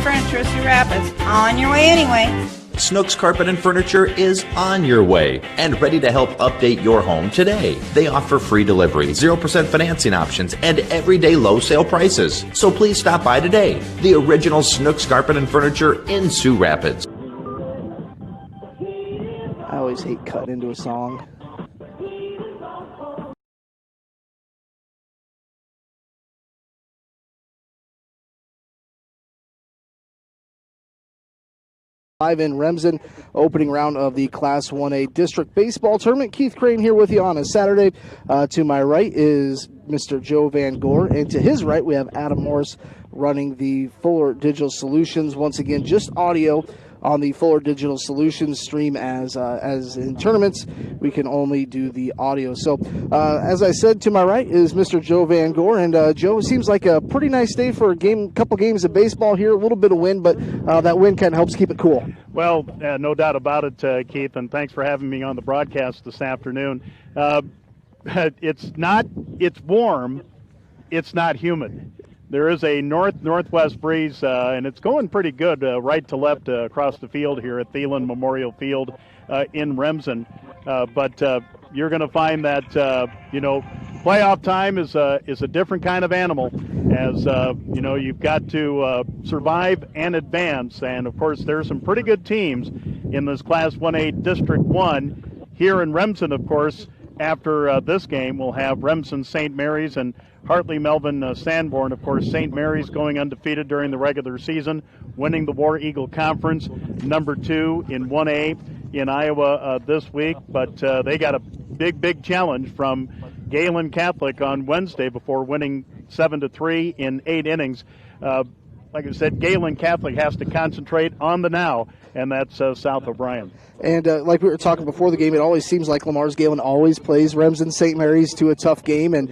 Furniture of Sioux Rapids. On your way anyway. Snooks Carpet and Furniture is on your way and ready to help update your home today. They offer free delivery, 0% financing options, and everyday low sale prices. So please stop by today. The original Snooks Carpet and Furniture in Sioux Rapids. I always hate cutting into a song. Live in Remsen, opening round of the Class 1A District Baseball Tournament. Keith Crane here with you on a Saturday. To my right is Mr. Joe Van Gore, and to his right we have Adam Morris running the Fuller Digital Solutions. Once again, just audio on the Fuller Digital Solutions stream. As in tournaments, we can only do the audio. So, as I said, to my right is Mr. Joe Van Gore, and Joe, it seems like a pretty nice day for a couple games of baseball here. A little bit of wind, but that wind kind of helps keep it cool. Well, no doubt about it, Keith, and thanks for having me on the broadcast this afternoon. It's warm, it's not humid. There is a northwest breeze, and it's going pretty good right to left across the field here at Thielen Memorial Field in Remsen. But you're going to find that playoff time is a different kind of animal, as you've got to survive and advance. And of course, there's some pretty good teams in this Class 1A District 1 here in Remsen. Of course, after this game, we'll have Remsen St. Mary's and Hartley Melvin Sanborn. Of course, St. Mary's going undefeated during the regular season, winning the War Eagle Conference, number 2 in 1A in Iowa this week. But they got a big challenge from Gehlen Catholic on Wednesday before winning 7-3 in 8 innings. Like I said, Gehlen Catholic has to concentrate on the now, and that's South O'Brien. And like we were talking before the game, it always seems like Lamar's Gehlen always plays Remsen St. Mary's to a tough game. And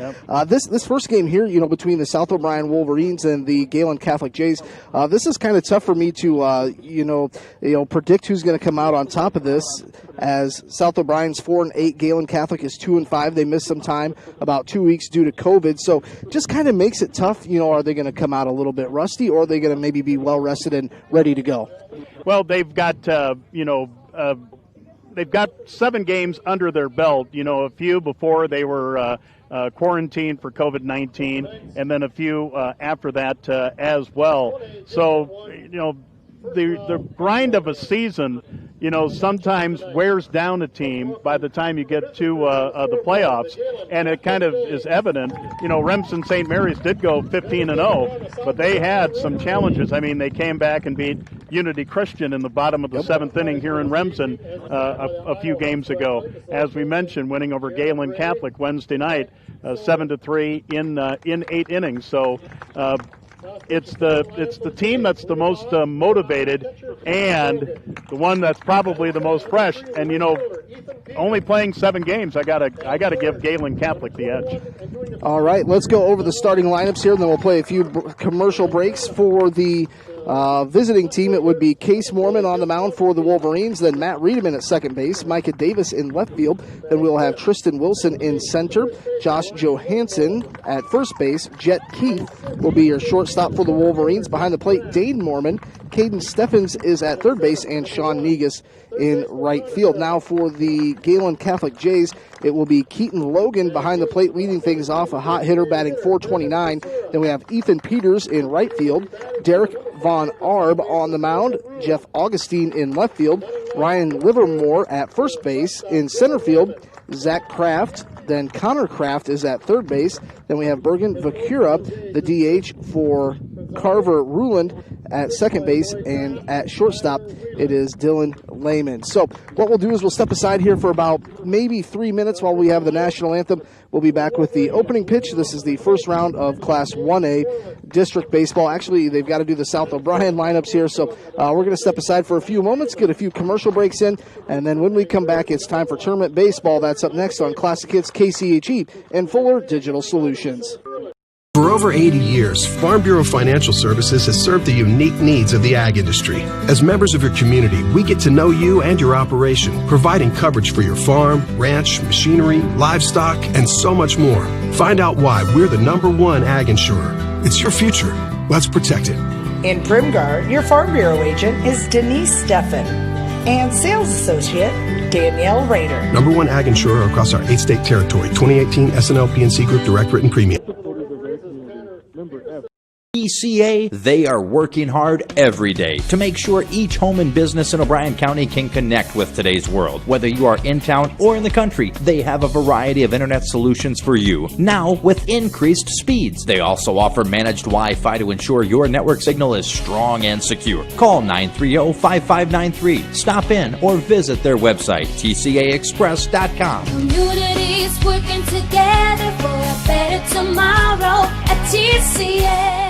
this first game here, between the South O'Brien Wolverines and the Gehlen Catholic Jays, this is kind of tough for me to predict who's going to come out on top of this. As South O'Brien's 4-8, Gehlen Catholic is 2-5. They missed some time, about 2 weeks due to COVID. So just kind of makes it tough. Are they going to come out a little bit rusty, or are they going to maybe be well rested and ready to go? Well, they've got they've got 7 games under their belt. A few before they were quarantined for COVID-19, and then a few after that as well. So, the grind of a season, sometimes wears down a team by the time you get to the playoffs, and it kind of is evident. Remsen St. Mary's did go 15-0, but they had some challenges. I mean, they came back and beat Unity Christian in the bottom of the 7th inning here in Remsen a few games ago. As we mentioned, winning over Gehlen Catholic Wednesday night, 7-3 in 8 innings. So. It's the team that's the most motivated and the one that's probably the most fresh. And only playing 7 games, I gotta give Gehlen Catholic the edge. All right, let's go over the starting lineups here, and then we'll play a few commercial breaks for the visiting team. It would be Case Mormon on the mound for the Wolverines, then Matt Riedemann at second base, Micah Davis in left field, then we'll have Tristan Wilson in center, Josh Johansson at first base, Jet Keith will be your shortstop for the Wolverines. Behind the plate, Dane Mormon, Caden Steffens is at third base, and Sean Negus in right field. Now for the Gehlen Catholic Jays, it will be Keaton Logan behind the plate leading things off, a hot hitter batting .429. Then we have Ethan Peters in right field, Derek Von Arb on the mound, Jeff Augustine in left field, Ryan Livermore at first base. In center field, Zach Kraft, then Connor Kraft is at third base. Then we have Bergen Vakura, the DH, for Carver Ruland at second base, and at shortstop it is Dylan Lehman. So what we'll do is we'll step aside here for about maybe 3 minutes while we have the national anthem. We'll be back with the opening pitch. This is the first round of Class 1A District Baseball. Actually, they've got to do the South O'Brien lineups here, so we're going to step aside for a few moments, get a few commercial breaks in, and then when we come back, it's time for Tournament Baseball. That's up next on Classic Hits KCHE and Fuller Digital Solutions. For over 80 years, Farm Bureau Financial Services has served the unique needs of the ag industry. As members of your community, we get to know you and your operation, providing coverage for your farm, ranch, machinery, livestock, and so much more. Find out why we're the #1 ag insurer. It's your future. Let's protect it. In Primgar, your Farm Bureau agent is Denise Steffen and sales associate Danielle Rader. #1 ag insurer across our 8-state territory. 2018 SNL PNC Group Direct Written Premium. TCA, they are working hard every day to make sure each home and business in O'Brien County can connect with today's world. Whether you are in town or in the country, they have a variety of internet solutions for you. Now, with increased speeds, they also offer managed Wi-Fi to ensure your network signal is strong and secure. Call 930-5593. Stop in or visit their website, tcaexpress.com. Communities working together for a better tomorrow at TCA.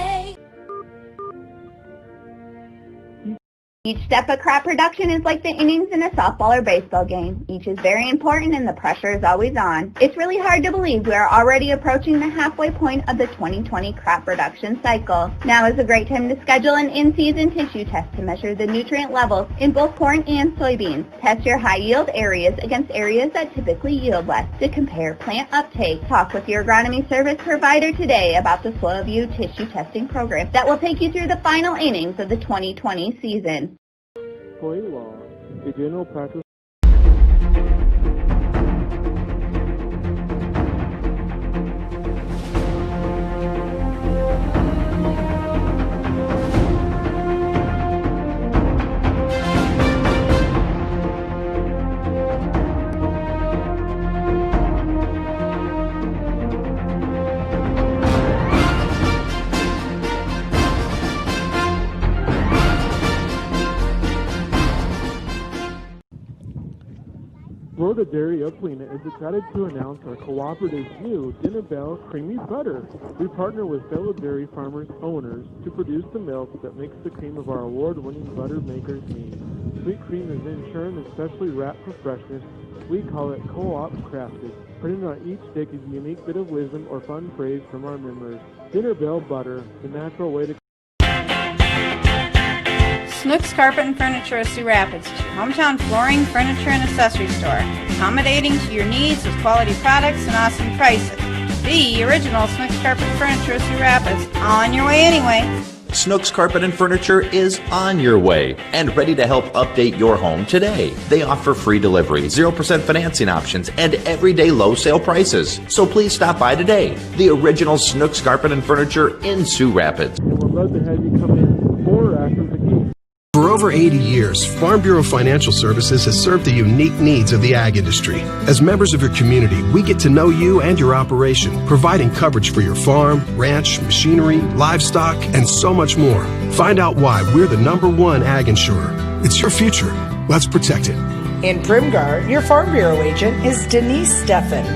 Each step of crop production is like the innings in a softball or baseball game. Each is very important and the pressure is always on. It's really hard to believe we are already approaching the halfway point of the 2020 crop production cycle. Now is a great time to schedule an in-season tissue test to measure the nutrient levels in both corn and soybeans. Test your high-yield areas against areas that typically yield less to compare plant uptake. Talk with your agronomy service provider today about the SoilView tissue testing program that will take you through the final innings of the 2020 season. Law, a general practice. Florida Dairy of Helena is excited to announce our cooperative's new Dinner Bell Creamy Butter. We partner with fellow dairy farmers owners to produce the milk that makes the cream of our award-winning butter makers mean. Sweet cream is then churned and specially wrapped for freshness. We call it Co-op Crafted. Printed on each stick is a unique bit of wisdom or fun phrase from our members. Dinner Bell Butter, the natural way to... Snooks Carpet and Furniture of Sioux Rapids, your hometown flooring, furniture, and accessory store. Accommodating to your needs with quality products and awesome prices. The original Snooks Carpet and Furniture of Sioux Rapids. On your way anyway. Snooks Carpet and Furniture is on your way and ready to help update your home today. They offer free delivery, 0% financing options, and everyday low sale prices. So please stop by today. The original Snooks Carpet and Furniture in Sioux Rapids. And we'd love to have you come in before or after the game. For over 80 years, Farm Bureau Financial Services has served the unique needs of the ag industry. As members of your community, we get to know you and your operation, providing coverage for your farm, ranch, machinery, livestock, and so much more. Find out why we're the #1 ag insurer. It's your future. Let's protect it. In Primgar, your Farm Bureau agent is Denise Steffen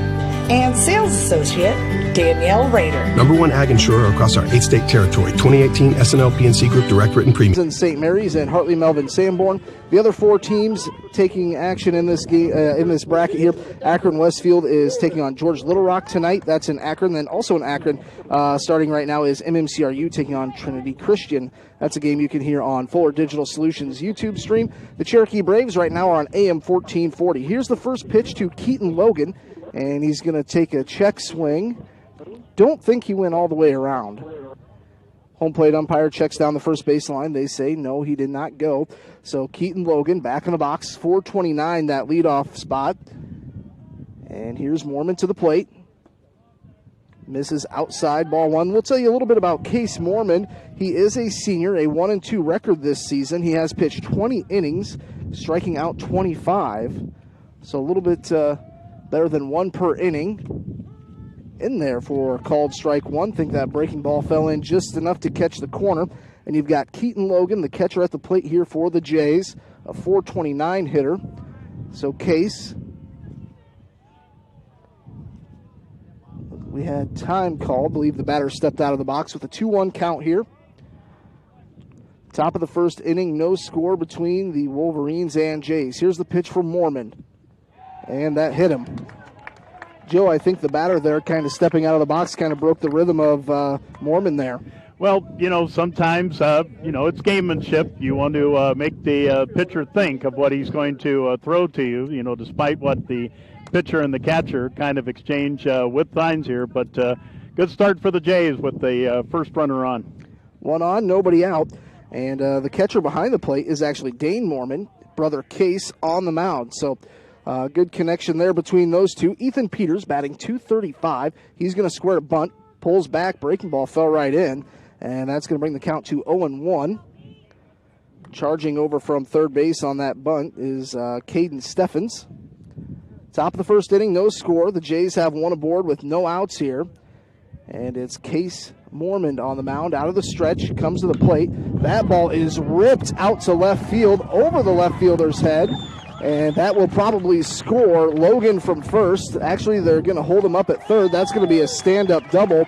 and sales associate Danielle Rader. #1 ag insurer across our 8-state territory. 2018 SNL PNC Group Direct Written Premium. In St. Mary's and Hartley Melvin Sanborn. The other 4 teams taking action in this game, in this bracket here. Akron Westfield is taking on George Little Rock tonight. That's in Akron. Then also in Akron, starting right now, is MMCRU taking on Trinity Christian. That's a game you can hear on Fuller Digital Solutions YouTube stream. The Cherokee Braves right now are on AM 1440. Here's the first pitch to Keaton Logan, and he's going to take a check swing. Don't think he went all the way around. Home plate umpire checks down the first baseline. They say no, he did not go. So Keaton Logan back in the box, 429, that leadoff spot. And here's Mormon to the plate. Misses outside, ball 1. We'll tell you a little bit about Case Mormon. He is a senior, a 1-2 record this season. He has pitched 20 innings, striking out 25. So a little bit better than 1 per inning. In there for called strike 1. Think that breaking ball fell in just enough to catch the corner. And you've got Keaton Logan, the catcher at the plate here for the Jays, a 429 hitter. So Case, we had time called. I believe the batter stepped out of the box with a 2-1 count here. Top of the first inning, no score between the Wolverines and Jays. Here's the pitch from Mormon. And that hit him. Joe, I think the batter there kind of stepping out of the box kind of broke the rhythm of Mormon there. Well, sometimes, it's gamemanship. You want to make the pitcher think of what he's going to throw to you, despite what the pitcher and the catcher kind of exchange with signs here. But good start for the Jays with the first runner on. 1 on, nobody out. And the catcher behind the plate is actually Dane Mormon, brother Case, on the mound. So good connection there between those two. Ethan Peters batting .235. He's going to square a bunt, pulls back, breaking ball fell right in, and that's going to bring the count to 0-1. Charging over from third base on that bunt is Caden Steffens. Top of the first inning, no score. The Jays have one aboard with no outs here. And it's Case Mormon on the mound. Out of the stretch, comes to the plate. That ball is ripped out to left field, over the left fielder's head. And that will probably score Logan from first. Actually, they're going to hold him up at third. That's going to be a stand-up double.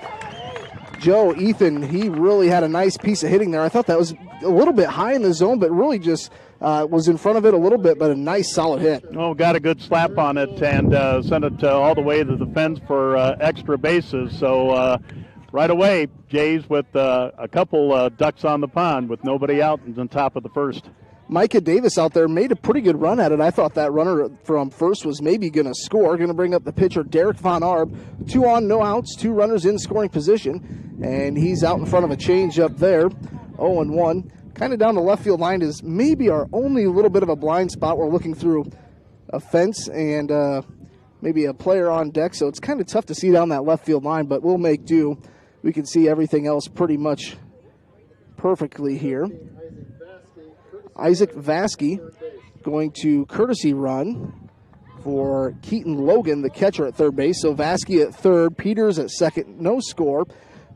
Joe, Ethan, he really had a nice piece of hitting there. I thought that was a little bit high in the zone, but really just was in front of it a little bit, but a nice solid hit. Oh, got a good slap on it and sent it all the way to the fence for extra bases. So right away, Jays with a couple ducks on the pond with nobody out in the top of the first. Micah Davis out there made a pretty good run at it. I thought that runner from first was maybe going to score. Going to bring up the pitcher, Derek Von Arb. 2 on, no outs, 2 runners in scoring position. And he's out in front of a changeup there. 0-1. Kind of down the left field line is maybe our only little bit of a blind spot. We're looking through a fence and maybe a player on deck, so it's kind of tough to see down that left field line, but we'll make do. We can see everything else pretty much perfectly here. Isaac Vasky going to courtesy run for Keaton Logan, the catcher at third base. So Vasky at third, Peters at second, no score.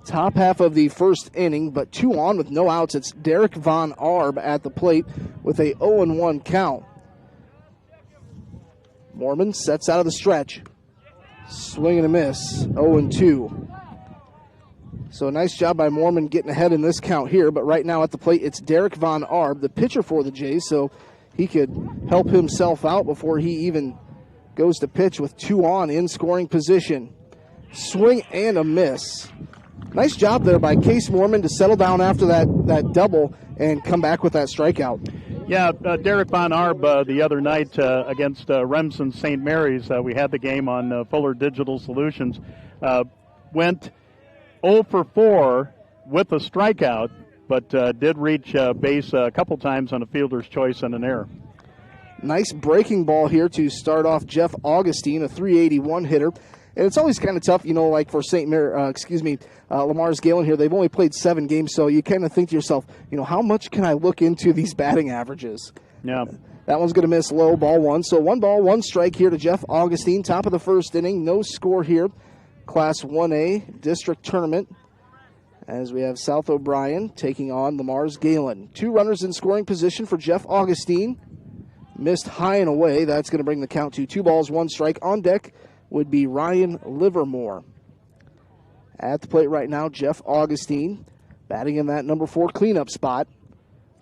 Top half of the first inning, but 2 on with no outs. It's Derek Von Arb at the plate with a 0-1 count. Mormon sets out of the stretch. Swing and a miss, 0-2. So nice job by Mormon getting ahead in this count here, but right now at the plate it's Derek Von Arb, the pitcher for the Jays, so he could help himself out before he even goes to pitch with 2 on in scoring position. Swing and a miss. Nice job there by Case Mormon to settle down after that double and come back with that strikeout. Yeah, Derek Von Arb the other night against Remsen St. Mary's, we had the game on Fuller Digital Solutions, went 0 for 4 with a strikeout, but did reach base a couple times on a fielder's choice and an error. Nice breaking ball here to start off Jeff Augustine, a .381 hitter. And it's always kind of tough, like for Lamar's Gehlen here, they've only played 7 games, so you kind of think to yourself, how much can I look into these batting averages? Yeah. That one's going to miss low, ball 1. So 1 ball, 1 strike here to Jeff Augustine, top of the first inning, no score here. Class 1A district tournament as we have South O'Brien taking on Lamar's Gehlen. 2 runners in scoring position for Jeff Augustine. Missed high and away. That's going to bring the count to 2 balls, 1 strike. On deck would be Ryan Livermore. At the plate right now, Jeff Augustine batting in that number 4 cleanup spot.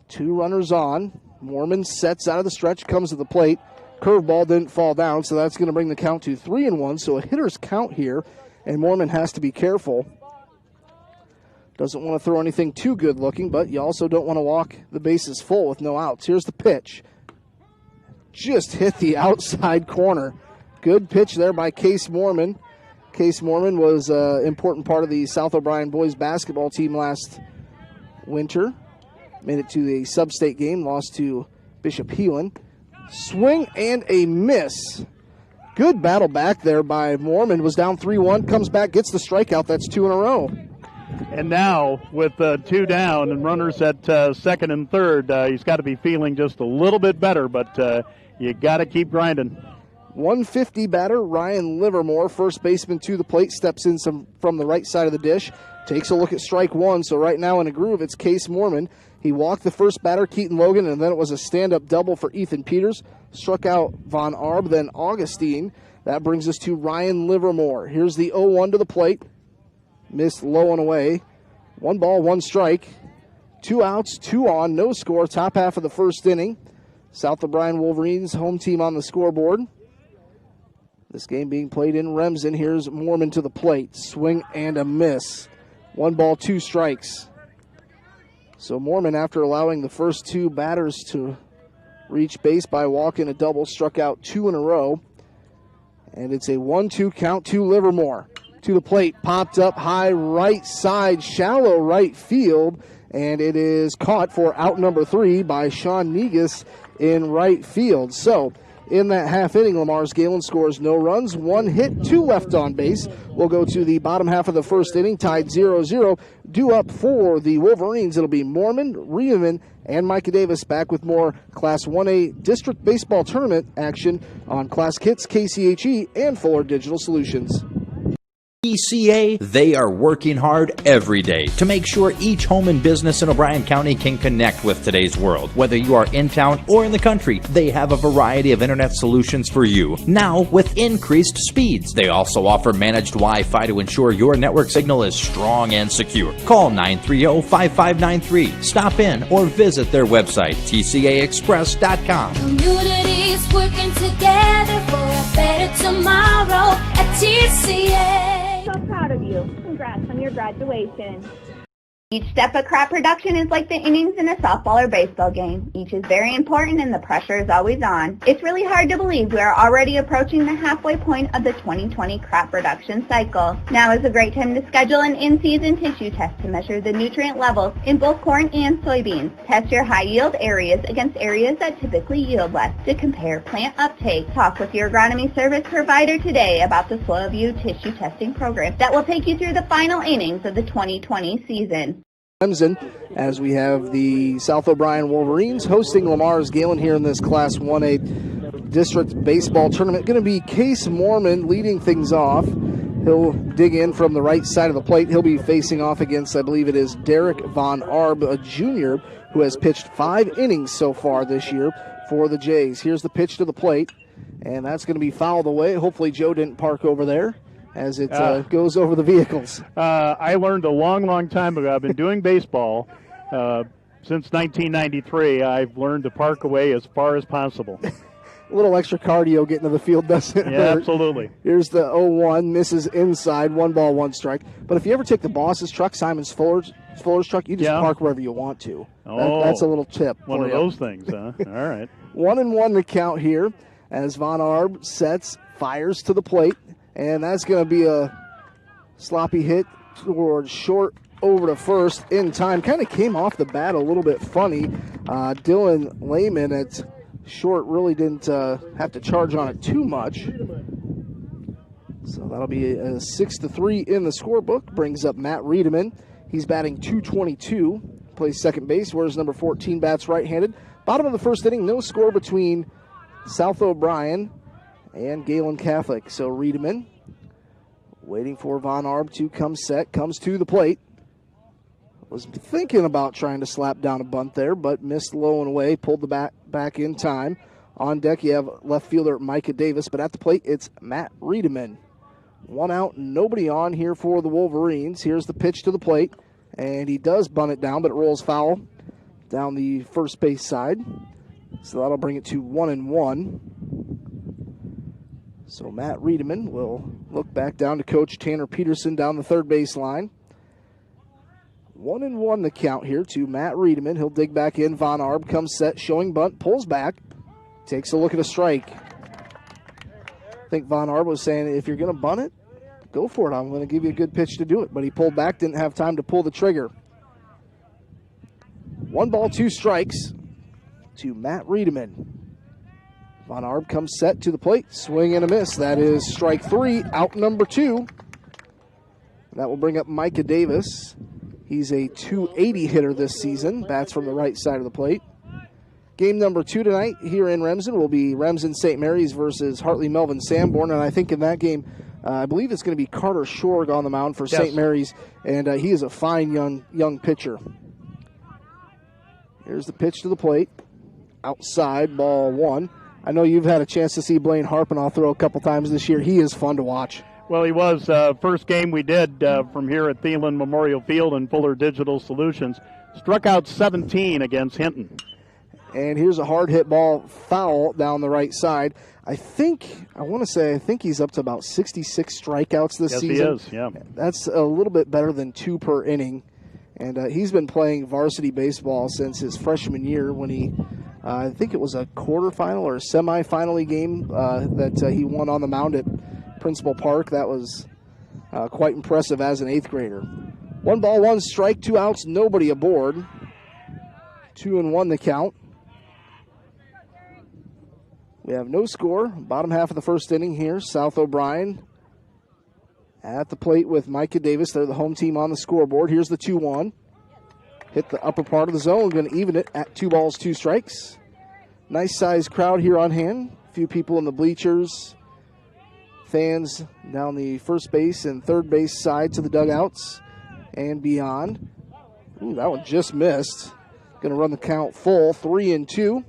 2 runners on. Mormon sets out of the stretch, comes to the plate. Curveball didn't fall down, so that's going to bring the count to 3-1. So a hitter's count here, and Mormon has to be careful. Doesn't want to throw anything too good looking, but you also don't want to walk the bases full with no outs. Here's the pitch. Just hit the outside corner. Good pitch there by Case Mormon. Case Mormon was an important part of the South O'Brien boys basketball team last winter. Made it to the sub-state game, lost to Bishop Heelan. Swing and a miss. Good battle back there by Mormon. Was down 3-1, comes back, gets the strikeout. That's 2 in a row. And now with 2 down and runners at second and third, he's got to be feeling just a little bit better, but you got to keep grinding. 150 batter, Ryan Livermore, first baseman to the plate, steps in from the right side of the dish, takes a look at strike 1. So right now in a groove, it's Case Mormon. He walked the first batter, Keaton Logan, and then it was a stand-up double for Ethan Peters. Struck out Von Arb, then Augustine. That brings us to Ryan Livermore. Here's the 0-1 to the plate. Missed low and away. 1 ball, 1 strike. 2 outs, 2 on, no score. Top half of the first inning. South O'Brien Wolverines, home team on the scoreboard. This game being played in Remsen. Here's Mormon to the plate. Swing and a miss. 1 ball, 2 strikes. So Mormon, after allowing the first 2 batters to reach base by walking a double, struck out 2 in a row. And it's a 1-2 count to Livermore. To the plate, popped up high right side, shallow right field. and it is caught for out number 3 by Sean Negus in right field. So in that half inning, Lamar's Gehlen scores no runs, 1 hit, 2 left on base. We'll go to the bottom half of the first inning, tied 0-0. Due up for the Wolverines, it'll be Mormon, Riemann, and Micah Davis back with more Class 1A District Baseball Tournament action on Classic Hits, KCHE, and Fuller Digital Solutions. TCA, they are working hard every day to make sure each home and business in O'Brien County can connect with today's world. Whether you are in town or in the country, they have a variety of internet solutions for you, now with increased speeds. They also offer managed Wi-Fi to ensure your network signal is strong and secure. Call 930-5593, stop in, or visit their website, tcaexpress.com. Communities working together for a better tomorrow at TCA. So proud of you. Congrats on your graduation. Each step of crop production is like the innings in a softball or baseball game. Each is very important and the pressure is always on. It's really hard to believe we are already approaching the halfway point of the 2020 crop production cycle. Now is a great time to schedule an in-season tissue test to measure the nutrient levels in both corn and soybeans. Test your high-yield areas against areas that typically yield less to compare plant uptake. Talk with your agronomy service provider today about the SoilView tissue testing program that will take you through the final innings of the 2020 season. As we have the South O'Brien Wolverines hosting Lamar's Gehlen here in this Class 1A District Baseball Tournament. Going to be Case Mormon leading things off. He'll dig in from the right side of the plate. He'll be facing off against, I believe it is Derek Von Arb, a junior, who has pitched 5 innings so far this year for the Jays. Here's the pitch to the plate, and that's going to be fouled away. Hopefully Joe didn't park over there as it goes over the vehicles. I learned a long time ago. I've been doing baseball since 1993. I've learned to park away as far as possible. A little extra cardio getting to the field doesn't hurt. Yeah, absolutely. Here's the 0-1, misses inside, 1 ball, 1 strike. But if you ever take the boss's truck, Simon Fuller's truck, you just park wherever you want to. That's a little tip. One of those things, huh? All right. 1-1 the count here as Von Arb sets, fires to the plate. And that's going to be a sloppy hit towards short over to first in time. Kind of came off the bat a little bit funny. Dylan Lehman at short really didn't have to charge on it too much. So that'll be a 6-3 in the scorebook. Brings up Matt Riedemann. He's batting .222. Plays second base, whereas number 14 bats right-handed. Bottom of the first inning, no score between South O'Brien and Gehlen Catholic. So Riedemann waiting for Von Arb to come set, comes to the plate. Was thinking about trying to slap down a bunt there, but missed low and away, pulled the bat back in time. On deck you have left fielder Micah Davis, but at the plate it's Matt Riedemann. 1 out, nobody on here for the Wolverines. Here's the pitch to the plate, and he does bunt it down, but it rolls foul down the first base side. So that'll bring it to 1-1. So Matt Riedemann will look back down to Coach Tanner Peterson down the third base line. 1-1 the count here to Matt Riedemann. He'll dig back in. Von Arb comes set, showing bunt, pulls back, takes a look at a strike. I think Von Arb was saying, if you're going to bunt it, go for it. I'm going to give you a good pitch to do it. But he pulled back, didn't have time to pull the trigger. 1 ball, 2 strikes to Matt Riedemann. Von Arb comes set to the plate, swing and a miss. That is strike 3, out number 2. That will bring up Micah Davis. He's a .280 hitter this season, bats from the right side of the plate. Game number 2 tonight here in Remsen will be Remsen St. Mary's versus Hartley Melvin Sanborn, and I think in that game, I believe it's going to be Carter Shorg on the mound for St. Mary's, and he is a fine young pitcher. Here's the pitch to the plate, outside, ball 1. I know you've had a chance to see Blaine Harpenoff throw a couple times this year. He is fun to watch. Well, he was. First game we did from here at Thielen Memorial Field and Fuller Digital Solutions. Struck out 17 against Hinton. And here's a hard hit ball foul down the right side. I think he's up to about 66 strikeouts this season. Yes, he is, yeah. That's a little bit better than 2 per inning. And he's been playing varsity baseball since his freshman year when he, I think it was a quarterfinal or a semifinal game that he won on the mound at Principal Park. That was quite impressive as an 8th grader. 1 ball, 1 strike, 2 outs, nobody aboard. 2-1 the count. We have no score. Bottom half of the first inning here. South O'Brien at the plate with Micah Davis. They're the home team on the scoreboard. Here's the 2-1. Hit the upper part of the zone. Going to even it at 2 balls, 2 strikes. Nice sized crowd here on hand. A few people in the bleachers. Fans down the first base and third base side to the dugouts and beyond. Ooh, that one just missed. Going to run the count full, 3-2.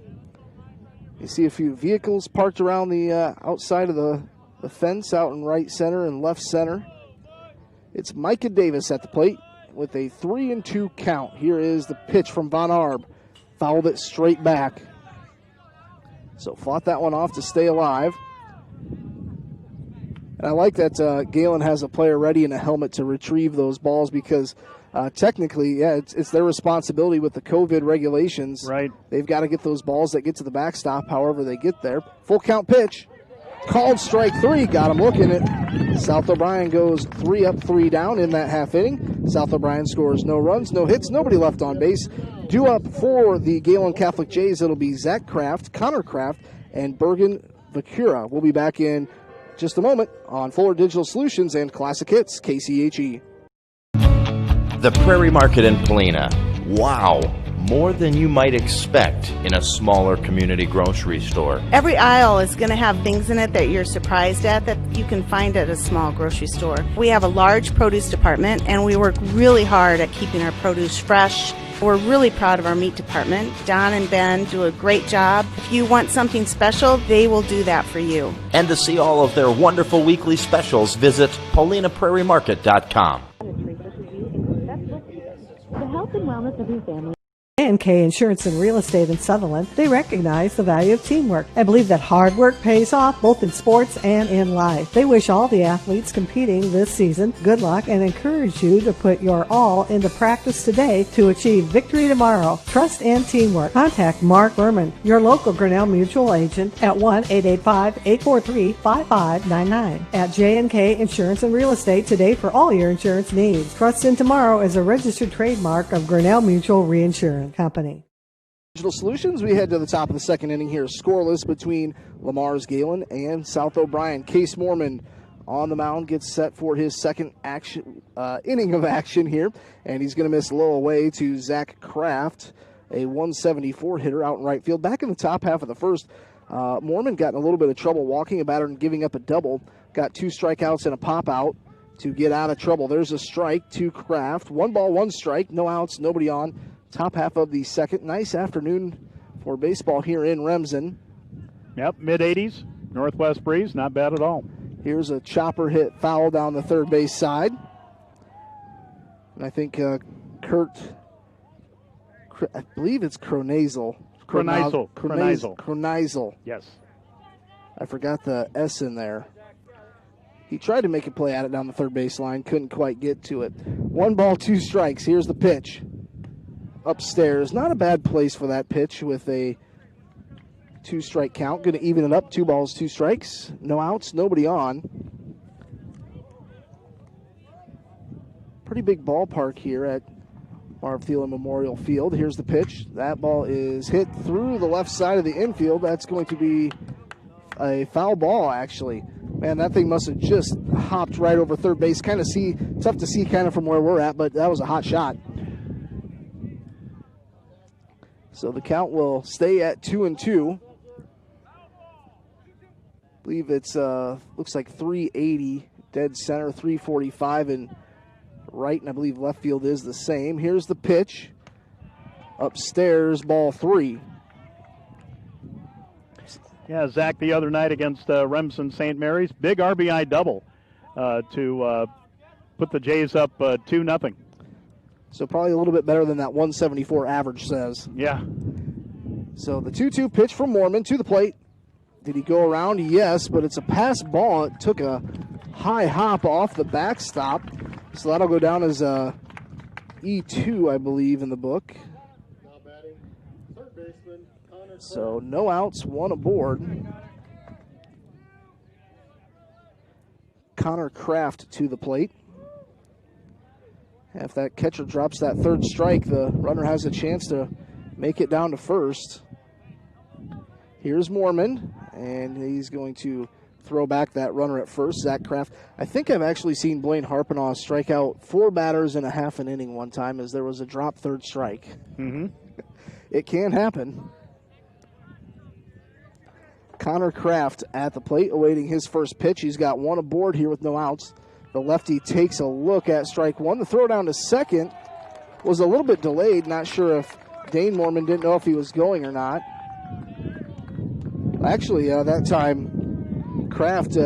You see a few vehicles parked around the outside of the fence out in right center and left center. It's Micah Davis at the plate with a 3-2 count. Here is the pitch from Von Arb. Fouled it straight back. So fought that one off to stay alive. And I like that Gehlen has a player ready in a helmet to retrieve those balls because technically, yeah, it's their responsibility with the COVID regulations. Right. They've got to get those balls that get to the backstop however they get there. Full count pitch. Called strike 3. Got him looking it. South O'Brien goes 3 up, 3 down in that half inning. South O'Brien scores no runs, no hits, nobody left on base. Due up for the Gehlen Catholic Jays, it'll be Zach Kraft, Connor Kraft, and Bergen Vakura. We'll be back in just a moment on Fuller Digital Solutions and Classic Hits, KCHE. The Prairie Market in Polina. Wow, more than you might expect in a smaller community grocery store. Every aisle is going to have things in it that you're surprised at that you can find at a small grocery store. We have a large produce department, and we work really hard at keeping our produce fresh. We're really proud of our meat department. Don and Ben do a great job. If you want something special, they will do that for you. And to see all of their wonderful weekly specials, visit PaulinaPrairieMarket.com. The health and wellness of your family. K Insurance and Real Estate in Sutherland, they recognize the value of teamwork and believe that hard work pays off both in sports and in life. They wish all the athletes competing this season good luck and encourage you to put your all into practice today to achieve victory tomorrow. Trust and teamwork. Contact Mark Berman, your local Grinnell Mutual agent at 1-885-843-5599 at J&K Insurance and Real Estate today for all your insurance needs. Trust in Tomorrow is a registered trademark of Grinnell Mutual Reinsurance Company. Digital Solutions, we head to the top of the second inning here. Scoreless between Lamar's Gehlen and South O'Brien. Case Mormon on the mound gets set for his second inning of action here, and he's going to miss low away to Zach Kraft, a 174 hitter out in right field. Back in the top half of the first, Mormon got in a little bit of trouble walking a batter and giving up a double. Got 2 strikeouts and a pop out to get out of trouble. There's a strike to Kraft. 1 ball, 1 strike, no outs, nobody on. Top half of the second. Nice afternoon for baseball here in Remsen. Yep, mid-80s, northwest breeze, not bad at all. Here's a chopper hit foul down the third base side. And I think Kurt, I believe it's Cronazel. Cronazel. Yes. I forgot the S in there. He tried to make a play at it down the third base line, couldn't quite get to it. 1 ball, 2 strikes. Here's the pitch. Upstairs, not a bad place for that pitch with a 2-strike count. Going to even it up, 2 balls, 2 strikes. No outs, nobody on. Pretty big ballpark here at Marv Thielen Memorial Field. Here's the pitch. That ball is hit through the left side of the infield. That's going to be a foul ball, actually. Man, that thing must have just hopped right over third base. Tough to see kind of from where we're at, but that was a hot shot. So the count will stay at 2-2. I believe it's looks like 380 dead center, 345 and right, and I believe left field is the same. Here's the pitch. Upstairs, ball 3. Yeah, Zach the other night against Remsen St. Mary's, big RBI double to put the Jays up 2-0. So probably a little bit better than that 174 average says. Yeah. So the 2-2 pitch from Mormon to the plate. Did he go around? Yes, but it's a pass ball. It took a high hop off the backstop. So that'll go down as a E2, I believe, in the book. So no outs, 1 aboard. Connor Kraft to the plate. If that catcher drops that third strike, the runner has a chance to make it down to first. Here's Mormon, and he's going to throw back that runner at first, Zach Kraft. I think I've actually seen Blaine Harpinaugh strike out 4 batters in a half an inning one time as there was a drop third strike. Mm-hmm. It can happen. Connor Kraft at the plate awaiting his first pitch. He's got one aboard here with no outs. The lefty takes a look at strike one. The throw down to second was a little bit delayed. Not sure if Dane Mormon didn't know if he was going or not. Actually, that time, Kraft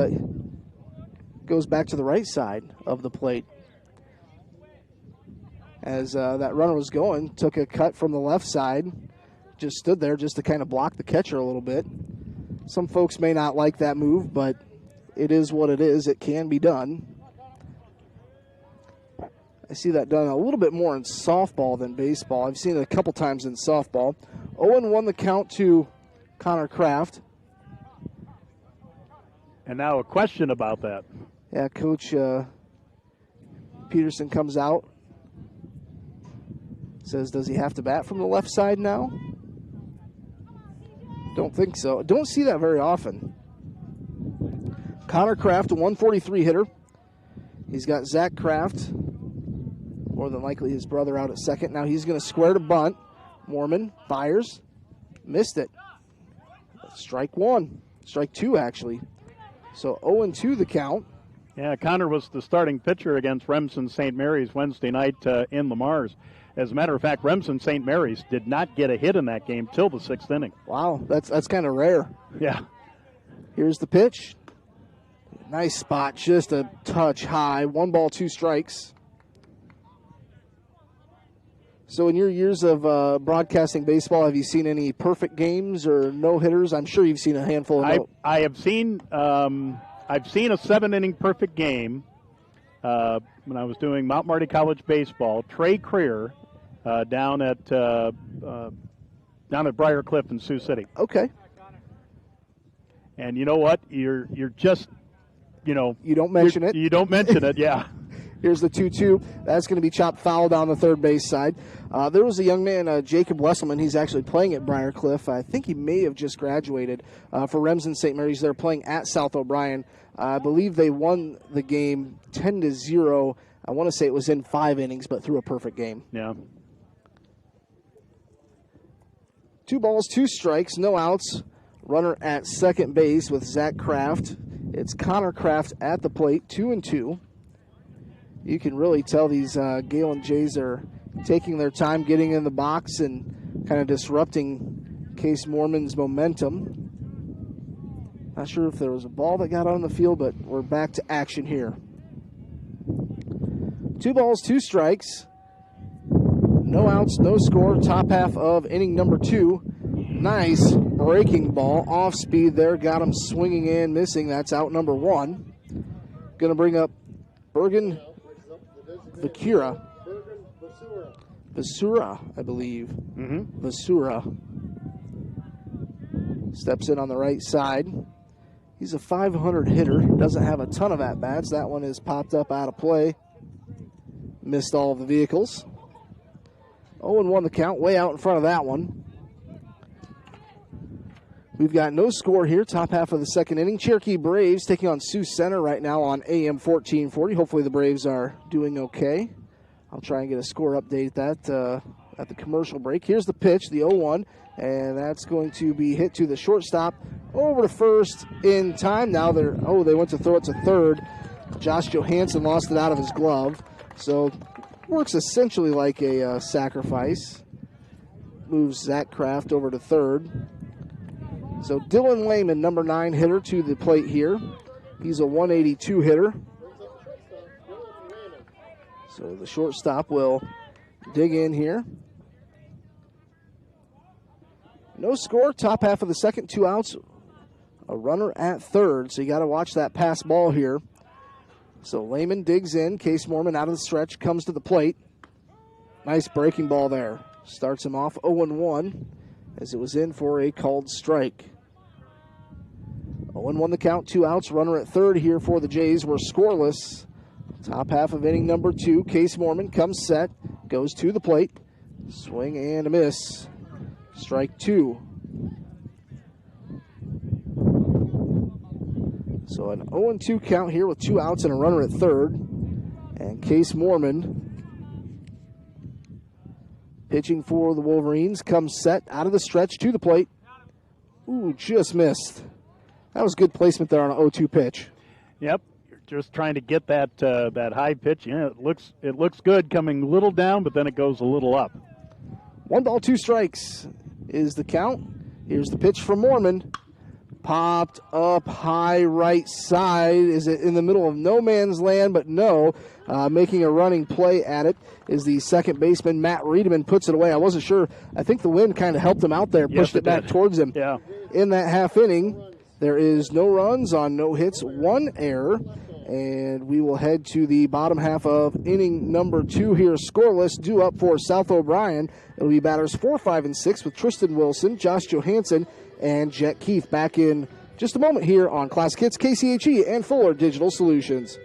goes back to the right side of the plate. As that runner was going, took a cut from the left side, just stood there just to kind of block the catcher a little bit. Some folks may not like that move, but it is what it is. It can be done. I see that done a little bit more in softball than baseball. I've seen it a couple times in softball. 0-1 the count to Connor Kraft. And now a question about that. Yeah, Coach Peterson comes out. Says, does he have to bat from the left side now? Don't think so. Don't see that very often. Connor Kraft, a 143 hitter. He's got Zach Kraft, more than likely his brother, out at second. Now he's going to square to bunt. Mormon fires. Missed it. Strike one. Strike two, actually. So 0-2 the count. Yeah, Connor was the starting pitcher against Remsen St. Mary's Wednesday night in the Mars. As a matter of fact, Remsen St. Mary's did not get a hit in that game till the 6th inning. Wow, that's kind of rare. Yeah. Here's the pitch. Nice spot, just a touch high. 1 ball, 2 strikes. So in your years of broadcasting baseball, have you seen any perfect games or no-hitters? I'm sure you've seen a handful of I have seen I've seen a 7-inning perfect game when I was doing Mount Marty College baseball. Trey Creer down at Briar Cliff in Sioux City. Okay. And you know what? You're just, you don't mention it. You don't mention it, yeah. Here's the 2-2. That's going to be chopped foul down the third base side. There was a young man, Jacob Wesselman. He's actually playing at Briar Cliff. I think he may have just graduated for Remsen St. Mary's. They're playing at South O'Brien. I believe they won the game 10-0. I want to say it was in 5 innings, but threw a perfect game. Yeah. 2 balls, 2 strikes, no outs. Runner at second base with Zach Kraft. It's Connor Kraft at the plate, 2-2. You can really tell these Gehlen Jays are taking their time getting in the box and kind of disrupting Case Mormon's momentum. Not sure if there was a ball that got on the field, but we're back to action here. 2 balls, 2 strikes. No outs, no score. Top half of inning number 2. Nice breaking ball. Off speed there. Got him swinging in, missing. That's out number 1. Going to bring up Bergen Vasura, I believe. Mm-hmm. Vasura steps in on the right side. He's a .500 hitter. Doesn't have a ton of at-bats. That one is popped up out of play. Missed all of the vehicles. 0-1 the count. Way out in front of that one. We've got no score here. Top half of the second inning. Cherokee Braves taking on Sioux Center right now on AM 1440. Hopefully the Braves are doing okay. I'll try and get a score update at the commercial break. Here's the pitch, the 0-1, and that's going to be hit to the shortstop. Over to first in time. Now they went to throw it to third. Josh Johansson lost it out of his glove. So works essentially like a sacrifice. Moves Zach Kraft over to third. So Dylan Lehman, number 9 hitter, to the plate here. He's a 182 hitter. So the shortstop will dig in here. No score, top half of the second, 2 outs. A runner at third, so you got to watch that pass ball here. So Lehman digs in. Case Mormon out of the stretch, comes to the plate. Nice breaking ball there. Starts him off 0-1 as it was in for a called strike. 0-1 the count, 2 outs. Runner at third here for the Jays. We're scoreless. Top half of inning number 2. Case Mormon comes set, goes to the plate. Swing and a miss. Strike 2. So an 0-2 count here with 2 outs and a runner at third. And Case Mormon, pitching for the Wolverines, comes set out of the stretch to the plate. Ooh, just missed. That was good placement there on an 0-2 pitch. Yep, you're just trying to get that that high pitch. Yeah, it looks good coming a little down, but then it goes a little up. 1 ball, 2 strikes is the count. Here's the pitch from Mormon. Popped up high right side. Is it in the middle of no man's land? But no. Making a running play at it is the second baseman, Matt Riedemann, puts it away. I wasn't sure. I think the wind kind of helped him out there, pushed it back towards him. Yeah. In that half inning, there is no runs on no hits, 1 error. And we will head to the bottom half of inning number 2 here, scoreless, due up for South O'Brien. It'll be batters 4, 5, and 6 with Tristan Wilson, Josh Johansson, and Jet Keith. Back in just a moment here on Classic Hits, KCHE, and Fuller Digital Solutions.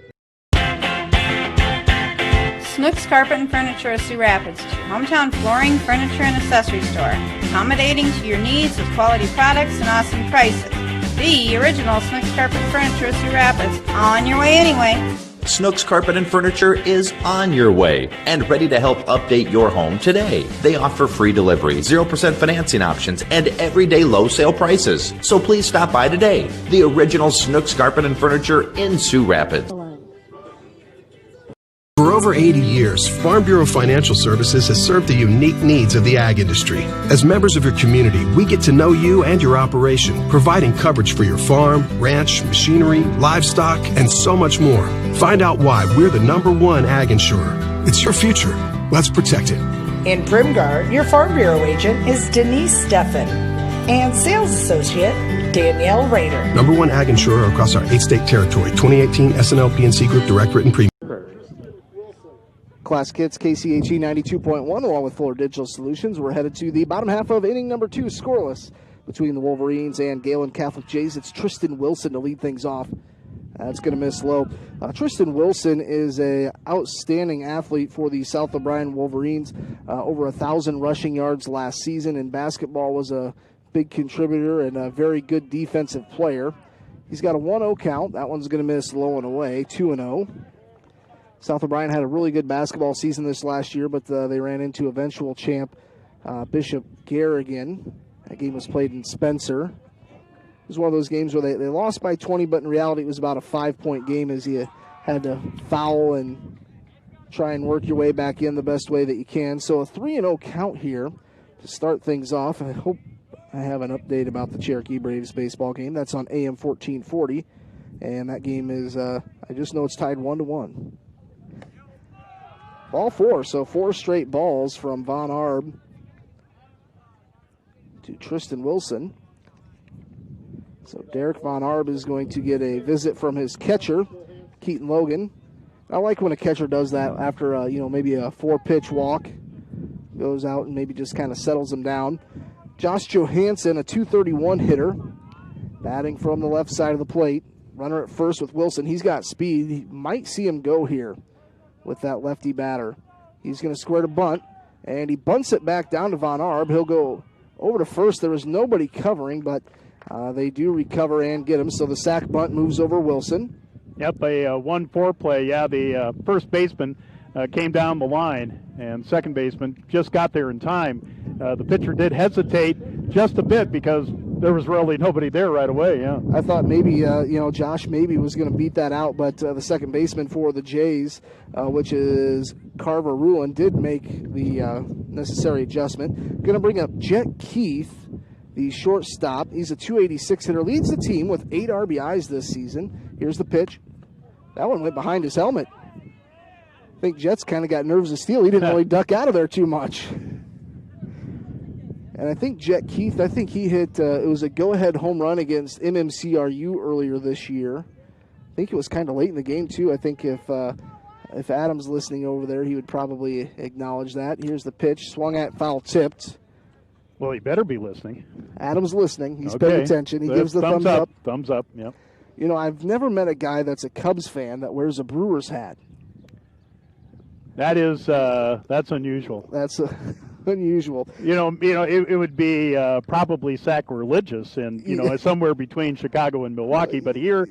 Snooks Carpet and Furniture of Sioux Rapids, your hometown flooring, furniture, and accessory store. Accommodating to your needs with quality products and awesome prices. The original Snooks Carpet and Furniture of Sioux Rapids. On your way anyway. Snooks Carpet and Furniture is on your way and ready to help update your home today. They offer free delivery, 0% financing options, and everyday low sale prices. So please stop by today. The original Snooks Carpet and Furniture in Sioux Rapids. For over 80 years, Farm Bureau Financial Services has served the unique needs of the ag industry. As members of your community, we get to know you and your operation, providing coverage for your farm, ranch, machinery, livestock, and so much more. Find out why we're the #1 ag insurer. It's your future. Let's protect it. In Primgar, your Farm Bureau agent is Denise Steffen and sales associate Danielle Rader. #1 ag insurer across our 8-state territory. 2018 SNL PNC Group Direct Written Premium. Classic Hits, KCHE 92.1, along with Fuller Digital Solutions. We're headed to the bottom half of inning number 2, scoreless, between the Wolverines and Gehlen Catholic Jays. It's Tristan Wilson to lead things off. That's going to miss low. Tristan Wilson is an outstanding athlete for the South O'Brien Wolverines. Over 1,000 rushing yards last season. In basketball, was a big contributor and a very good defensive player. He's got a 1-0 count. That one's going to miss low and away, 2-0. South O'Brien had a really good basketball season this last year, but they ran into eventual champ Bishop Garrigan. That game was played in Spencer. It was one of those games where they lost by 20, but in reality it was about a 5-point game as you had to foul and try and work your way back in the best way that you can. So a 3-0 count here to start things off. I hope I have an update about the Cherokee Braves baseball game. That's on AM 1440, and that game is, I just know it's tied 1-1. Ball 4, so 4 straight balls from Von Arb to Tristan Wilson. So Derek Von Arb is going to get a visit from his catcher, Keaton Logan. I like when a catcher does that after maybe a 4-pitch walk, goes out and maybe just kind of settles him down. Josh Johansson, a .231 hitter, batting from the left side of the plate. Runner at first with Wilson. He's got speed. He might see him go here with that lefty batter. He's going to square to bunt, and he bunts it back down to Von Arb. He'll go over to first. There was nobody covering, but they do recover and get him, so the sac bunt moves over Wilson. Yep, a 1-4 play. Yeah, the first baseman came down the line, and second baseman just got there in time. The pitcher did hesitate just a bit because there was really nobody there right away, yeah. I thought maybe, Josh maybe was going to beat that out, but the second baseman for the Jays, which is Carver Rulin, did make the necessary adjustment. Going to bring up Jet Keith, the shortstop. He's a .286 hitter, leads the team with 8 RBIs this season. Here's the pitch. That one went behind his helmet. I think Jet's kind of got nerves of steel. He didn't really duck out of there too much. And I think Jet Keith, he hit, it was a go-ahead home run against MMCRU earlier this year. I think it was kind of late in the game, too. I think if Adam's listening over there, he would probably acknowledge that. Here's the pitch, swung at, foul tipped. Well, he better be listening. Adam's listening. He's paying attention. He gives the thumbs up. Thumbs up, yep. I've never met a guy that's a Cubs fan that wears a Brewers hat. That's unusual. That's unusual. It would be probably sacrilegious, and somewhere between Chicago and Milwaukee. But here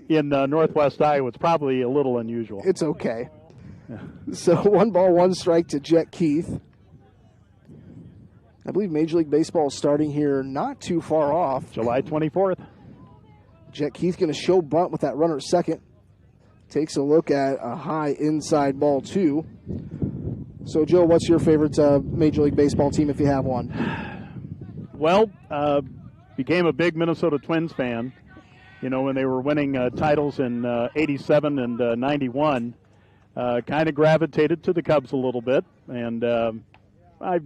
in Northwest Iowa, it's probably a little unusual. It's okay. Yeah. So 1 ball, 1 strike to Jet Keith. I believe Major League Baseball is starting here not too far off. July 24th. Jet Keith going to show bunt with that runner at second. Takes a look at a high inside ball 2. So, Joe, what's your favorite Major League Baseball team if you have one? Well, became a big Minnesota Twins fan, when they were winning titles in 87 and 91. Kind of gravitated to the Cubs a little bit, and I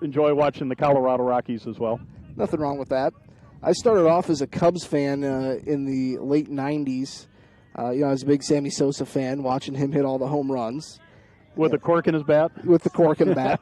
enjoy watching the Colorado Rockies as well. Nothing wrong with that. I started off as a Cubs fan in the late 90s. I was a big Sammy Sosa fan, watching him hit all the home runs. With the cork in his bat? With the cork in the bat.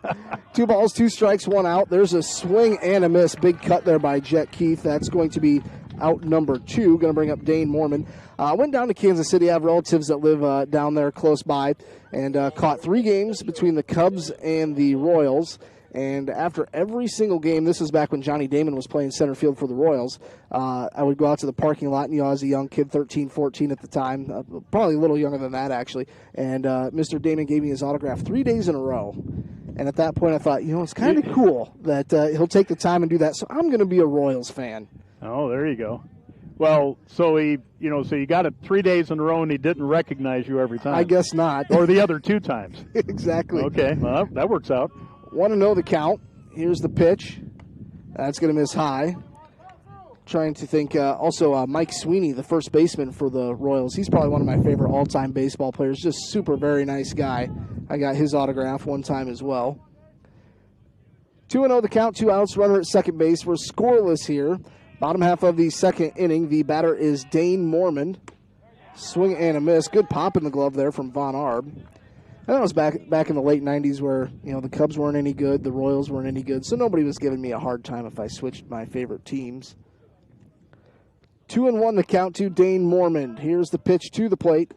2 balls, 2 strikes, 1 out. There's a swing and a miss. Big cut there by Jet Keith. That's going to be out number 2. Going to bring up Dane Mormon. Went down to Kansas City. I have relatives that live down there close by, and caught 3 games between the Cubs and the Royals. And after every single game, this was back when Johnny Damon was playing center field for the Royals, I would go out to the parking lot, and I was a young kid, 13, 14 at the time, probably a little younger than that, actually. And Mr. Damon gave me his autograph 3 days in a row. And at that point, I thought, it's kind of cool that he'll take the time and do that. So I'm going to be a Royals fan. Oh, there you go. Well, so you got it 3 days in a row, and he didn't recognize you every time. I guess not. Or the other 2 times. Exactly. Okay, well, that works out. 1-0 the count. Here's the pitch. That's going to miss high. Trying to think. Also, Mike Sweeney, the first baseman for the Royals. He's probably one of my favorite all-time baseball players. Just super, very nice guy. I got his autograph one time as well. 2-0 the count. 2 outs. Runner at second base. We're scoreless here. Bottom half of the second inning. The batter is Dane Mormon. Swing and a miss. Good pop in the glove there from Von Arb. And that was back in the late 90s where, the Cubs weren't any good, the Royals weren't any good, so nobody was giving me a hard time if I switched my favorite teams. 2-1 the count to Dane Mormon. Here's the pitch to the plate.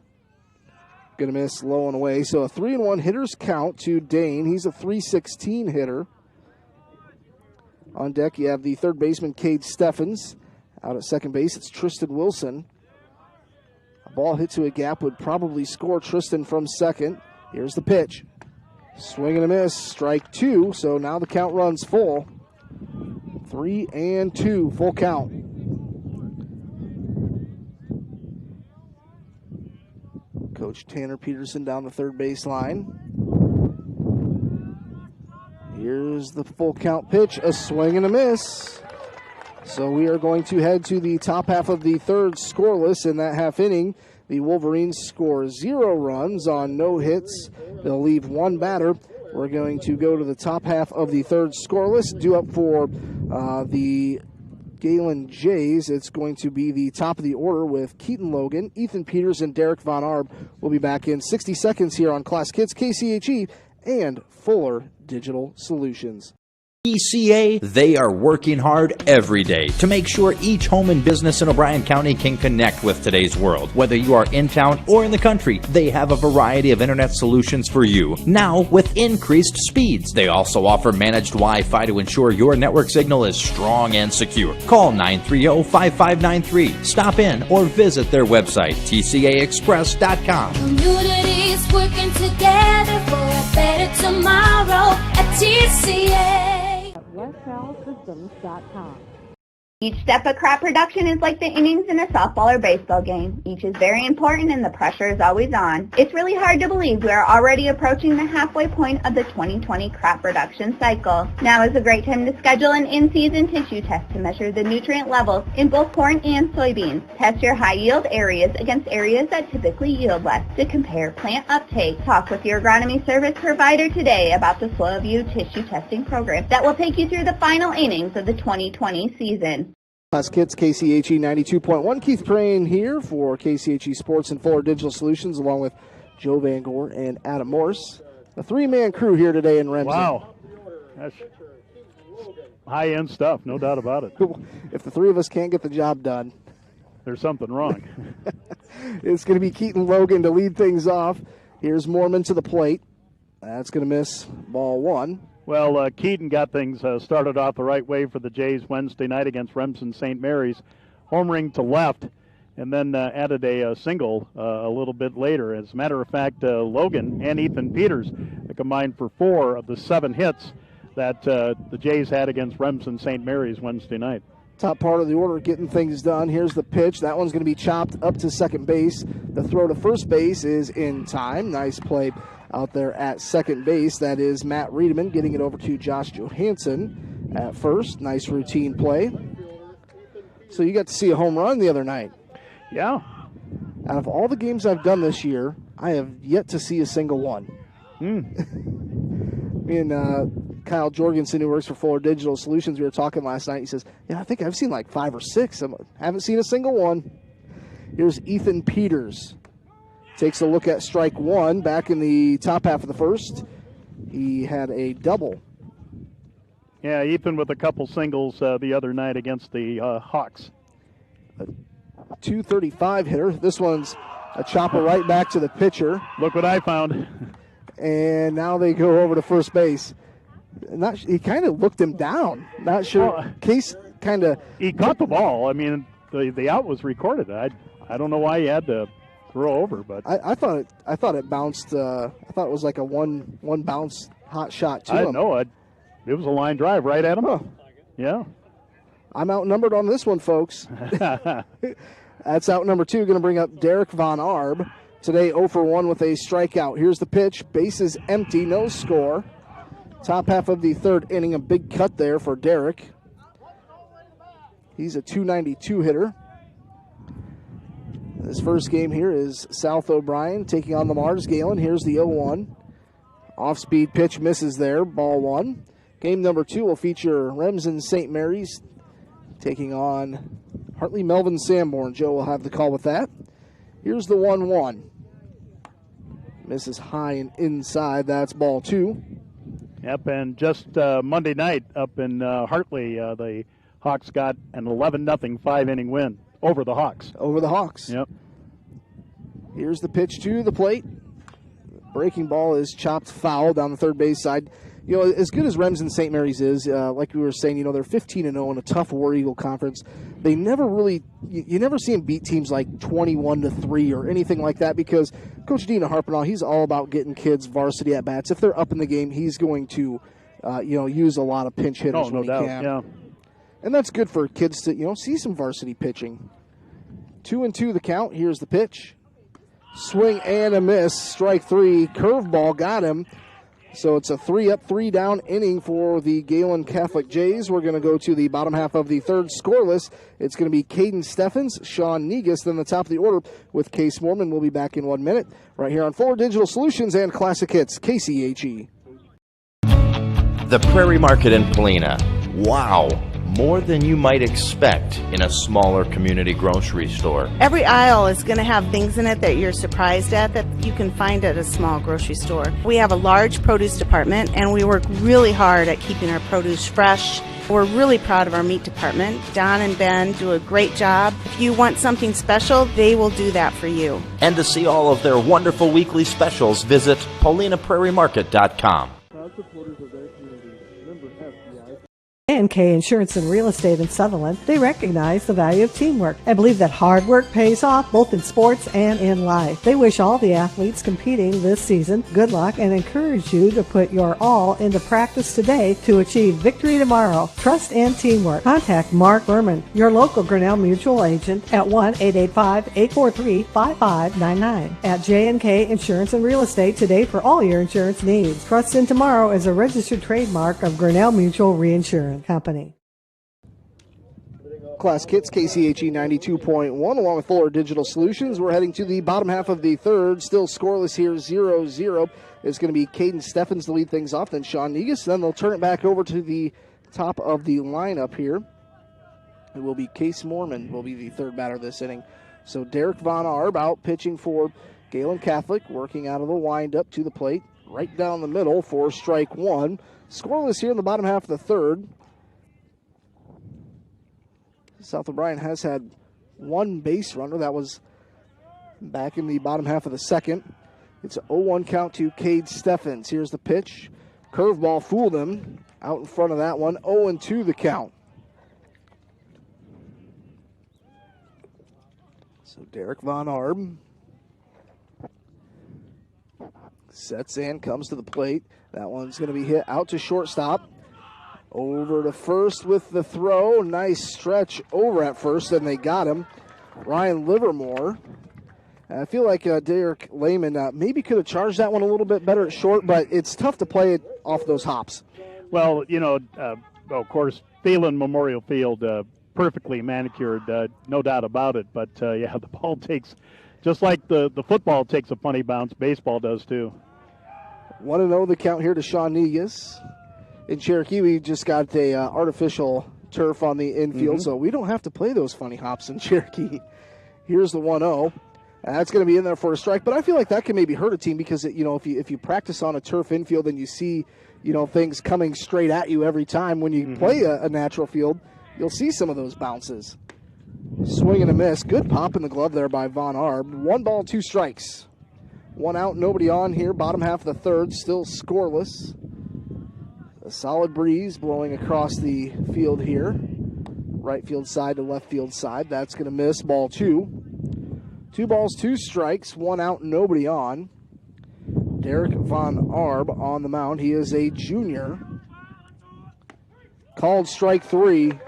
Going to miss low and away. So a 3-1 hitter's count to Dane. He's a .316 hitter. On deck, you have the third baseman, Cade Steffens. Out at second base, it's Tristan Wilson. A ball hit to a gap would probably score Tristan from second. Here's the pitch. Swing and a miss. Strike 2. So now the count runs full. 3-2. Full count. Coach Tanner Peterson down the third base line. Here's the full count pitch. A swing and a miss. So we are going to head to the top half of the third, scoreless in that half inning. The Wolverines score 0 runs on no hits. They'll leave 1 batter. We're going to go to the top half of the third, scoreless. Due up for the Gehlen Jays, it's going to be the top of the order with Keaton Logan, Ethan Peters, and Derek Von Arb. We'll be back in 60 seconds here on Class Kids, KCHE, and Fuller Digital Solutions. TCA, they are working hard every day to make sure each home and business in O'Brien County can connect with today's world. Whether you are in town or in the country, they have a variety of internet solutions for you. Now, with increased speeds, they also offer managed Wi-Fi to ensure your network signal is strong and secure. Call 930-5593. Stop in or visit their website, tcaexpress.com. Communities working together for a better tomorrow at TCA. WestSouthSystems.com. Each step of crop production is like the innings in a softball or baseball game. Each is very important and the pressure is always on. It's really hard to believe we are already approaching the halfway point of the 2020 crop production cycle. Now is a great time to schedule an in-season tissue test to measure the nutrient levels in both corn and soybeans. Test your high-yield areas against areas that typically yield less to compare plant uptake. Talk with your agronomy service provider today about the SoilView tissue testing program that will take you through the final innings of the 2020 season. Class Kids, KCHE 92.1. Keith Crane here for KCHE Sports and Fuller Digital Solutions, along with Joe Van Gore and Adam Morse. A 3-man crew here today in Remsen. Wow. That's high-end stuff, no doubt about it. If the 3 of us can't get the job done, there's something wrong. It's going to be Keaton Logan to lead things off. Here's Mormon to the plate. That's going to miss, ball one. Well, Keaton got things started off the right way for the Jays Wednesday night against Remsen St. Mary's. Homering to left, and then added a single a little bit later. As a matter of fact, Logan and Ethan Peters combined for 4 of the 7 hits that the Jays had against Remsen St. Mary's Wednesday night. Top part of the order getting things done. Here's the pitch. That one's going to be chopped up to second base. The throw to first base is in time. Nice play out there at second base. That is Matt Riedemann getting it over to Josh Johansson at first. Nice routine play. So you got to see a home run the other night. Yeah. Out of all the games I've done this year, I have yet to see a single one. Me and Kyle Jorgensen, who works for Fuller Digital Solutions, we were talking last night. He says, yeah, I think I've seen like 5 or 6. I haven't seen a single one. Here's Ethan Peters. Takes a look at strike one back in the top half of the first. He had a double. Yeah, Ethan with a couple singles the other night against the Hawks. A 235 hitter. This one's a chopper right back to the pitcher. Look what I found. And now they go over to first base. He kind of looked him down. Not sure. Well, Case kind of. He caught the ball. I mean, the out was recorded. I don't know why he had to throw over, but I thought it bounced. I thought it was like a one bounce hot shot to him. I know it. It was a line drive right at him. Huh. Yeah. I'm outnumbered on this one, folks. That's out number 2. Going to bring up Derek Von Arb. Today 0 for 1 with a strikeout. Here's the pitch. Bases empty. No score. Top half of the third inning. A big cut there for Derek. He's a 292 hitter. This first game here is South O'Brien taking on the Mars Gehlen. Here's the 0-1. Off-speed pitch misses there. Ball 1. Game number 2 will feature Remsen St. Mary's taking on Hartley Melvin Sanborn. Joe will have the call with that. Here's the 1-1. Misses high and inside. That's ball 2. Yep, and just Monday night up in Hartley, the Hawks got an 11-0 5-inning win over the Hawks. Over the Hawks. Yep. Here's the pitch to the plate. Breaking ball is chopped foul down the third base side. You know, as good as Remsen St. Mary's is, like we were saying, you know, they're 15-0 in a tough War Eagle conference. They never really, you never see them beat teams like 21-3 or anything like that because Coach Dina Harpenau, he's all about getting kids varsity at bats. If they're up in the game, he's going to, use a lot of pinch hitters when he can. Yeah. And that's good for kids to, see some varsity pitching. 2-2 the count. Here's the pitch. Swing and a miss. Strike 3. Curveball got him. So it's a 3-up, 3-down inning for the Gehlen Catholic Jays. We're going to go to the bottom half of the third scoreless. It's going to be Caden Steffens, Sean Negus, then the top of the order with Case Mormon. We'll be back in 1 minute right here on Fuller Digital Solutions and Classic Hits, KCHE. The Prairie Market in Polina. Wow. More than you might expect in a smaller community grocery store. Every aisle is going to have things in it that you're surprised at that you can find at a small grocery store. We have a large produce department, and we work really hard at keeping our produce fresh. We're really proud of our meat department. Don and Ben do a great job. If you want something special, they will do that for you. And to see all of their wonderful weekly specials, visit PaulinaPrairieMarket.com. Proud supporters of their community. Member FBI. K Insurance and Real Estate in Sutherland, they recognize the value of teamwork and believe that hard work pays off both in sports and in life. They wish all the athletes competing this season good luck and encourage you to put your all into practice today to achieve victory tomorrow. Trust and teamwork. Contact Mark Berman, your local Grinnell Mutual agent at 1-885-843-5599 at J&K Insurance and Real Estate today for all your insurance needs. Trust in Tomorrow is a registered trademark of Grinnell Mutual Reinsurance Company. Class Kits, KCHE 92.1, along with Fuller Digital Solutions. We're heading to the bottom half of the third. Still scoreless here, 0-0. It's going to be Caden Steffens to lead things off, then Sean Negus. Then they'll turn it back over to the top of the lineup here. It will be Case Mormon will be the third batter this inning. So Derek Von Arb out pitching for Gehlen Catholic, working out of the windup to the plate. Right down the middle for strike 1. Scoreless here in the bottom half of the third. South O'Brien has had one base runner. That was back in the bottom half of the second. It's an 0-1 count to Cade Steffens. Here's the pitch. Curveball fooled him out in front of that one. 0-2 the count. So Derek Von Arb sets and comes to the plate. That one's going to be hit out to shortstop. Over to first with the throw. Nice stretch over at first, and they got him. Ryan Livermore. I feel like Derek Lehman maybe could have charged that one a little bit better at short, but it's tough to play it off those hops. Well, of course, Thielen Memorial Field, perfectly manicured, no doubt about it. But, the ball takes, just like the football takes a funny bounce, baseball does too. 1-0 the count here to Sean Negus. In Cherokee, we just got a artificial turf on the infield, so we don't have to play those funny hops in Cherokee. Here's the 1-0. That's going to be in there for a strike, but I feel like that can maybe hurt a team because, if you practice on a turf infield and you see, things coming straight at you every time, when you play a natural field, you'll see some of those bounces. Swing and a miss. Good pop in the glove there by Von Arb. 1 ball, 2 strikes. 1 out, nobody on here. Bottom half of the third, still scoreless. A solid breeze blowing across the field here. Right field side to left field side. That's going to miss. Ball 2. 2 balls, 2 strikes, 1 out, nobody on. Derek Von Arb on the mound. He is a junior. Called strike 3. I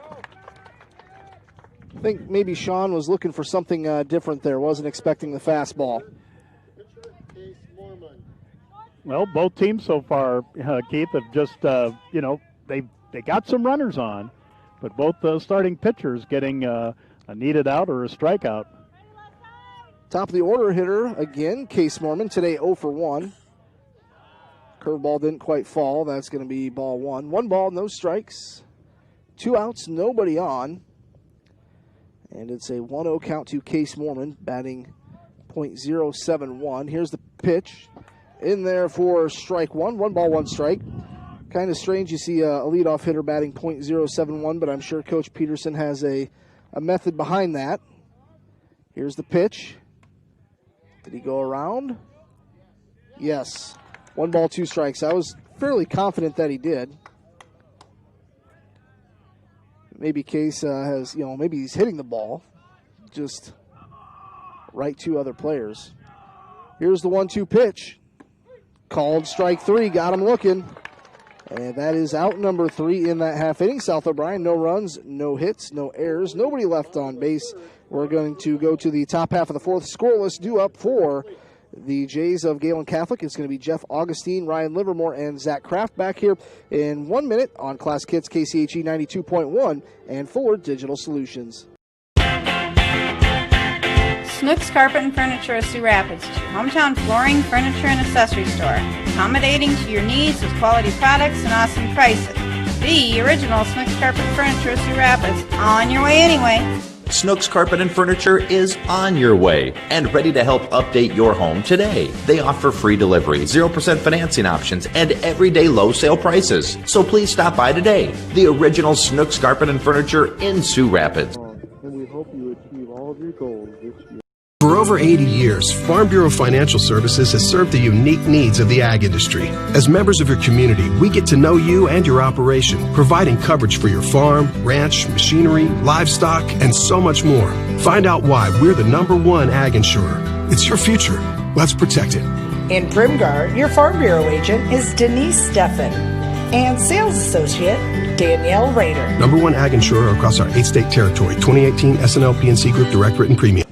think maybe Sean was looking for something different there. Wasn't expecting the fastball. Well, both teams so far, Keith, have just, they got some runners on, but both starting pitchers getting a needed out or a strikeout. Top of the order hitter, again, Case Mormon, today 0 for 1. Curveball didn't quite fall. That's going to be ball 1. 1 ball, no strikes. 2 outs, nobody on. And it's a 1-0 count to Case Mormon, batting .071. Here's the pitch. In there for strike 1. 1 ball, 1 strike. Kind of strange you see a leadoff hitter batting .071, but I'm sure Coach Peterson has a method behind that. Here's the pitch. Did he go around? Yes. 1 ball, 2 strikes. I was fairly confident that he did. Maybe Case has, maybe he's hitting the ball. Just right to other players. Here's the 1-2 pitch. Called strike 3. Got him looking. And that is out number 3 in that half inning. South O'Brien, no runs, no hits, no errors, nobody left on base. We're going to go to the top half of the 4th. Scoreless, due up for the Jays of Gehlen Catholic. It's going to be Jeff Augustine, Ryan Livermore, and Zach Kraft back here in 1 minute on Classic Hits KCHE 92.1 and Fuller Digital Solutions. Snooks Carpet and Furniture of Sioux Rapids, your hometown flooring, furniture, and accessory store. Accommodating to your needs with quality products and awesome prices. The original Snooks Carpet and Furniture of Sioux Rapids. On your way anyway. Snooks Carpet and Furniture is on your way and ready to help update your home today. They offer free delivery, 0% financing options, and everyday low sale prices. So please stop by today. The original Snooks Carpet and Furniture in Sioux Rapids. And we hope you achieve all of your goals this year. For over 80 years, Farm Bureau Financial Services has served the unique needs of the ag industry. As members of your community, we get to know you and your operation, providing coverage for your farm, ranch, machinery, livestock, and so much more. Find out why we're the #1 ag insurer. It's your future. Let's protect it. In Primgar, your Farm Bureau agent is Denise Steffen and sales associate Danielle Rader. #1 ag insurer across our 8-state territory. 2018 SNL PNC Group Direct Written Premium.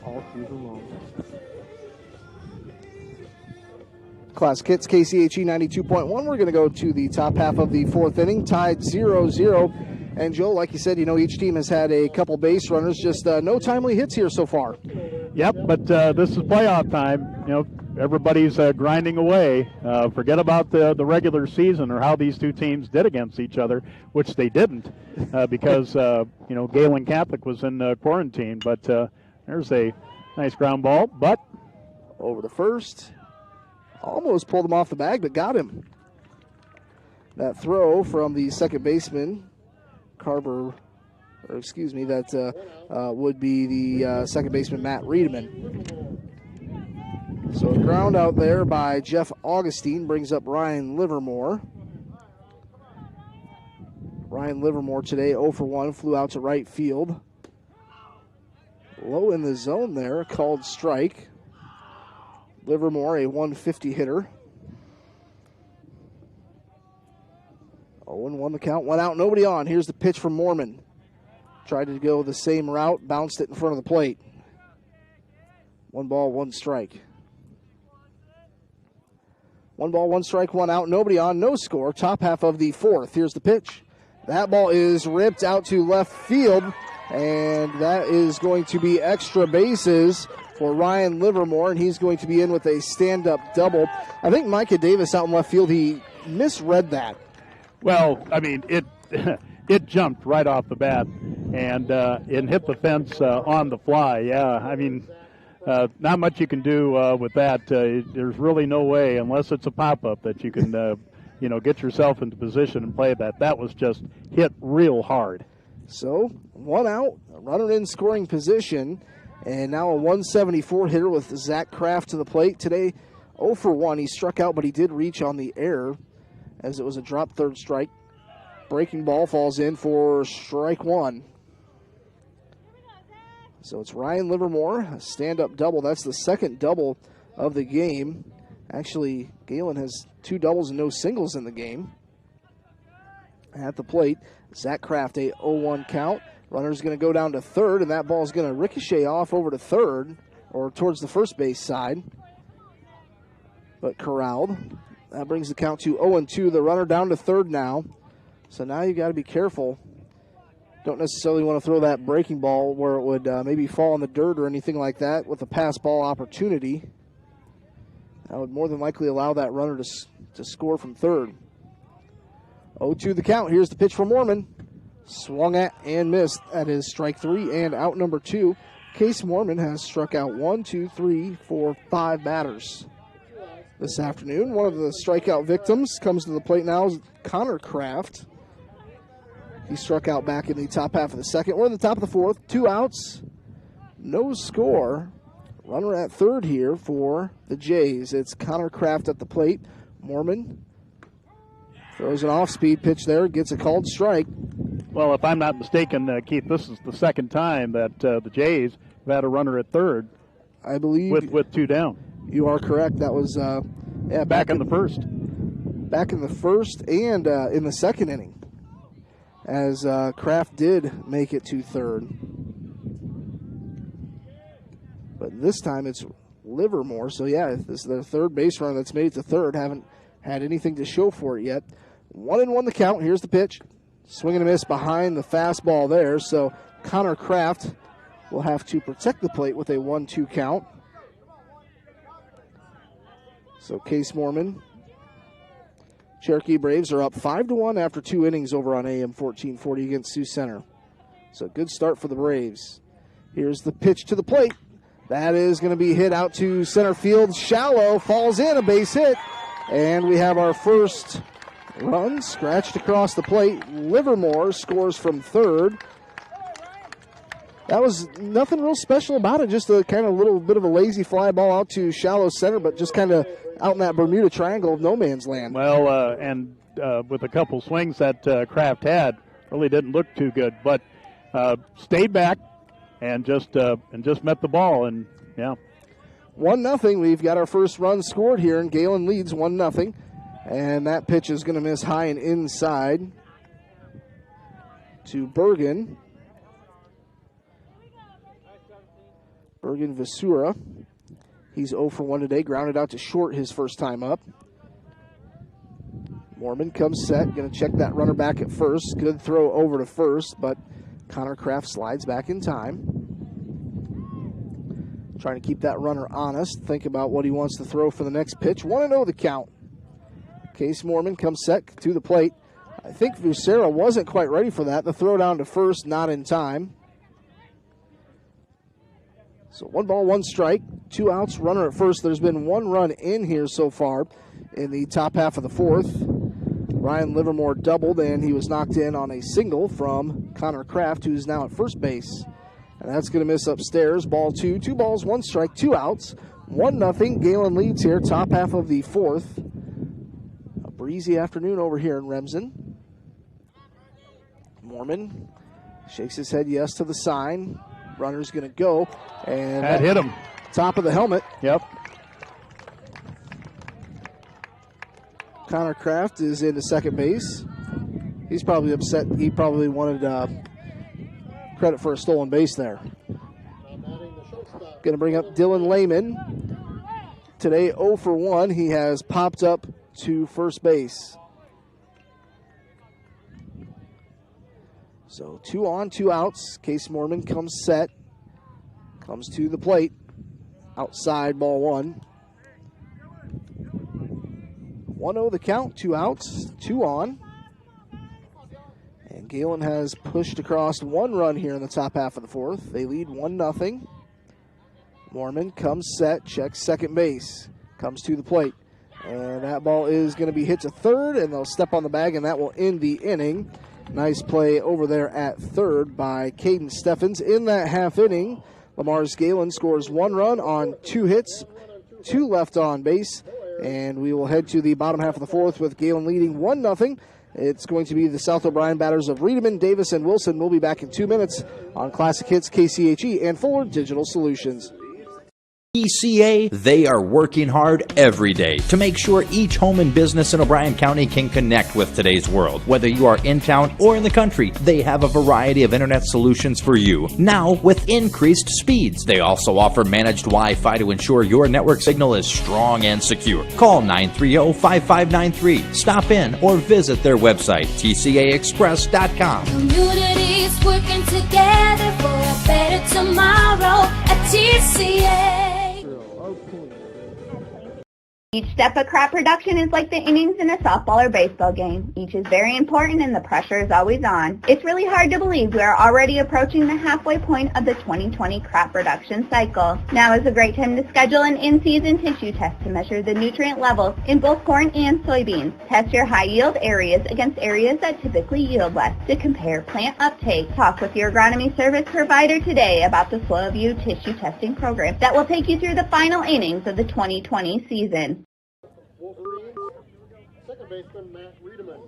Classic Hits KCHE 92.1. We're going to go to the top half of the 4th inning, tied 0-0. And Joe, like you said, each team has had a couple base runners, just no timely hits here so far. Yep, but this is playoff time. Everybody's grinding away. Forget about the regular season or how these two teams did against each other, which they didn't because Gehlen Catholic was in quarantine. But there's a nice ground ball, but over to first. Almost pulled him off the bag, but got him. That throw from the second baseman, that would be the second baseman, Matt Riedemann. So a ground out there by Jeff Augustine brings up Ryan Livermore. Ryan Livermore today 0 for 1, flew out to right field. Low in the zone there, called strike. Livermore, a 150 hitter. 0-1 the count, one out, nobody on. Here's the pitch from Mormon. Tried to go the same route, bounced it in front of the plate. 1 ball, 1 strike. 1 ball, 1 strike, 1 out, nobody on, no score. Top half of the 4th. Here's the pitch. That ball is ripped out to left field, and that is going to be extra bases for Ryan Livermore, and he's going to be in with a stand-up double. I think Micah Davis out in left field, he misread that. Well, I mean, it jumped right off the bat and it hit the fence on the fly. Yeah, I mean, not much you can do with that. There's really no way, unless it's a pop-up, that you can, get yourself into position and play that. That was just hit real hard. So, 1 out, a runner in scoring position, and now a 174 hitter with Zach Kraft to the plate. Today, 0 for 1. He struck out, but he did reach on the error as it was a drop third strike. Breaking ball falls in for strike 1. So it's Ryan Livermore, a stand-up double. That's the second double of the game. Actually, Gehlen has 2 doubles and no singles in the game. At the plate, Zach Kraft, a 0-1 count. Runner's going to go down to third, and that ball's going to ricochet off over to third, or towards the first base side. But corralled. That brings the count to 0-2. The runner down to third now. So now you got to be careful. Don't necessarily want to throw that breaking ball where it would maybe fall in the dirt or anything like that with a pass ball opportunity. That would more than likely allow that runner to score from third. 0-2 the count. Here's the pitch from Mormon. Swung at and missed. That is strike 3 and out number 2. Case Mormon has struck out 1, 2, 3, 4, 5 batters this afternoon. One of the strikeout victims comes to the plate now is Connor Kraft. He struck out back in the top half of the second. We're in the top of the 4th. 2 outs, no score. Runner at third here for the Jays. It's Connor Kraft at the plate. Mormon throws an off-speed pitch there, gets a called strike. Well, if I'm not mistaken, Keith, this is the second time that the Jays have had a runner at third. I believe with 2 down. You are correct. That was back in the first. Back in the first and in the second inning, as Kraft did make it to third. But this time it's Livermore. So yeah, this is their third base runner that's made it to third. Haven't had anything to show for it yet. 1-1 the count. Here's the pitch. Swing and a miss behind the fastball there. So Connor Kraft will have to protect the plate with a 1-2 count. So Case Mormon, Cherokee Braves are up 5-1 after 2 innings over on AM 1440 against Sioux Center. So good start for the Braves. Here's the pitch to the plate. That is going to be hit out to center field. Shallow, falls in, a base hit. And we have our first run scratched across the plate. Livermore scores from third. That was nothing real special about it, just a kind of little bit of a lazy fly ball out to shallow center, but just kind of out in that Bermuda Triangle of no man's land. Well, and with a couple swings that Kraft had, really didn't look too good, but stayed back and just met the ball, and yeah. 1-0. We've got our first run scored here, and Gehlen leads 1-0. And that pitch is going to miss high and inside to Bergen. Bergen Vasura. He's 0 for 1 today. Grounded out to short his first time up. Mormon comes set. Going to check that runner back at first. Good throw over to first, but Connor Kraft slides back in time. Trying to keep that runner honest. Think about what he wants to throw for the next pitch. 1-0 the count. Case Mormon comes set to the plate. I think Vasura wasn't quite ready for that. The throw down to first, not in time. So 1 ball, 1 strike, 2 outs, runner at first. There's been 1 run in here so far in the top half of the 4th. Ryan Livermore doubled, and he was knocked in on a single from Connor Kraft, who's now at first base. And that's going to miss upstairs. Ball 2, 2 balls, 1 strike, 2 outs. 1-0. Gehlen leads here, top half of the fourth. A breezy afternoon over here in Remsen. Mormon shakes his head yes to the sign. Runner's going to go. And that hit him. Top of the helmet. Yep. Connor Kraft is into second base. He's probably upset. He probably wanted credit for a stolen base there. Going to bring up Dylan Lehman. Today 0 for 1. He has popped up to first base. So 2 on, 2 outs. Case Mormon comes set. Comes to the plate. Outside, ball 1. 1-0 the count, 2 outs, 2 on. And Gehlen has pushed across 1 run here in the top half of the fourth. They lead 1-0. Mormon comes set, checks second base, comes to the plate. And that ball is going to be hit to third, and they'll step on the bag, and that will end the inning. Nice play over there at third by Caden Steffens. In that half inning, Lamar's Gehlen scores 1 run on 2 hits, 2 left on base. And we will head to the bottom half of the fourth with Gehlen leading 1-0. It's going to be the South O'Brien batters of Riedemann, Davis, and Wilson. We'll be back in 2 minutes on Classic Hits, KCHE, and Fuller Digital Solutions. TCA, they are working hard every day to make sure each home and business in O'Brien County can connect with today's world. Whether you are in town or in the country, they have a variety of internet solutions for you. Now, with increased speeds, they also offer managed Wi-Fi to ensure your network signal is strong and secure. Call 930-5593. Stop in or visit their website, tcaexpress.com. Communities working together for a better tomorrow at TCA. Each step of crop production is like the innings in a softball or baseball game. Each is very important and the pressure is always on. It's really hard to believe we are already approaching the halfway point of the 2020 crop production cycle. Now is a great time to schedule an in-season tissue test to measure the nutrient levels in both corn and soybeans. Test your high-yield areas against areas that typically yield less to compare plant uptake. Talk with your agronomy service provider today about the SoilView tissue testing program that will take you through the final innings of the 2020 season. Wolverines, second baseman Matt Riedemann.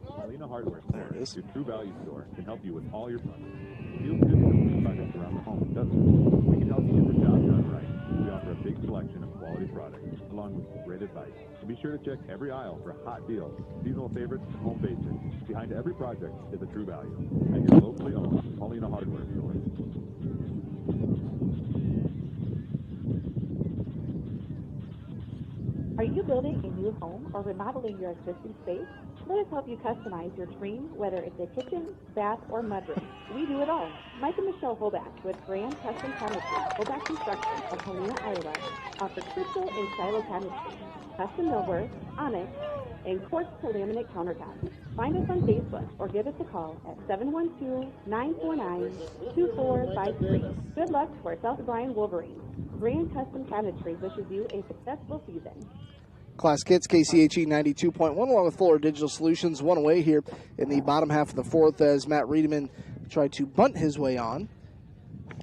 Paulina Hardware Store, your true value store, can help you with all your projects. Feels good to complete projects around the home, doesn't it? We can help you get the job done right. We offer a big selection of quality products, along with great advice. So be sure to check every aisle for hot deals, seasonal favorites, and home basics. Behind every project is a true value. At your locally owned Paulina Hardware Store. Are you building a new home or remodeling your existing space? Let us help you customize your dream, whether it's a kitchen, bath, or mudroom. We do it all. Mike and Michelle Holback with Grand Custom Cabinetry, Holback Construction of Helena, Iowa, offers crystal and silo cabinetry, custom millwork, onyx, and quartz to laminate countertops. Find us on Facebook or give us a call at 712-949-2453. Good luck for South O'Brien Wolverines. Grand Custom Cabinetry wishes you a successful season. Classic Hits, KCHE 92.1, along with Fuller Digital Solutions. 1 away here in the bottom half of the fourth as Matt Riedemann tried to bunt his way on.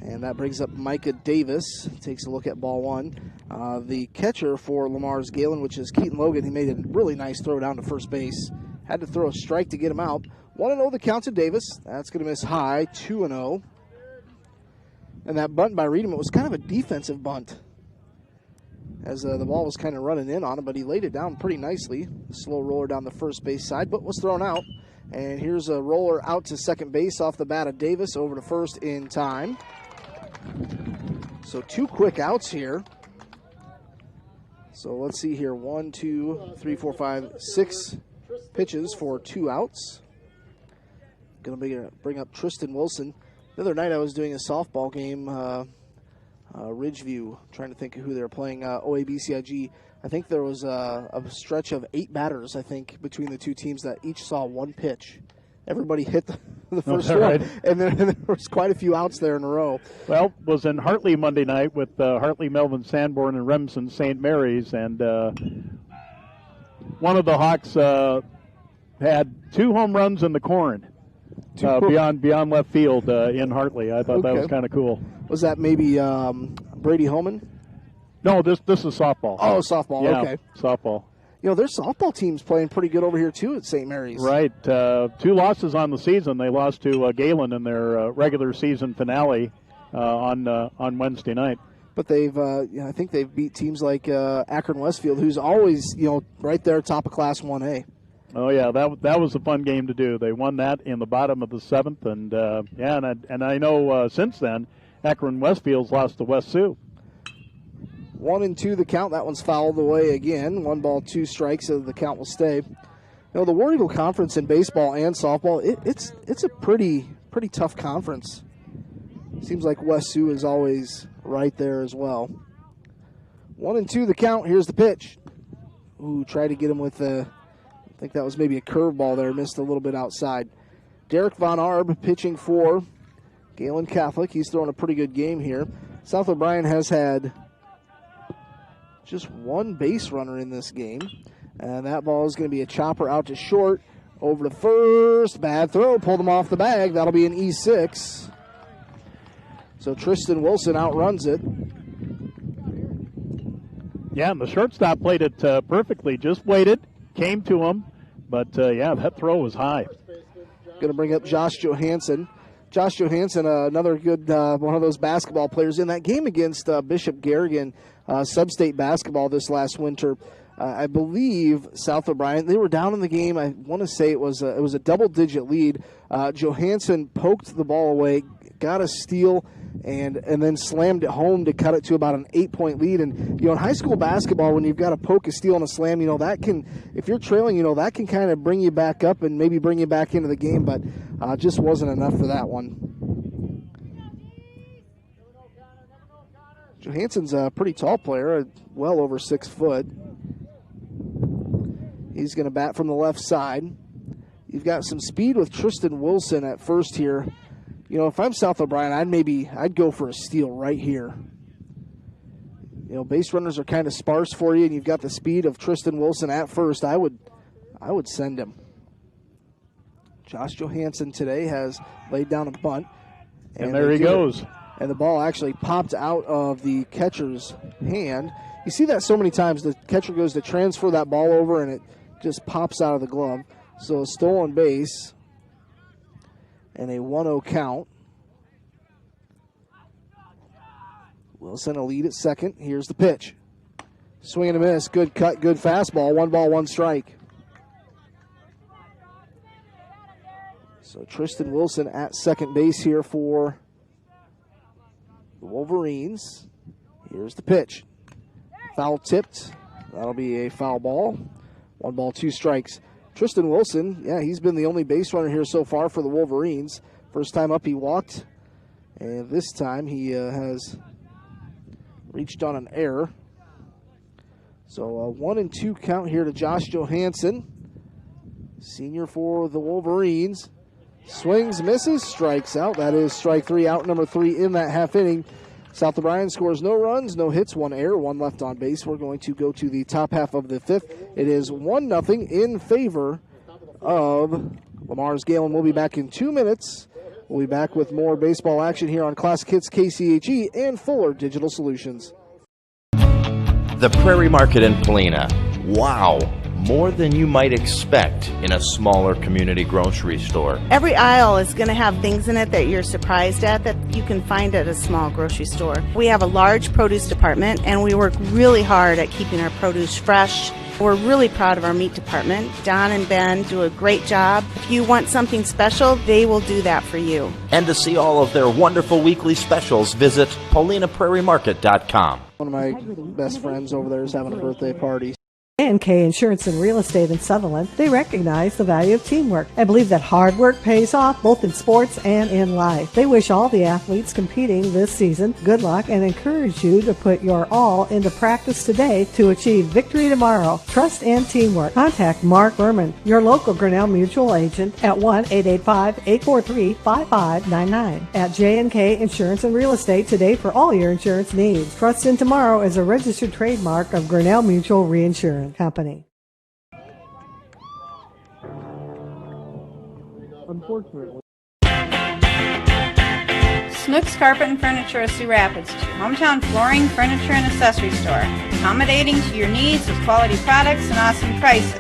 And that brings up Micah Davis. Takes a look at ball 1. The catcher for Lamar's Gehlen, which is Keaton Logan, he made a really nice throw down to first base. Had to throw a strike to get him out. 1-0 the count to Davis. That's going to miss high, 2-0. And that bunt by Riedemann was kind of a defensive bunt, as the ball was kind of running in on him, but he laid it down pretty nicely. Slow roller down the first base side, but was thrown out. And here's a roller out to second base off the bat of Davis, over to first in time. So 2 quick outs here. So let's see here, 1, 2, 3, 4, 5, 6 pitches for 2 outs. Going to bring up Tristan Wilson. The other night I was doing a softball game, Ridgeview, trying to think of who they were playing, OABCIG. I think there was a stretch of 8 batters, I think, between the two teams that each saw 1 pitch. Everybody hit the first one, right. And there was quite a few outs there in a row. Well, was in Hartley Monday night with Hartley, Melvin, Sanborn, and Remsen, St. Mary's, and one of the Hawks had 2 home runs in the corn beyond left field in Hartley. I thought that was kind of cool. Was that maybe Brady Holman? No, this is softball. Oh, softball. Yeah, Okay. softball. Their softball team's playing pretty good over here too at St. Mary's. Right. 2 losses on the season. They lost to Gehlen in their regular season finale on Wednesday night. But they've, I think they've beat teams like Akron Westfield, who's always, right there top of Class 1A. Oh yeah, that was a fun game to do. They won that in the bottom of the 7th, and I know since then, Akron Westfield's lost to West Sioux. 1-2 the count. That one's fouled away again. 1 ball, 2 strikes, so the count will stay. The War Eagle Conference in baseball and softball, it's a pretty tough conference. Seems like West Sioux is always right there as well. 1-2 the count. Here's the pitch. Ooh, tried to get him with I think that was maybe a curveball there. Missed a little bit outside. Derek Von Arb pitching for Gehlen Catholic. He's throwing a pretty good game here. South O'Brien has had just 1 base runner in this game. And that ball is going to be a chopper out to short. Over to first. Bad throw. Pulled him off the bag. That'll be an E6. So Tristan Wilson outruns it. Yeah, and the shortstop played it perfectly. Just waited. Came to him. But, that throw was high. Going to bring up Josh Johansson. Josh Johansson, another good one of those basketball players in that game against Bishop Garrigan, sub-state basketball this last winter. I believe South O'Brien, they were down in the game. I want to say it was a double-digit lead. Johansson poked the ball away, got a steal, and then slammed it home to cut it to about an 8-point lead. And in high school basketball, when you've got a poke, a steal, and a slam, that can, if you're trailing, that can kind of bring you back up and maybe bring you back into the game. But just wasn't enough for that one. Johansson's a pretty tall player, well over 6 foot. He's going to bat from the left side. You've got some speed with Tristan Wilson at first here. If I'm South O'Brien, I'd go for a steal right here. Base runners are kind of sparse for you, and you've got the speed of Tristan Wilson at first. I would send him. Josh Johansson today has laid down a bunt. And there he goes. And the ball actually popped out of the catcher's hand. You see that so many times. The catcher goes to transfer that ball over, and it just pops out of the glove. So a stolen base and a 1-0 count. Wilson a lead at second. Here's the pitch. Swing and a miss. Good cut, good fastball. 1 ball, 1 strike. So Tristan Wilson at second base here for the Wolverines. Here's the pitch. Foul tipped. That'll be a foul ball. 1 ball, 2 strikes. Tristan Wilson, he's been the only base runner here so far for the Wolverines. First time up he walked, and this time he has reached on an error. So a 1-2 count here to Josh Johansson, senior for the Wolverines. Swings, misses, strikes out. That is strike 3, out number 3 in that half inning. South O'Brien scores no runs, no hits, 1 error, 1 left on base. We're going to go to the top half of the 5th. It is 1-0 in favor of Lamar's Gehlen. We'll be back in 2 minutes. We'll be back with more baseball action here on Classic Hits KCHE and Fuller Digital Solutions. The Prairie Market in Polina. Wow, more than you might expect in a smaller community grocery store. Every aisle is going to have things in it that you're surprised at that you can find at a small grocery store. We have a large produce department, and we work really hard at keeping our produce fresh. We're really proud of our meat department. Don and Ben do a great job. If you want something special, they will do that for you. And to see all of their wonderful weekly specials, visit PaulinaPrairieMarket.com. One of my best friends over there is having a birthday party. Gehlen Insurance and Real Estate in Sutherland, they recognize the value of teamwork and believe that hard work pays off both in sports and in life. They wish all the athletes competing this season good luck and encourage you to put your all into practice today to achieve victory tomorrow. Trust and teamwork. Contact Mark Berman, your local Grinnell Mutual agent at 1-885-843-5599. At J&K Insurance and Real Estate today for all your insurance needs. Trust in Tomorrow is a registered trademark of Grinnell Mutual Reinsurance Company. Unfortunately. Snooks Carpet and Furniture of Sioux Rapids is your hometown flooring, furniture, and accessory store, accommodating to your needs with quality products and awesome prices.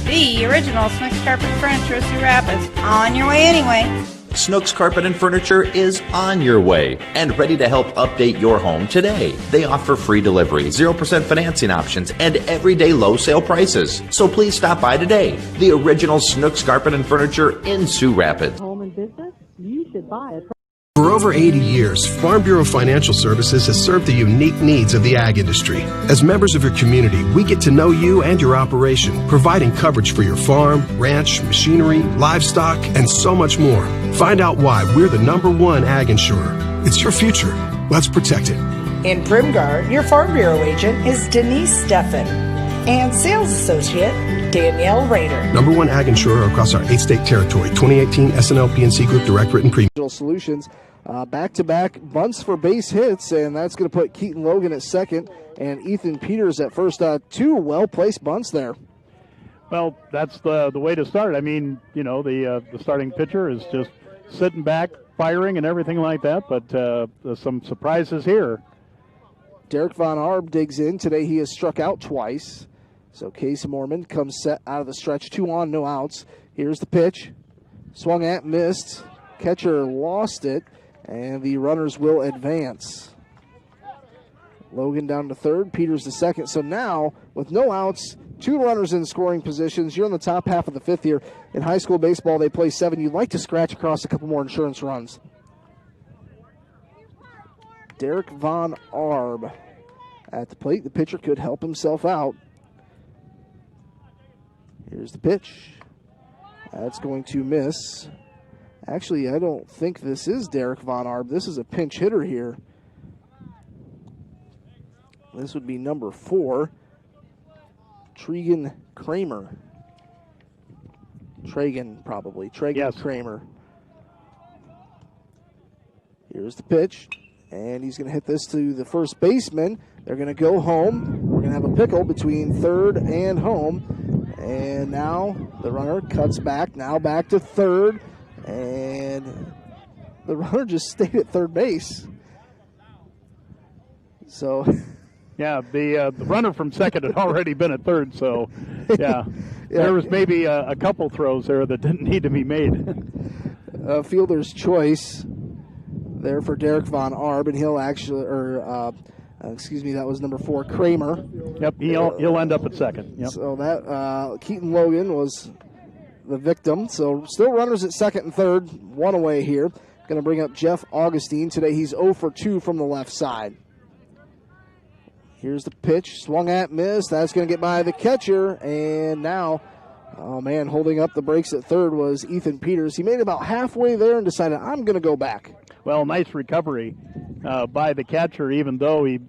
The original Snooks Carpet and Furniture of Sioux Rapids, on your way anyway. Snooks Carpet and Furniture is on your way and ready to help update your home today. They offer free delivery, 0% financing options, and everyday low sale prices. So please stop by today. The original Snooks Carpet and Furniture in Sioux Rapids. Home and business, you should buy it. For over 80 years, Farm Bureau Financial Services has served the unique needs of the ag industry. As members of your community, we get to know you and your operation, providing coverage for your farm, ranch, machinery, livestock, and so much more. Find out why we're the #1 ag insurer. It's your future. Let's protect it. In Primgar, your Farm Bureau agent is Denise Steffen and sales associate Danielle Rader. #1 ag insurer across our 8-state territory. 2018 SNL PNC Group Direct Written Premium. Solutions. Back-to-back bunts for base hits, and that's going to put Keaton Logan at second and Ethan Peters at first. Two well-placed bunts there. Well, that's the way to start. I mean, you know, the starting pitcher is just sitting back, firing and everything like that, but there's some surprises here. Derek Von Arb digs in. Today he has struck out twice. So Case Mormon comes set out of the stretch. 2 on, no outs. Here's the pitch. Swung at, missed. Catcher lost it, and the runners will advance. Logan down to third, Peters to second. So now, with no outs, 2 runners in scoring positions, you're in the top half of the 5th here. In high school baseball, they play 7. You'd like to scratch across a couple more insurance runs. Derek Von Arb at the plate. The pitcher could help himself out. Here's the pitch. That's going to miss. Actually, I don't think this is Derek Von Arb. This is a pinch hitter here. This would be number 4, Tragan Kramer. Tragan, probably. Tragan yes. Kramer. Here's the pitch, and he's going to hit this to the first baseman. They're going to go home. We're going to have a pickle between third and home. And now the runner cuts back, now back to third. And the runner just stayed at third base. So, yeah, the runner from second had already been at third. So, yeah, there was maybe a couple throws there that didn't need to be made. Fielder's choice there for Derek Von Arb, and he'll actually, that was number 4, Kramer. Yep, he'll end up at second. Yep. So that Keaton Logan was the victim. So still runners at second and third, 1 away here. Going to bring up Jeff Augustine. Today he's 0 for 2 from the left side. Here's the pitch, swung at, missed. That's going to get by the catcher, and now, oh man, holding up the brakes at third was Ethan Peters. He made it about halfway there and decided, I'm going to go back. Well, nice recovery by the catcher, even though he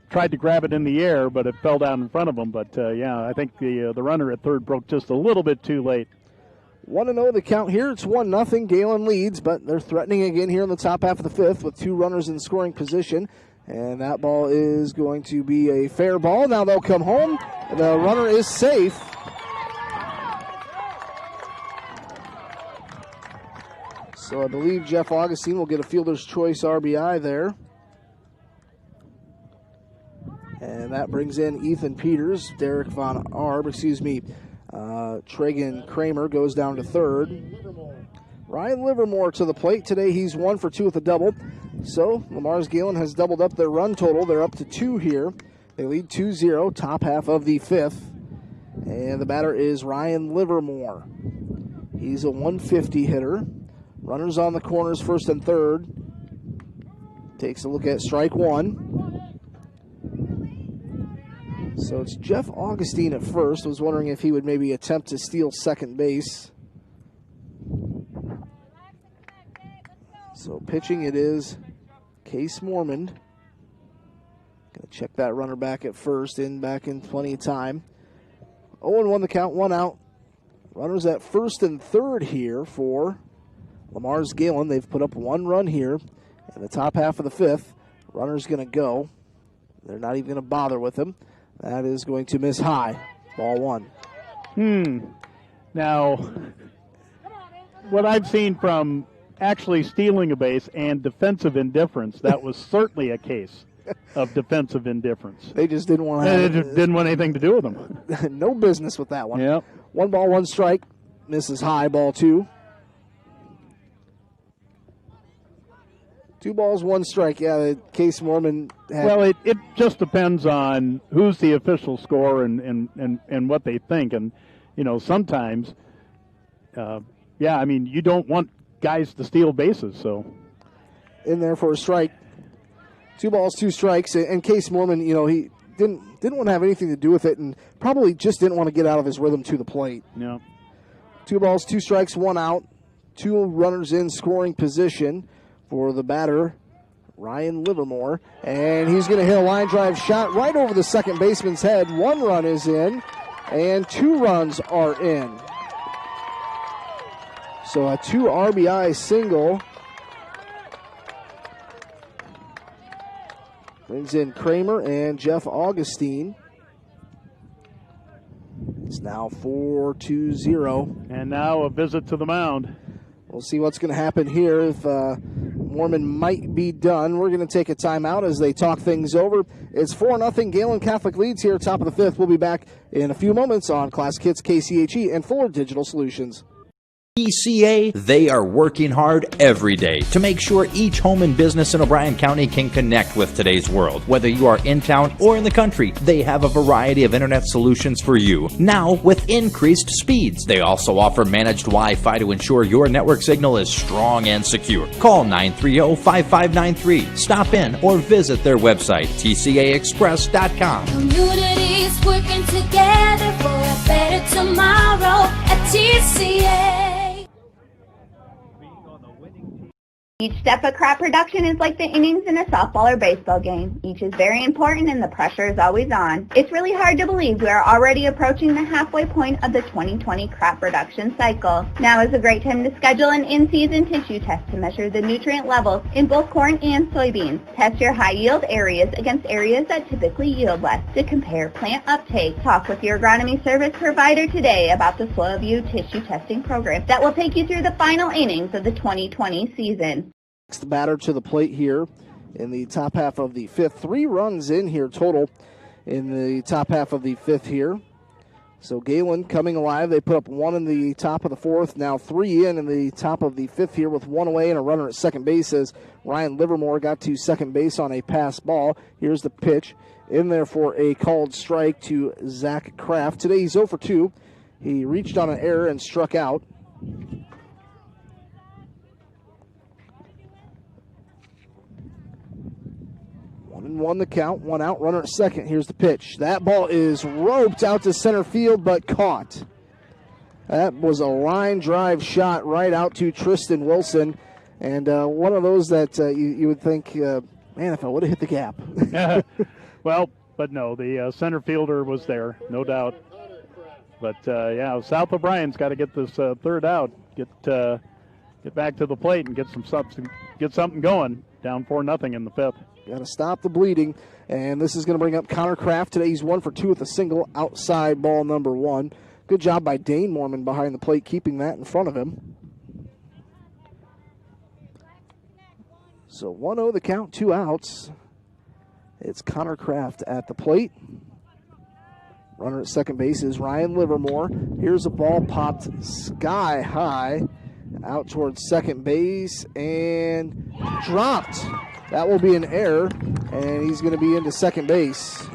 tried to grab it in the air, but it fell down in front of him. But, I think the runner at third broke just a little bit too late. 1-0 the count here. It's 1-0. Gehlen leads, but they're threatening again here in the top half of the 5th with 2 runners in scoring position. And that ball is going to be a fair ball. Now they'll come home. The runner is safe. So I believe Jeff Augustine will get a fielder's choice RBI there. And that brings in Ethan Peters. Derek Von Arb, Tragan Kramer goes down to third. Ryan Livermore to the plate. Today he's 1 for 2 with a double. So Lamar's Gehlen has doubled up their run total. They're up to 2 here. They lead 2-0, top half of the 5th. And the batter is Ryan Livermore. He's a 150 hitter. Runners on the corners, first and third. Takes a look at strike 1. So it's Jeff Augustine at first. I was wondering if he would maybe attempt to steal second base. So pitching it is Case Mormon. Gonna check that runner back at first, back in plenty of time. 0-1 the count, 1 out. Runners at first and third here for Lamar's Gehlen. They've put up 1 run here in the top half of the 5th. Runner's gonna go. They're not even gonna bother with him. That is going to miss high. Ball 1. Now, what I've seen from actually stealing a base and defensive indifference, that was certainly a case of defensive indifference. They just didn't want didn't want anything to do with them. No business with that one. Yep. 1 ball, 1 strike. Misses high, ball 2. 2 balls, 1 strike. Yeah, Case Mormon had... Well, it just depends on who's the official score and what they think. And, sometimes, you don't want guys to steal bases. So in there for a strike. 2 balls, 2 strikes. And Case Mormon, he didn't want to have anything to do with it and probably just didn't want to get out of his rhythm to the plate. Yeah. 2 balls, 2 strikes, 1 out. 2 runners in scoring position for the batter, Ryan Livermore. And he's going to hit a line drive shot right over the second baseman's head. 1 run is in, and 2 runs are in. So a 2 RBI single. Brings in Kramer and Jeff Augustine. It's now 4-2-0. And now a visit to the mound. We'll see what's going to happen here. If Mormon might be done, we're going to take a timeout as they talk things over. It's 4-0. Gehlen Catholic leads here, top of the 5th. We'll be back in a few moments on Classic Hits, KCHE, and Fuller Digital Solutions. TCA, they are working hard every day to make sure each home and business in O'Brien County can connect with today's world. Whether you are in town or in the country, they have a variety of internet solutions for you. Now, with increased speeds, they also offer managed Wi-Fi to ensure your network signal is strong and secure. Call 930-5593. Stop in or visit their website, tcaexpress.com. Communities working together for a better tomorrow at TCA. Each step of crop production is like the innings in a softball or baseball game. Each is very important and the pressure is always on. It's really hard to believe we are already approaching the halfway point of the 2020 crop production cycle. Now is a great time to schedule an in-season tissue test to measure the nutrient levels in both corn and soybeans. Test your high-yield areas against areas that typically yield less to compare plant uptake. Talk with your agronomy service provider today about the SoilView tissue testing program that will take you through the final innings of the 2020 season. The batter to the plate here in the top half of the 5th. 3 runs in here total in the top half of the 5th here. So Gehlen coming alive. They put up 1 in the top of the 4th. Now 3 in the top of the 5th here with 1 away and a runner at second base as Ryan Livermore got to second base on a pass ball. Here's the pitch in there for a called strike to Zach Kraft. Today he's 0 for 2. He reached on an error and struck out. 1-1 the count, 1 out, runner at second. Here's the pitch. That ball is roped out to center field, but caught. That was a line drive shot right out to Tristan Wilson, and one of those that you would think, man, if I would have hit the gap. Well, but no, the center fielder was there, no doubt. But South O'Brien's got to get this third out, get back to the plate and get something going. Down 4-0 in the 5th. Got to stop the bleeding, and this is going to bring up Connor Kraft. Today he's 1 for 2 with a single outside ball number 1. Good job by Dane Mormon behind the plate, keeping that in front of him. So 1-0 the count, 2 outs. It's Connor Kraft at the plate. Runner at second base is Ryan Livermore. Here's a ball popped sky high out towards second base and dropped. That will be an error, and he's going to be into second base.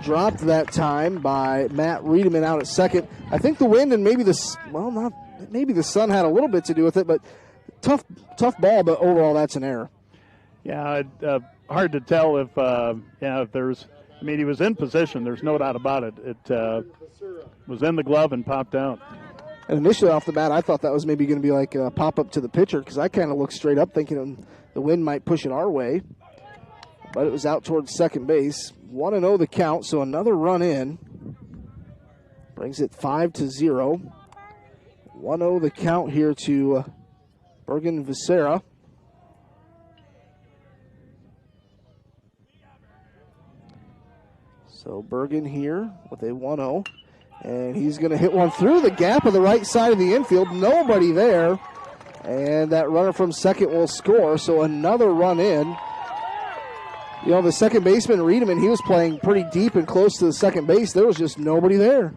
Dropped that time by Matt Riedemann out at second. I think the wind and maybe the sun had a little bit to do with it, but tough ball, but overall that's an error. Yeah, hard to tell if there's, he was in position, there's no doubt about it. It was in the glove and popped out. And initially off the bat, I thought that was maybe going to be like a pop-up to the pitcher because I kind of looked straight up thinking the wind might push it our way. But it was out towards second base. 1-0 the count, so another run in. Brings it 5-0. 1-0 the count here to Bergen Viscera. So Bergen here with a 1-0. And he's going to hit one through the gap of the right side of the infield. Nobody there. And that runner from second will score, so another run in. You know, the second baseman, Riedemann, he was playing pretty deep and close to the second base. There was just nobody there.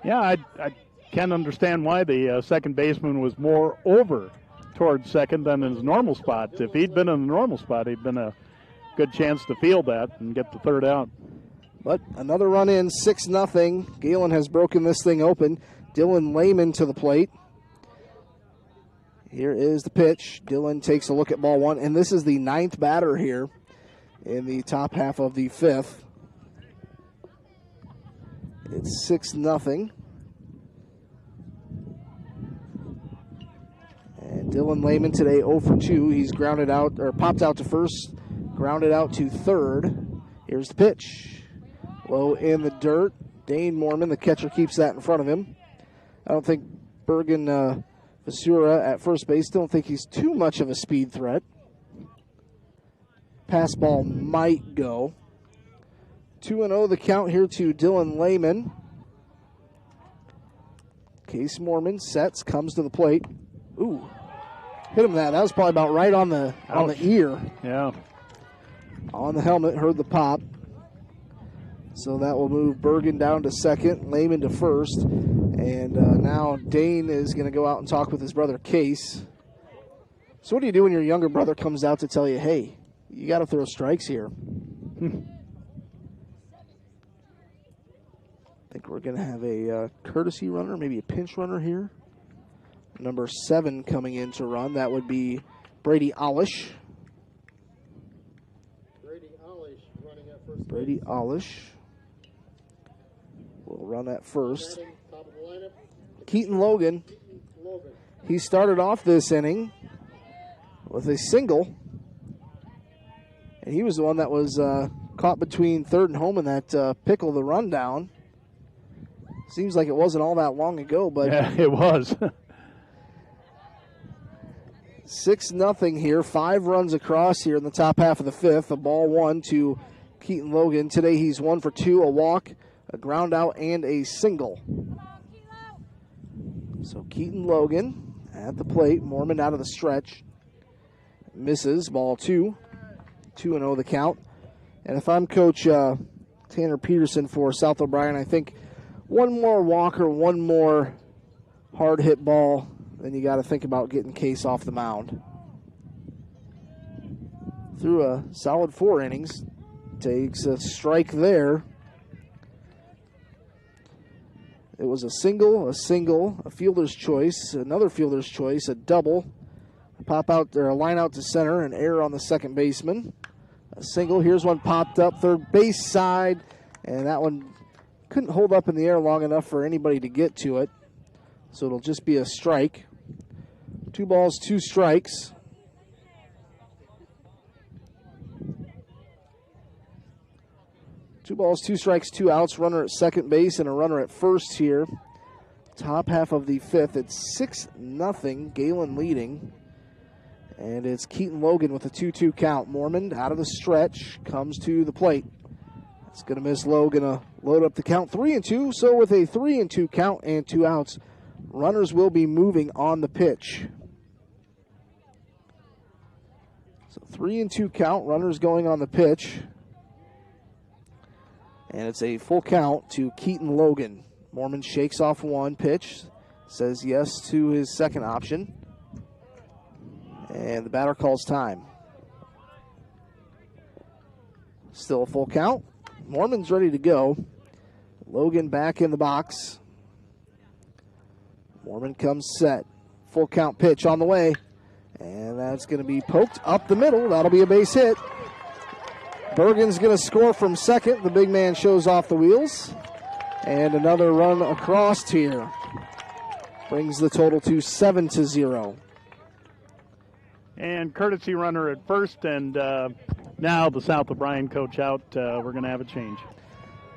Yeah, I can't understand why the second baseman was more over towards second than in his normal spot. If he'd been in the normal spot, he'd been a good chance to field that and get the third out. But another run in, 6-0. Gehlen has broken this thing open. Dylan Lehman to the plate. Here is the pitch. Dylan takes a look at ball one, and this is the ninth batter here in the top half of the fifth. It's 6-0. And Dylan Lehman today 0 for 2. He's grounded out, or popped out to first, grounded out to third. Here's the pitch. Low in the dirt. Dane Mormon, the catcher, keeps that in front of him. I don't think Bergen Vasura at first base, don't think he's too much of a speed threat. Pass ball might go. 2-0 the count here to Dylan Lehman. Case Mormon sets, comes to the plate. Ooh, hit him that. That was probably about right on the ear. Yeah. On the helmet, heard the pop. So that will move Bergen down to second, Lehman to first. And now Dane is going to go out and talk with his brother Case. So what do you do when your younger brother comes out to tell you, hey, you got to throw strikes here? I think we're going to have a courtesy runner, maybe a pinch runner here. Number 7 coming in to run. That would be Brady Olish. Brady Olish will run at first. Keaton Logan, he started off this inning with a single, and he was the one that was caught between third and home in that pickle the rundown. Seems like it wasn't all that long ago, but yeah, it was. 6-0 here, 5 runs across here in the top half of the fifth. A ball one to Keaton Logan. Today he's 1 for 2, a walk, a ground out, and a single. So Keaton Logan at the plate. Mormon out of the stretch. Misses, ball 2. 2-0 the count. And if I'm Coach Tanner Peterson for South O'Brien, I think one more walker, one more hard hit ball, then you got to think about getting Case off the mound. Through a solid 4 innings. Takes a strike there. It was a single, a fielder's choice, another fielder's choice, a double, a pop out there, a line out to center, an error on the second baseman. A single, here's one popped up third base side, and that one couldn't hold up in the air long enough for anybody to get to it. So it'll just be a strike. 2 balls, 2 strikes. Two balls, 2 strikes, 2 outs. Runner at second base and a runner at first here. Top half of the fifth. It's 6-0. Gehlen leading. And it's Keaton Logan with a 2-2 count. Mormon out of the stretch. Comes to the plate. It's going to miss low. Going to load up the count. 3-2. So with a 3-2 count and 2 outs, runners will be moving on the pitch. So 3-2 count. Runners going on the pitch. And it's a full count to Keaton Logan. Mormon shakes off one pitch, says yes to his second option. And the batter calls time. Still a full count. Mormon's ready to go. Logan back in the box. Mormon comes set. Full count pitch on the way. And that's going to be poked up the middle. That'll be a base hit. Bergen's going to score from second. The big man shows off the wheels. And another run across here. Brings the total to 7-0. And courtesy runner at first, and now the South O'Brien coach out. We're going to have a change.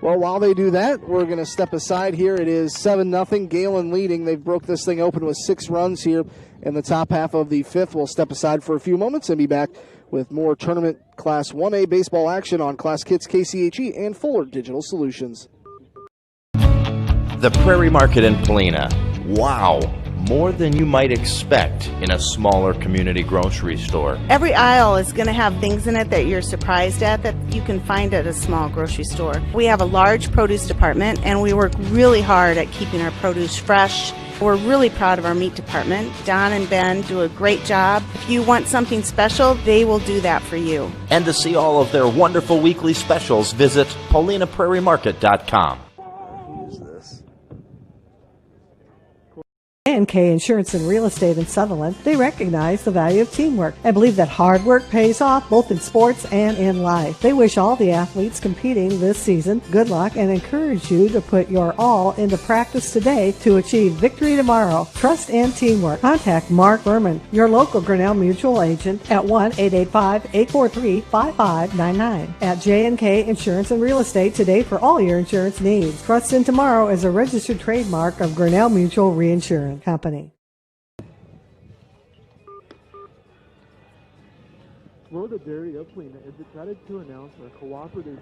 Well, while they do that, we're going to step aside here. It is 7-0. Gehlen leading. They've broke this thing open with 6 runs here in the top half of the fifth. We'll step aside for a few moments and be back with more tournament Class 1A baseball action on Class Kits, KCHE, and Fuller Digital Solutions. The Prairie Market in Polina. Wow! more than you might expect in a smaller community grocery store. Every aisle is going to have things in it that you're surprised at that you can find at a small grocery store. We have a large produce department, and we work really hard at keeping our produce fresh. We're really proud of our meat department. Don and Ben do a great job. If you want something special, they will do that for you. And to see all of their wonderful weekly specials, visit paulinaprairiemarket.com. K Insurance and Real Estate in Sutherland, they recognize the value of teamwork and believe that hard work pays off both in sports and in life. They wish all the athletes competing this season good luck and encourage you to put your all into practice today to achieve victory tomorrow. Trust and teamwork. Contact Mark Berman, your local Grinnell Mutual agent at 1-885-843-5599 at J&K Insurance and Real Estate today for all your insurance needs. Trust in Tomorrow is a registered trademark of Grinnell Mutual Reinsurance Company. Florida Dairy of Helena is excited to announce our cooperative.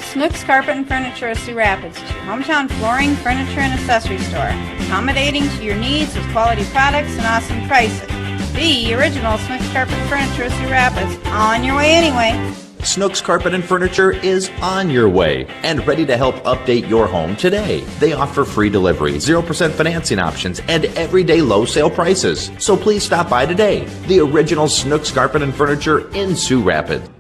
Snooks Carpet and Furniture of Sioux Rapids, your hometown flooring, furniture, and accessory store. Accommodating to your needs with quality products and awesome prices. The original Snooks Carpet and Furniture of Sioux Rapids. On your way anyway. Snooks Carpet and Furniture is on your way and ready to help update your home today. They offer free delivery, 0% financing options, and everyday low sale prices. So please stop by today. The original Snooks Carpet and Furniture in Sioux Rapids.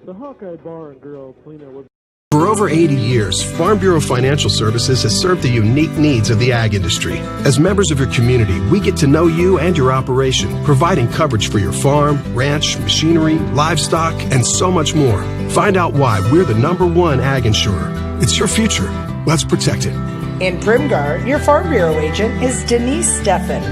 The Hawkeye Bar and Grill, Helena was. For over 80 years, Farm Bureau Financial Services has served the unique needs of the ag industry. As members of your community, we get to know you and your operation, providing coverage for your farm, ranch, machinery, livestock, and so much more. Find out why we're the #1 ag insurer. It's your future. Let's protect it. In Primgar, your Farm Bureau agent is Denise Steffen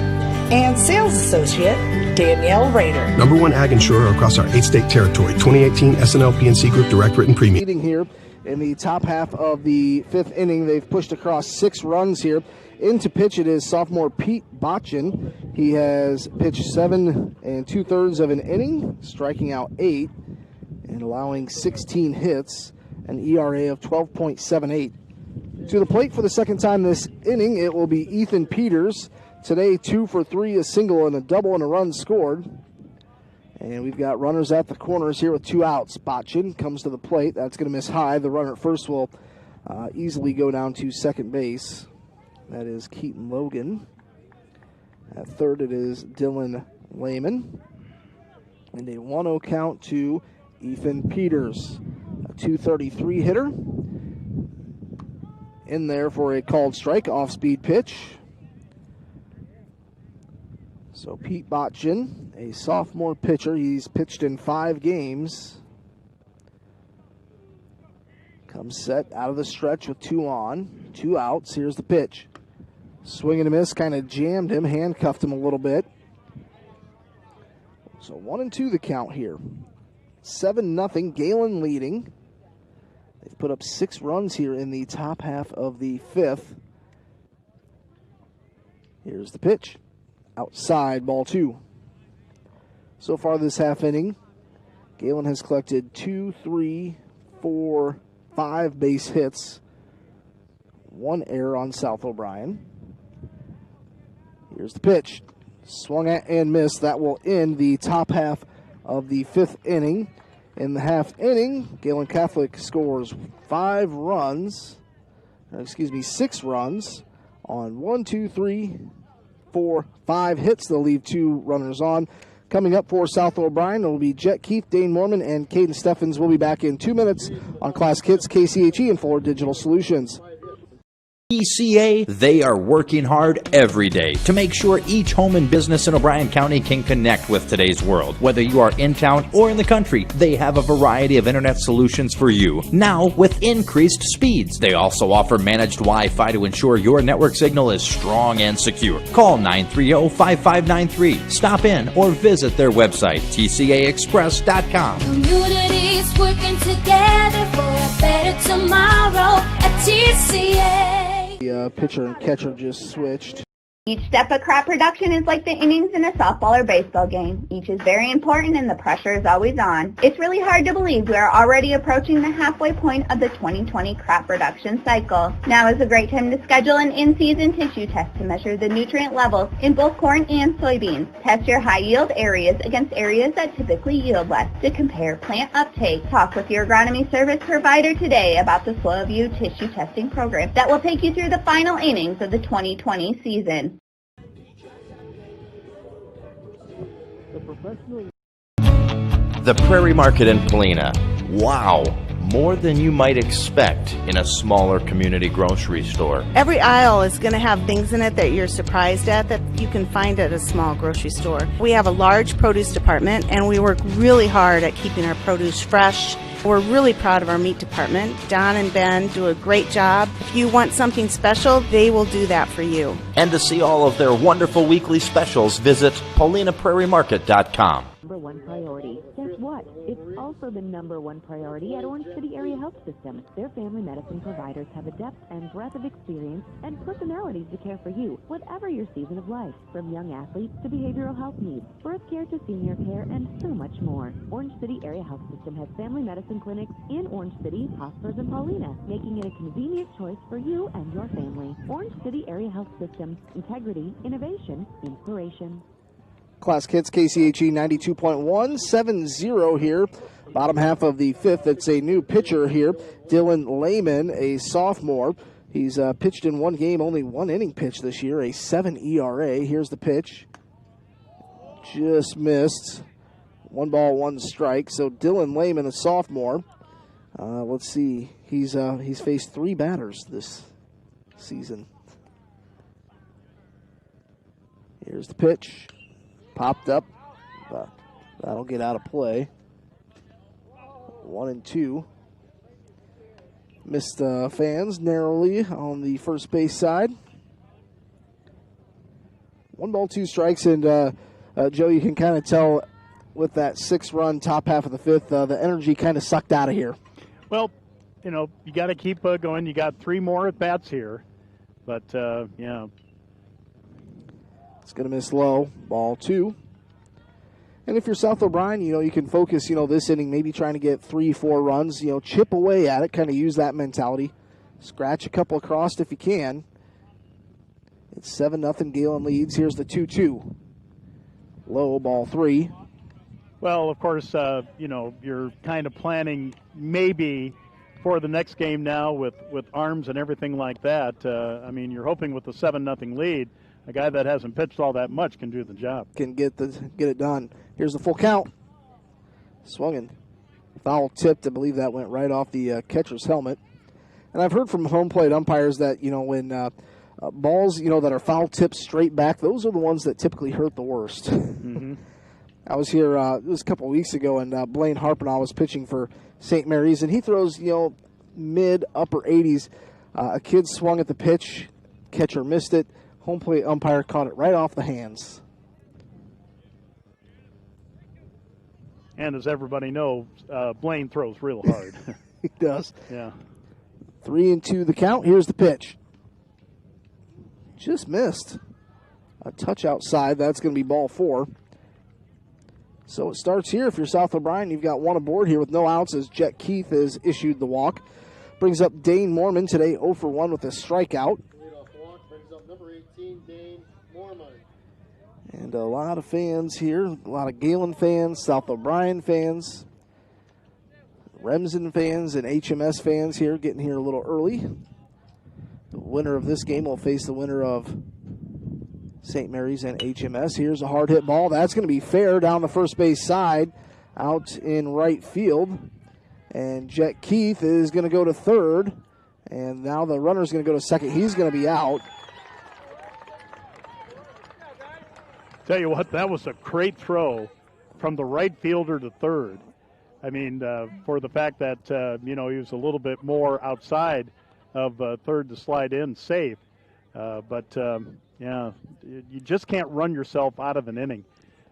and sales associate Danielle Rader. #1 ag insurer across our 8-state territory. 2018 SNL PNC Group Direct Written Premium. Leading here in the top half of the 5th inning, they've pushed across 6 runs here. Into pitch it is sophomore Pete Botchin. He has pitched 7 2/3 of an inning, striking out 8 and allowing 16 hits, an ERA of 12.78. To the plate for the second time this inning, it will be Ethan Peters. Today, 2 for 3, a single and a double and a run scored. And we've got runners at the corners here with 2 outs. Botchin comes to the plate. That's going to miss high. The runner at first will easily go down to second base. That is Keaton Logan. At third, it is Dylan Lehman. And a 1-0 count to Ethan Peters, a 233 hitter. In there for a called strike, off-speed pitch. So Pete Botchin, a sophomore pitcher. He's pitched in 5 games. Comes set out of the stretch with 2 on, 2 outs. Here's the pitch. Swing and a miss, kind of jammed him, handcuffed him a little bit. So 1-2 the count here. 7-0, Gehlen leading. They've put up 6 runs here in the top half of the 5th. Here's the pitch. Outside, ball 2. So far this half inning, Gehlen has collected 2, 3, 4, 5 base hits, 1 error on South O'Brien. Here's the pitch. Swung at and missed. That will end the top half of the 5th inning. In the half inning, Gehlen Catholic scores 6 runs on 1, 2, 3, 4, 5 hits. They'll leave 2 runners on. Coming up for South O'Brien, it will be Jet Keith, Dane Mormon, and Caden Steffens. Will be back in 2 minutes on Classic Hits, KCHE, and Fuller Digital Solutions. TCA, they are working hard every day to make sure each home and business in O'Brien County can connect with today's world. Whether you are in town or in the country, they have a variety of internet solutions for you. Now, with increased speeds, they also offer managed Wi-Fi to ensure your network signal is strong and secure. Call 930-5593. Stop in or visit their website, tcaexpress.com. Communities working together for a better tomorrow at TCA. The pitcher and catcher just switched. Each step of crop production is like the innings in a softball or baseball game. Each is very important and the pressure is always on. It's really hard to believe we are already approaching the halfway point of the 2020 crop production cycle. Now is a great time to schedule an in-season tissue test to measure the nutrient levels in both corn and soybeans. Test your high-yield areas against areas that typically yield less to compare plant uptake. Talk with your agronomy service provider today about the Soil View tissue testing program that will take you through the final innings of the 2020 season. The Prairie Market in Polina. Wow, more than you might expect in a smaller community grocery store. Every aisle is going to have things in it that you're surprised at that you can find at a small grocery store. We have a large produce department, and we work really hard at keeping our produce fresh. We're really proud of our meat department. Don and Ben do a great job. If you want something special, they will do that for you. And to see all of their wonderful weekly specials, visit PaulinaPrairieMarket.com. Number one priority. Guess what? It's also the number one priority at Orange City Area Health System. Their family medicine providers have a depth and breadth of experience and personalities to care for you, whatever your season of life, from young athletes to behavioral health needs, birth care to senior care, and so much more. Orange City Area Health System has family medicine clinics in Orange City, Hotspurs, and Paulina, making it a convenient choice for you and your family. Orange City Area Health System. Integrity, innovation, inspiration. Classic Hits, KCHE 92.1, 7-0 here. Bottom half of the fifth. It's a new pitcher here, Dylan Lehman, a sophomore. He's pitched in one game, only one inning pitch this year, a 7 ERA. Here's the pitch. Just missed. 1 ball, 1 strike. So Dylan Lehman, a sophomore. Let's see. He's faced 3 batters this season. Here's the pitch. Popped up. That'll get out of play. 1-2. Missed fans narrowly on the first base side. 1 ball, 2 strikes, and Joe, you can kind of tell with that 6-run top half of the fifth, the energy kind of sucked out of here. Well, you got to keep going. You got 3 more at bats here, but yeah. It's going to miss low. Ball 2. And if you're South O'Brien, you can focus, this inning, maybe trying to get 3-4 runs, chip away at it, kind of use that mentality. Scratch a couple across if you can. It's 7-0, Gehlen leads. Here's the 2-2. Low, ball 3. Well, of course, you're kind of planning maybe for the next game now with arms and everything like that. You're hoping with the 7-0 lead, a guy that hasn't pitched all that much can do the job. Can get it done. Here's the full count. Swung. Foul tipped. I believe that went right off the catcher's helmet. And I've heard from home plate umpires that, when balls, that are foul tipped straight back, those are the ones that typically hurt the worst. Mm-hmm. I was here, it was a couple of weeks ago, and Blaine Harpenow was pitching for St. Mary's, and he throws, mid-upper 80s. A kid swung at the pitch. Catcher missed it. Home plate umpire caught it right off the hands. And as everybody knows, Blaine throws real hard. He does. Yeah. 3-2 the count. Here's the pitch. Just missed. A touch outside. That's going to be ball 4. So it starts here. If you're South O'Brien, you've got 1 aboard here with no outs as Jet Keith has issued the walk. Brings up Dane Mormon today, 0 for 1 with a strikeout. Brings up number 18, Dane Mormon. And a lot of fans here, a lot of Gehlen fans, South O'Brien fans, Remsen fans, and HMS fans here, getting here a little early. The winner of this game will face the winner of St. Mary's and HMS. Here's a hard hit ball. That's going to be fair down the first base side, out in right field. And Jet Keith is going to go to third. And now the runner's going to go to second. He's going to be out. Tell you what, that was a great throw from the right fielder to third. For the fact that, he was a little bit more outside of third to slide in safe. Yeah, you just can't run yourself out of an inning.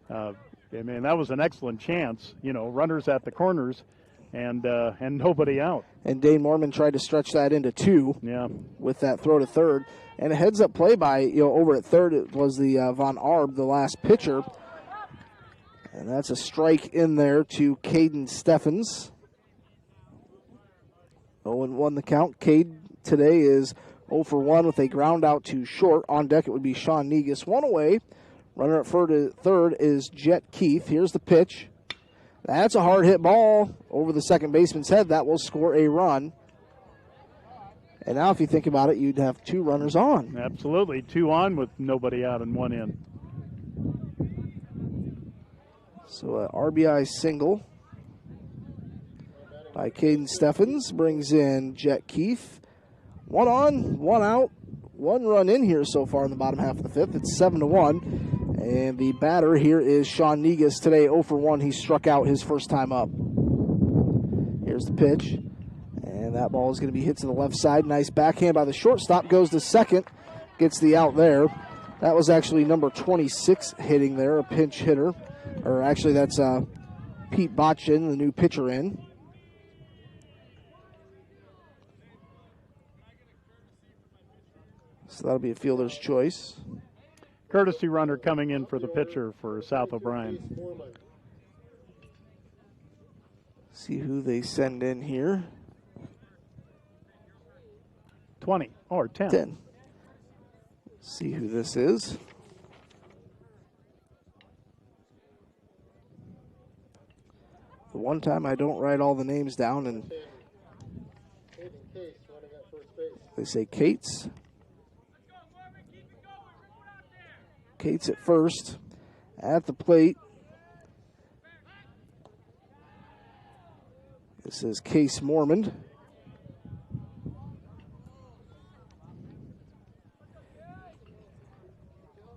That was an excellent chance, runners at the corners and nobody out. And Dane Mormon tried to stretch that into 2 with that throw to third. And a heads-up play by, over at third, it was the Von Arb, the last pitcher. And that's a strike in there to Caden Steffens. 0-1 the count. Cade today is 0 for 1 with a ground out to short. On deck it would be Sean Negus. 1 away. Runner at third is Jet Keith. Here's the pitch. That's a hard hit ball over the second baseman's head. That will score a run. And now if you think about it, you'd have 2 runners on. Absolutely. 2 on with nobody out and 1 in. So an RBI single by Caden Steffens brings in Jet Keith. 1 on, 1 out, 1 run in here so far in the bottom half of the 5th. It's 7-1. And the batter here is Sean Negus today, 0 for 1. He struck out his first time up. Here's the pitch. And that ball is going to be hit to the left side. Nice backhand by the shortstop. Goes to second. Gets the out there. That was actually number 26 hitting there, a pinch hitter. Or actually that's Pete Botchin, the new pitcher in. So that'll be a fielder's choice. Courtesy runner coming in for the pitcher for South O'Brien. See who they send in here. 20 or 10. 10. See who this is. The one time I don't write all the names down and they say Cates. Cates at first. At the plate. This is Case Mormon.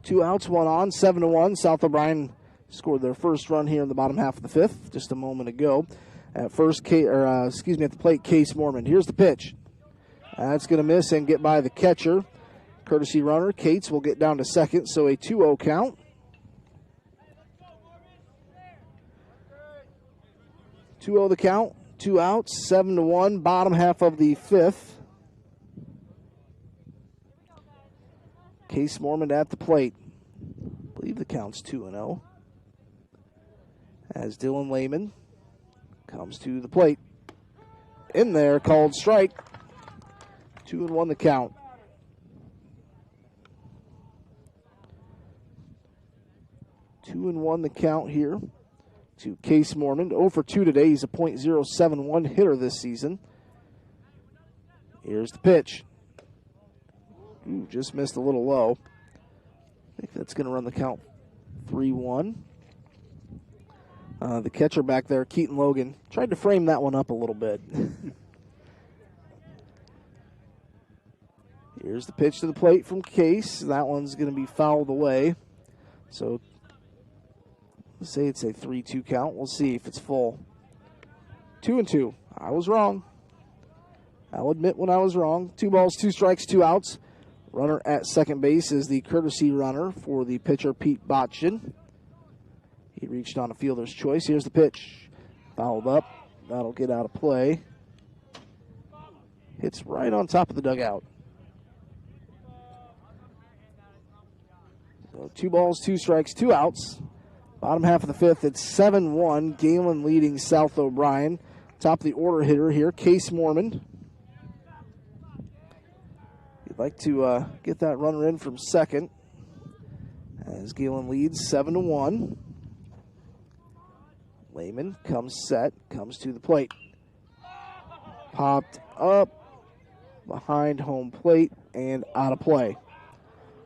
Two outs, 1 on, 7-1. South O'Brien scored their first run here in the bottom half of the 5th just a moment ago. At first, at the plate, Case Mormon. Here's the pitch. That's going to miss and get by the catcher. Courtesy runner, Cates will get down to second, so a 2-0 count. 2-0 the count, 2 outs, 7-1, bottom half of the 5th. Case Mormon at the plate. I believe the count's 2-0. As Dylan Lehman comes to the plate. In there, called strike. 2-1 the count. 2-1 the count here to Case Mormon. 0 for 2 today. He's a .071 hitter this season. Here's the pitch. Ooh, just missed a little low. I think that's going to run the count 3-1. The catcher back there, Keaton Logan, tried to frame that one up a little bit. Here's the pitch to the plate from Case. That one's going to be fouled away. So let's say it's a 3-2 count. We'll see if it's full. 2-2. I was wrong. I'll admit when I was wrong. 2 balls, 2 strikes, 2 outs. Runner at second base is the courtesy runner for the pitcher, Pete Botchin. He reached on a fielder's choice. Here's the pitch. Fouled up. That'll get out of play. Hits right on top of the dugout. So 2 balls, 2 strikes, 2 outs. Bottom half of the 5th, it's 7-1. Gehlen leading South O'Brien. Top of the order hitter here, Case Mormon. You'd like to get that runner in from second as Gehlen leads 7-1. Lehman comes set, comes to the plate. Popped up behind home plate and out of play.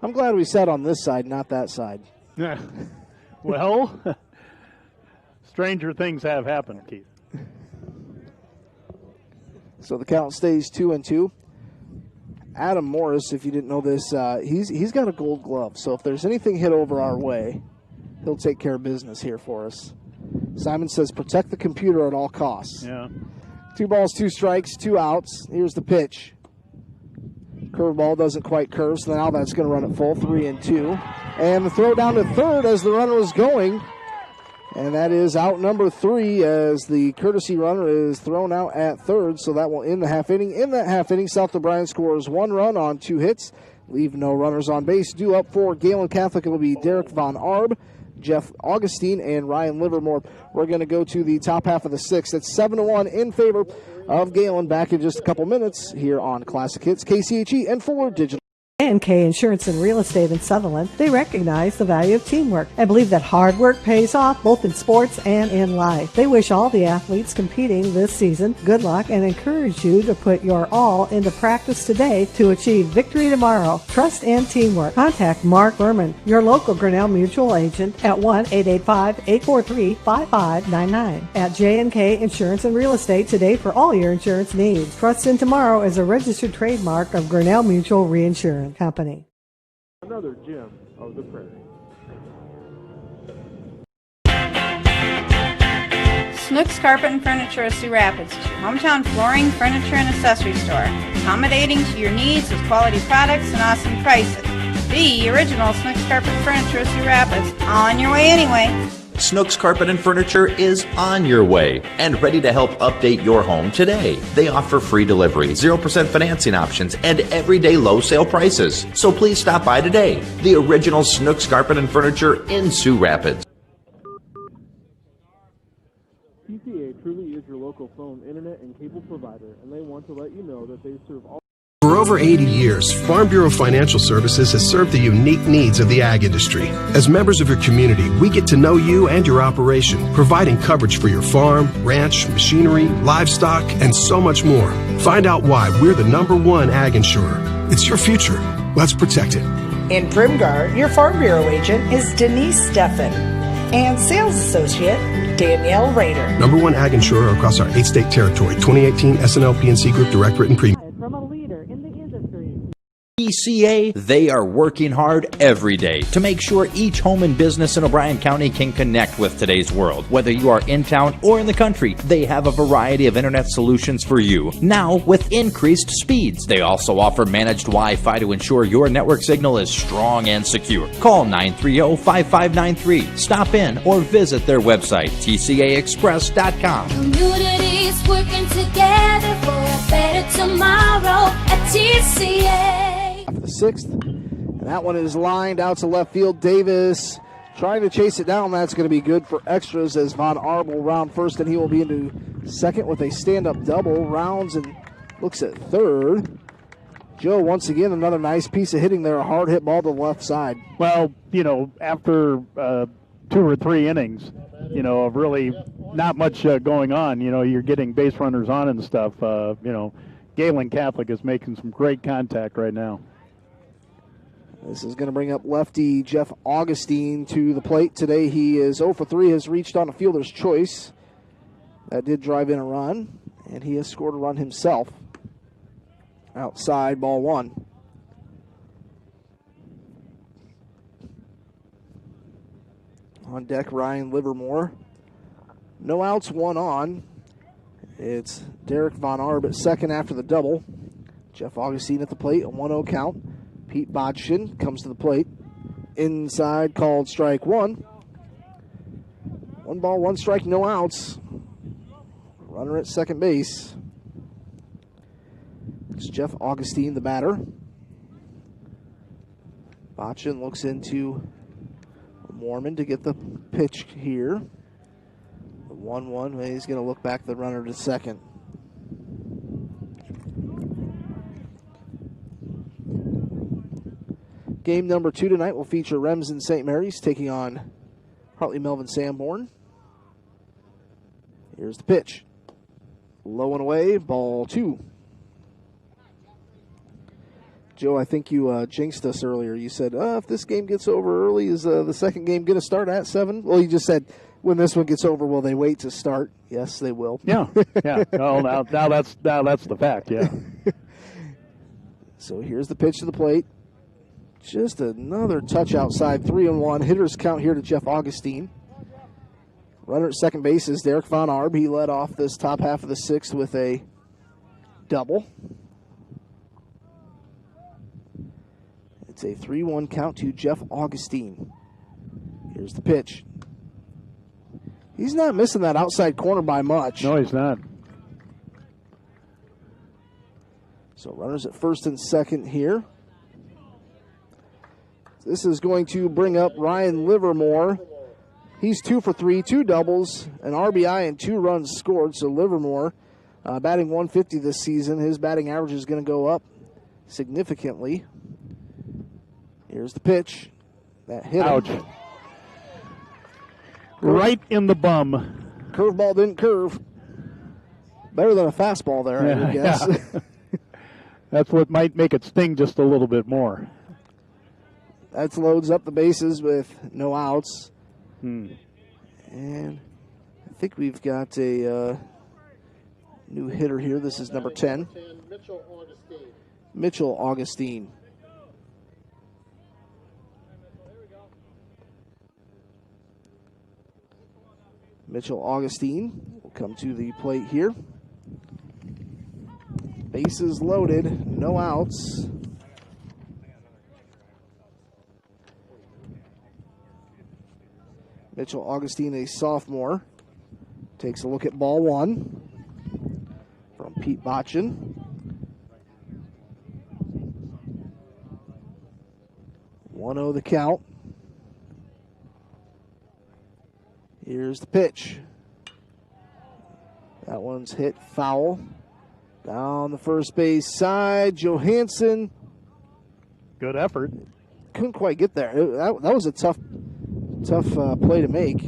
I'm glad we sat on this side, not that side. Yeah. Well, stranger things have happened, Keith. So the count stays 2-2. Adam Morris, if you didn't know this, he's got a gold glove. So if there's anything hit over our way, he'll take care of business here for us. Simon says, protect the computer at all costs. Yeah. 2 balls, 2 strikes, 2 outs. Here's the pitch. Curveball doesn't quite curve, so now that's going to run it full, 3-2. And the throw down to third as the runner was going. And that is out number 3 as the courtesy runner is thrown out at third, so that will end the half inning. In that half inning, South O'Brien scores 1 run on 2 hits. Leave no runners on base. Due up for Gehlen Catholic, it will be Derek Von Arb, Jeff Augustine, and Ryan Livermore. We're going to go to the top half of the 6th. It's 7-1 in favor of Gehlen. Back in just a couple minutes here on Classic Hits, KCHE and Fuller Digital. K Insurance and Real Estate in Sutherland, they recognize the value of teamwork and believe that hard work pays off both in sports and in life. They wish all the athletes competing this season good luck and encourage you to put your all into practice today to achieve victory tomorrow. Trust and teamwork. Contact Mark Berman, your local Grinnell Mutual agent at 1-885-843-5599. At J&K Insurance and Real Estate today for all your insurance needs. Trust in Tomorrow is a registered trademark of Grinnell Mutual Reinsurance Company. Another gem of the prairie. Snooks Carpet and Furniture of Sioux Rapids is your hometown flooring, furniture, and accessory store, accommodating to your needs with quality products and awesome prices. The original Snooks Carpet and Furniture of Sioux Rapids, on your way anyway. Snooks Carpet and Furniture is on your way and ready to help update your home today. They offer free delivery, 0% financing options, and everyday low sale prices. So please stop by today. The original Snooks Carpet and Furniture in Sioux Rapids. TCA truly is your local phone, internet, and cable provider, and they want to let you know that they serve all. For over 80 years, Farm Bureau Financial Services has served the unique needs of the ag industry. As members of your community, we get to know you and your operation, providing coverage for your farm, ranch, machinery, livestock, and so much more. Find out why we're the #1 ag insurer. It's your future. Let's protect it. In Primgar, your Farm Bureau agent is Denise Steffen and sales associate Danielle Rader. #1 ag insurer across our 8-state territory. 2018 SNL PNC Group Direct Written Premium. From a leader in the industry. TCA, they are working hard every day to make sure each home and business in O'Brien County can connect with today's world. Whether you are in town or in the country, they have a variety of internet solutions for you, now with increased speeds. They also offer managed Wi-Fi to ensure your network signal is strong and secure. Call 930-5593, stop in, or visit their website, tcaexpress.com. Communities working together for a better tomorrow at TCA. For the 6th, and that one is lined out to left field. Davis trying to chase it down. That's going to be good for extras as Von Arb will round first, and he will be into second with a stand-up double. Rounds and looks at third. Joe, once again, another nice piece of hitting there. A hard hit ball to the left side. Well, after 2 or 3 innings, of really not much going on, you're getting base runners on and stuff. Gehlen Catholic is making some great contact right now. This is going to bring up lefty Jeff Augustine to the plate. Today he is 0 for 3, has reached on a fielder's choice. That did drive in a run, and he has scored a run himself. Outside, ball 1. On deck, Ryan Livermore. No outs, 1 on. It's Derek Von Arb at second after the double. Jeff Augustine at the plate, a 1-0 count. Pete Bodkin comes to the plate. Inside, called strike 1. 1 ball, 1 strike, no outs. Runner at second base. It's Jeff Augustine, the batter. Bodkin looks into Mormon to get the pitch here. 1-1, he's going to look back the runner to second. Game number 2 tonight will feature Remsen St. Mary's taking on Hartley Melvin Sanborn. Here's the pitch. Low and away, ball 2. Joe, I think you jinxed us earlier. You said, if this game gets over early, is the second game going to start at 7? Well, you just said, when this one gets over, will they wait to start? Yes, they will. Yeah. Oh, now that's the fact, yeah. So here's the pitch to the plate. Just another touch outside, 3-1. Hitters count here to Jeff Augustine. Runner at second base is Derek Von Arb. He led off this top half of the 6th with a double. It's a 3-1 count to Jeff Augustine. Here's the pitch. He's not missing that outside corner by much. No, he's not. So runners at first and second here. This is going to bring up Ryan Livermore. He's 2 for 3, 2 doubles, an RBI, and 2 runs scored. So Livermore batting 150 this season. His batting average is going to go up significantly. Here's the pitch. That hit him. Ouch. Right in the bum. Curveball didn't curve. Better than a fastball there, I would guess. Yeah. That's what might make it sting just a little bit more. That loads up the bases with no outs. And I think we've got a new hitter here. This is number 10. Mitchell Augustine. Mitchell Augustine will come to the plate here. Bases loaded, no outs. Mitchell Augustine, a sophomore, takes a look at ball one from Pete Botchin. 1-0 the count. Here's the pitch. That one's hit foul. Down the first base side, Johansson. Good effort. Couldn't quite get there. That was a tough play to make.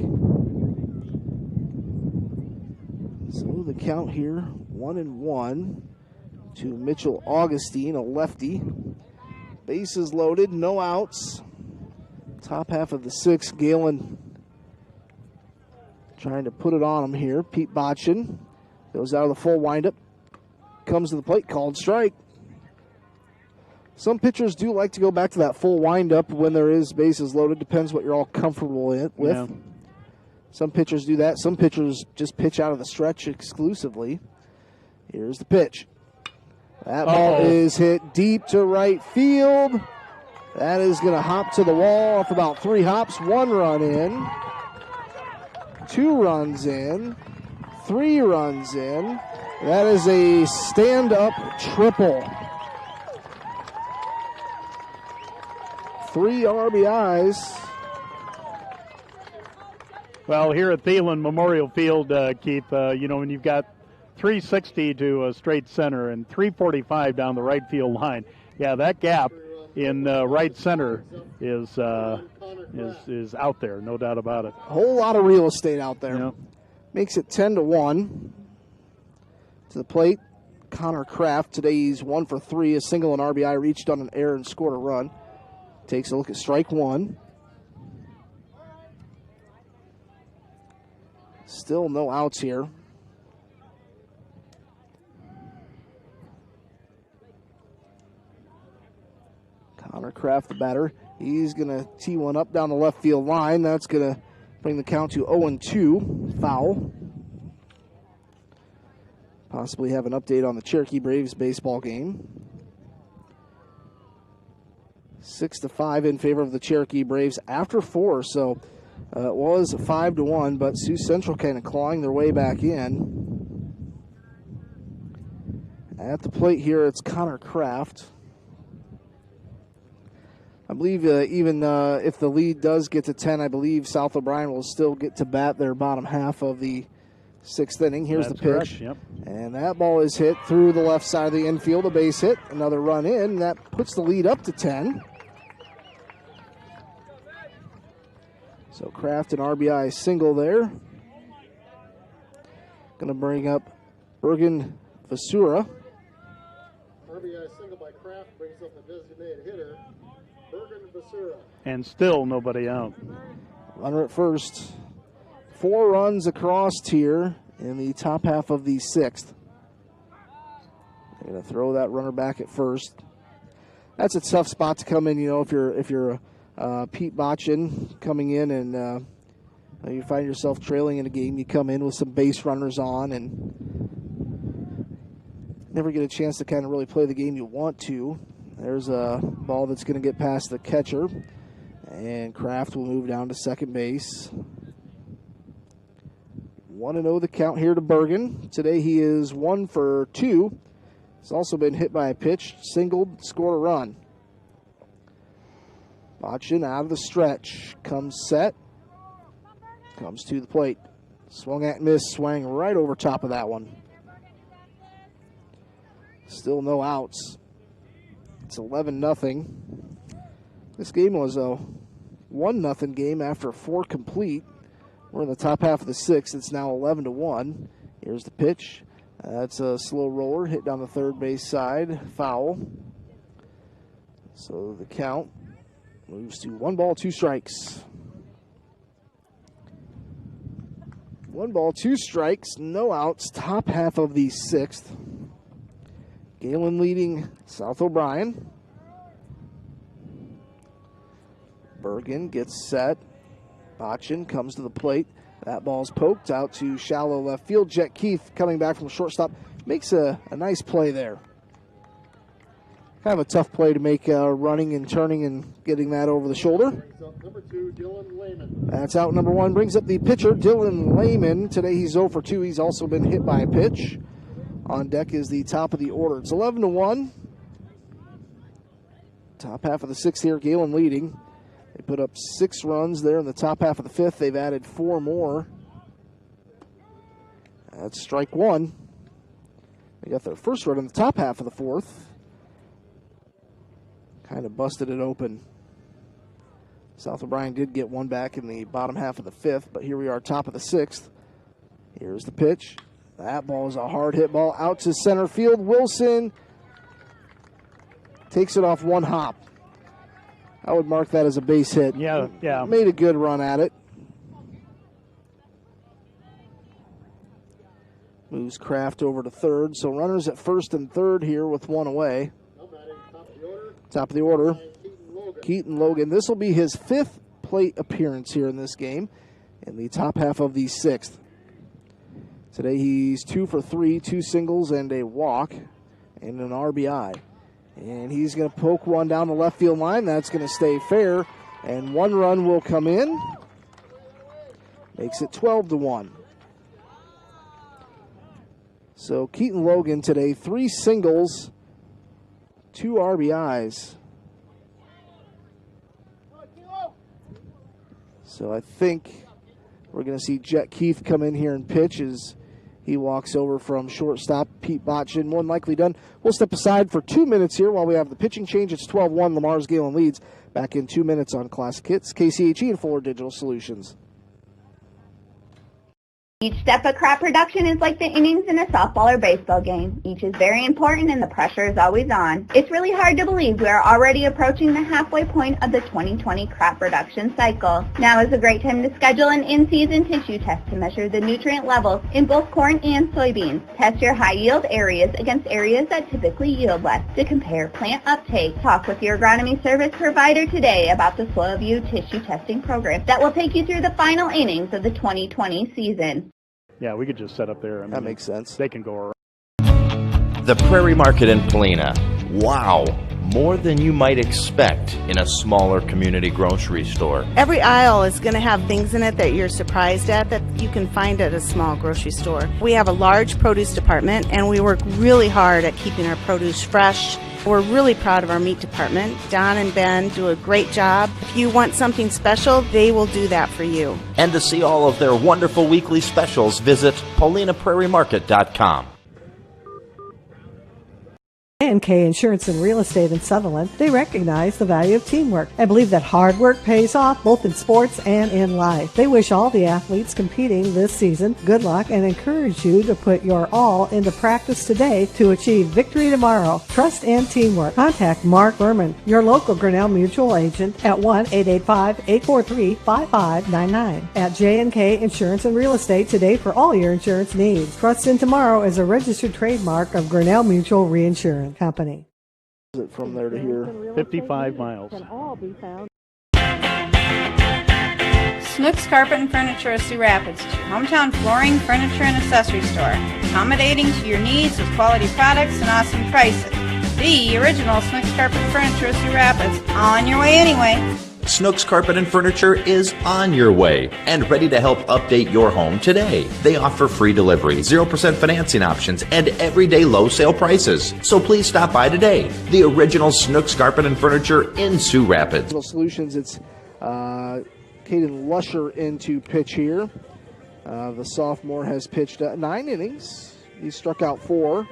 So the count here, 1-1 to Mitchell Augustine, a lefty. Bases loaded, no outs. Top half of the sixth, Gehlen trying to put it on him here. Pete Botchin goes out of the full windup. Comes to the plate, called strike. Some pitchers do like to go back to that full windup when there is bases loaded. Depends what you're all comfortable with. Yeah. Some pitchers do that. Some pitchers just pitch out of the stretch exclusively. Here's the pitch. That ball is hit deep to right field. That is going to hop to the wall off about 3 hops. 1 run in. 2 runs in. 3 runs in. That is a stand-up triple. 3 RBIs. Well, here at Thielen Memorial Field, Keith, when you've got 360 to a straight center and 345 down the right field line, yeah, that gap in right center is out there, no doubt about it. A whole lot of real estate out there. Yep. Makes it 10-1. To the plate, Connor Kraft. Today he's 1 for 3, a single and RBI, reached on an error and scored a run. Takes a look at strike one. Still no outs here. Connor Kraft, the batter. He's going to tee one up down the left field line. That's going to bring the count to 0-2. Foul. Possibly have an update on the Cherokee Braves baseball game. 6-5 in favor of the Cherokee Braves after 4. So it was 5-1, but Sioux Central kind of clawing their way back in. At the plate here, it's Connor Kraft. I believe even if the lead does get to 10, I believe South O'Brien will still get to bat their bottom half of the 6th inning. Here's the pitch. Correct, yep. And that ball is hit through the left side of the infield, a base hit. Another run in. That puts the lead up to 10. So Kraft an RBI single there. Going to bring up Bergen Vasura. RBI single by Kraft brings up the designated hitter, Bergen Vasura. And still nobody out. Runner at first. 4 runs across here in the top half of the 6th. They're going to throw that runner back at first. That's a tough spot to come in, if you're Pete Botchin coming in and you find yourself trailing in a game. You come in with some base runners on and never get a chance to kind of really play the game you want to. There's a ball that's going to get past the catcher, and Kraft will move down to second base. 1-0 the count here to Bergen. Today he is 1 for 2. He's also been hit by a pitch, singled, scored a run. Botchin out of the stretch. Comes set. Comes to the plate. Swung at, missed, swang right over top of that one. Still no outs. It's 11-0. This game was a 1-0 game after 4 complete. We're in the top half of the 6th. It's now 11-1. Here's the pitch. That's a slow roller hit down the third base side. Foul. So the count moves to 1 ball, 2 strikes. 1 ball, 2 strikes, no outs, top half of the 6th. Gehlen leading South O'Brien. Bergen gets set. Botchin comes to the plate. That ball's poked out to shallow left field. Jet Keith coming back from shortstop makes a nice play there. Kind of a tough play to make, running and turning and getting that over the shoulder. Number 2, Dylan Lehman. That's out number 1. Brings up the pitcher, Dylan Lehman. Today he's 0 for 2. He's also been hit by a pitch. On deck is the top of the order. It's 11-1. Top half of the 6th here, Gehlen leading. They put up 6 runs there in the top half of the 5th. They've added 4 more. That's strike 1. They got their first run in the top half of the 4th. Kind of busted it open. South O'Brien did get 1 back in the bottom half of the 5th, but here we are, top of the 6th. Here's the pitch. That ball is a hard hit ball out to center field. Wilson takes it off 1 hop. I would mark that as a base hit. Yeah. Made a good run at it. Moves Kraft over to third. So runners at first and third here with 1 away. Top of the order, Keaton Logan. This will be his 5th plate appearance here in this game in the top half of the 6th. Today he's 2 for 3, 2 singles and a walk and an RBI. And he's going to poke one down the left field line. That's going to stay fair. And 1 run will come in. Makes it 12-1. So Keaton Logan today, 3 singles, 2 RBIs. So I think we're going to see Jet Keith come in here and pitch as he walks over from shortstop. Pete Botchin, more than likely done. We'll step aside for 2 minutes here while we have the pitching change. It's 12-1. Lamar's Gehlen leads. Back in 2 minutes on Classic Hits, KCHE and Fuller Digital Solutions. Each step of crop production is like the innings in a softball or baseball game. Each is very important and the pressure is always on. It's really hard to believe we are already approaching the halfway point of the 2020 crop production cycle. Now is a great time to schedule an in-season tissue test to measure the nutrient levels in both corn and soybeans. Test your high-yield areas against areas that typically yield less to compare plant uptake. Talk with your agronomy service provider today about the SoilView tissue testing program that will take you through the final innings of the 2020 season. Yeah, we could just set up there. I mean, that makes sense. They can go around. The Prairie Market in Polina. Wow, more than you might expect in a smaller community grocery store. Every aisle is going to have things in it that you're surprised at that you can find at a small grocery store. We have a large produce department, and we work really hard at keeping our produce fresh. We're really proud of our meat department. Don and Ben do a great job. If you want something special, they will do that for you. And to see all of their wonderful weekly specials, visit PaulinaPrairieMarket.com. K Insurance and Real Estate in Sutherland, they recognize the value of teamwork and believe that hard work pays off both in sports and in life. They wish all the athletes competing this season good luck and encourage you to put your all into practice today to achieve victory tomorrow. Trust and teamwork. Contact Mark Berman, your local Grinnell Mutual agent at 1-885-843-5599 at J&K Insurance and Real Estate today for all your insurance needs. Trust in Tomorrow is a registered trademark of Grinnell Mutual Reinsurance Company. From there to here, 55 miles. Snooks Carpet and Furniture of Sioux Rapids, your hometown flooring, furniture, and accessory store. Accommodating to your needs with quality products and awesome prices. The original Snooks Carpet and Furniture of Sioux Rapids. On your way anyway. Snooks Carpet and Furniture is on your way and ready to help update your home today. They offer free delivery, 0% financing options, and everyday low sale prices. So please stop by today. The original Snooks Carpet and Furniture in Sioux Rapids. Solutions, it's Caden Lusher into pitch here. The sophomore has pitched 9 innings. He struck out 4.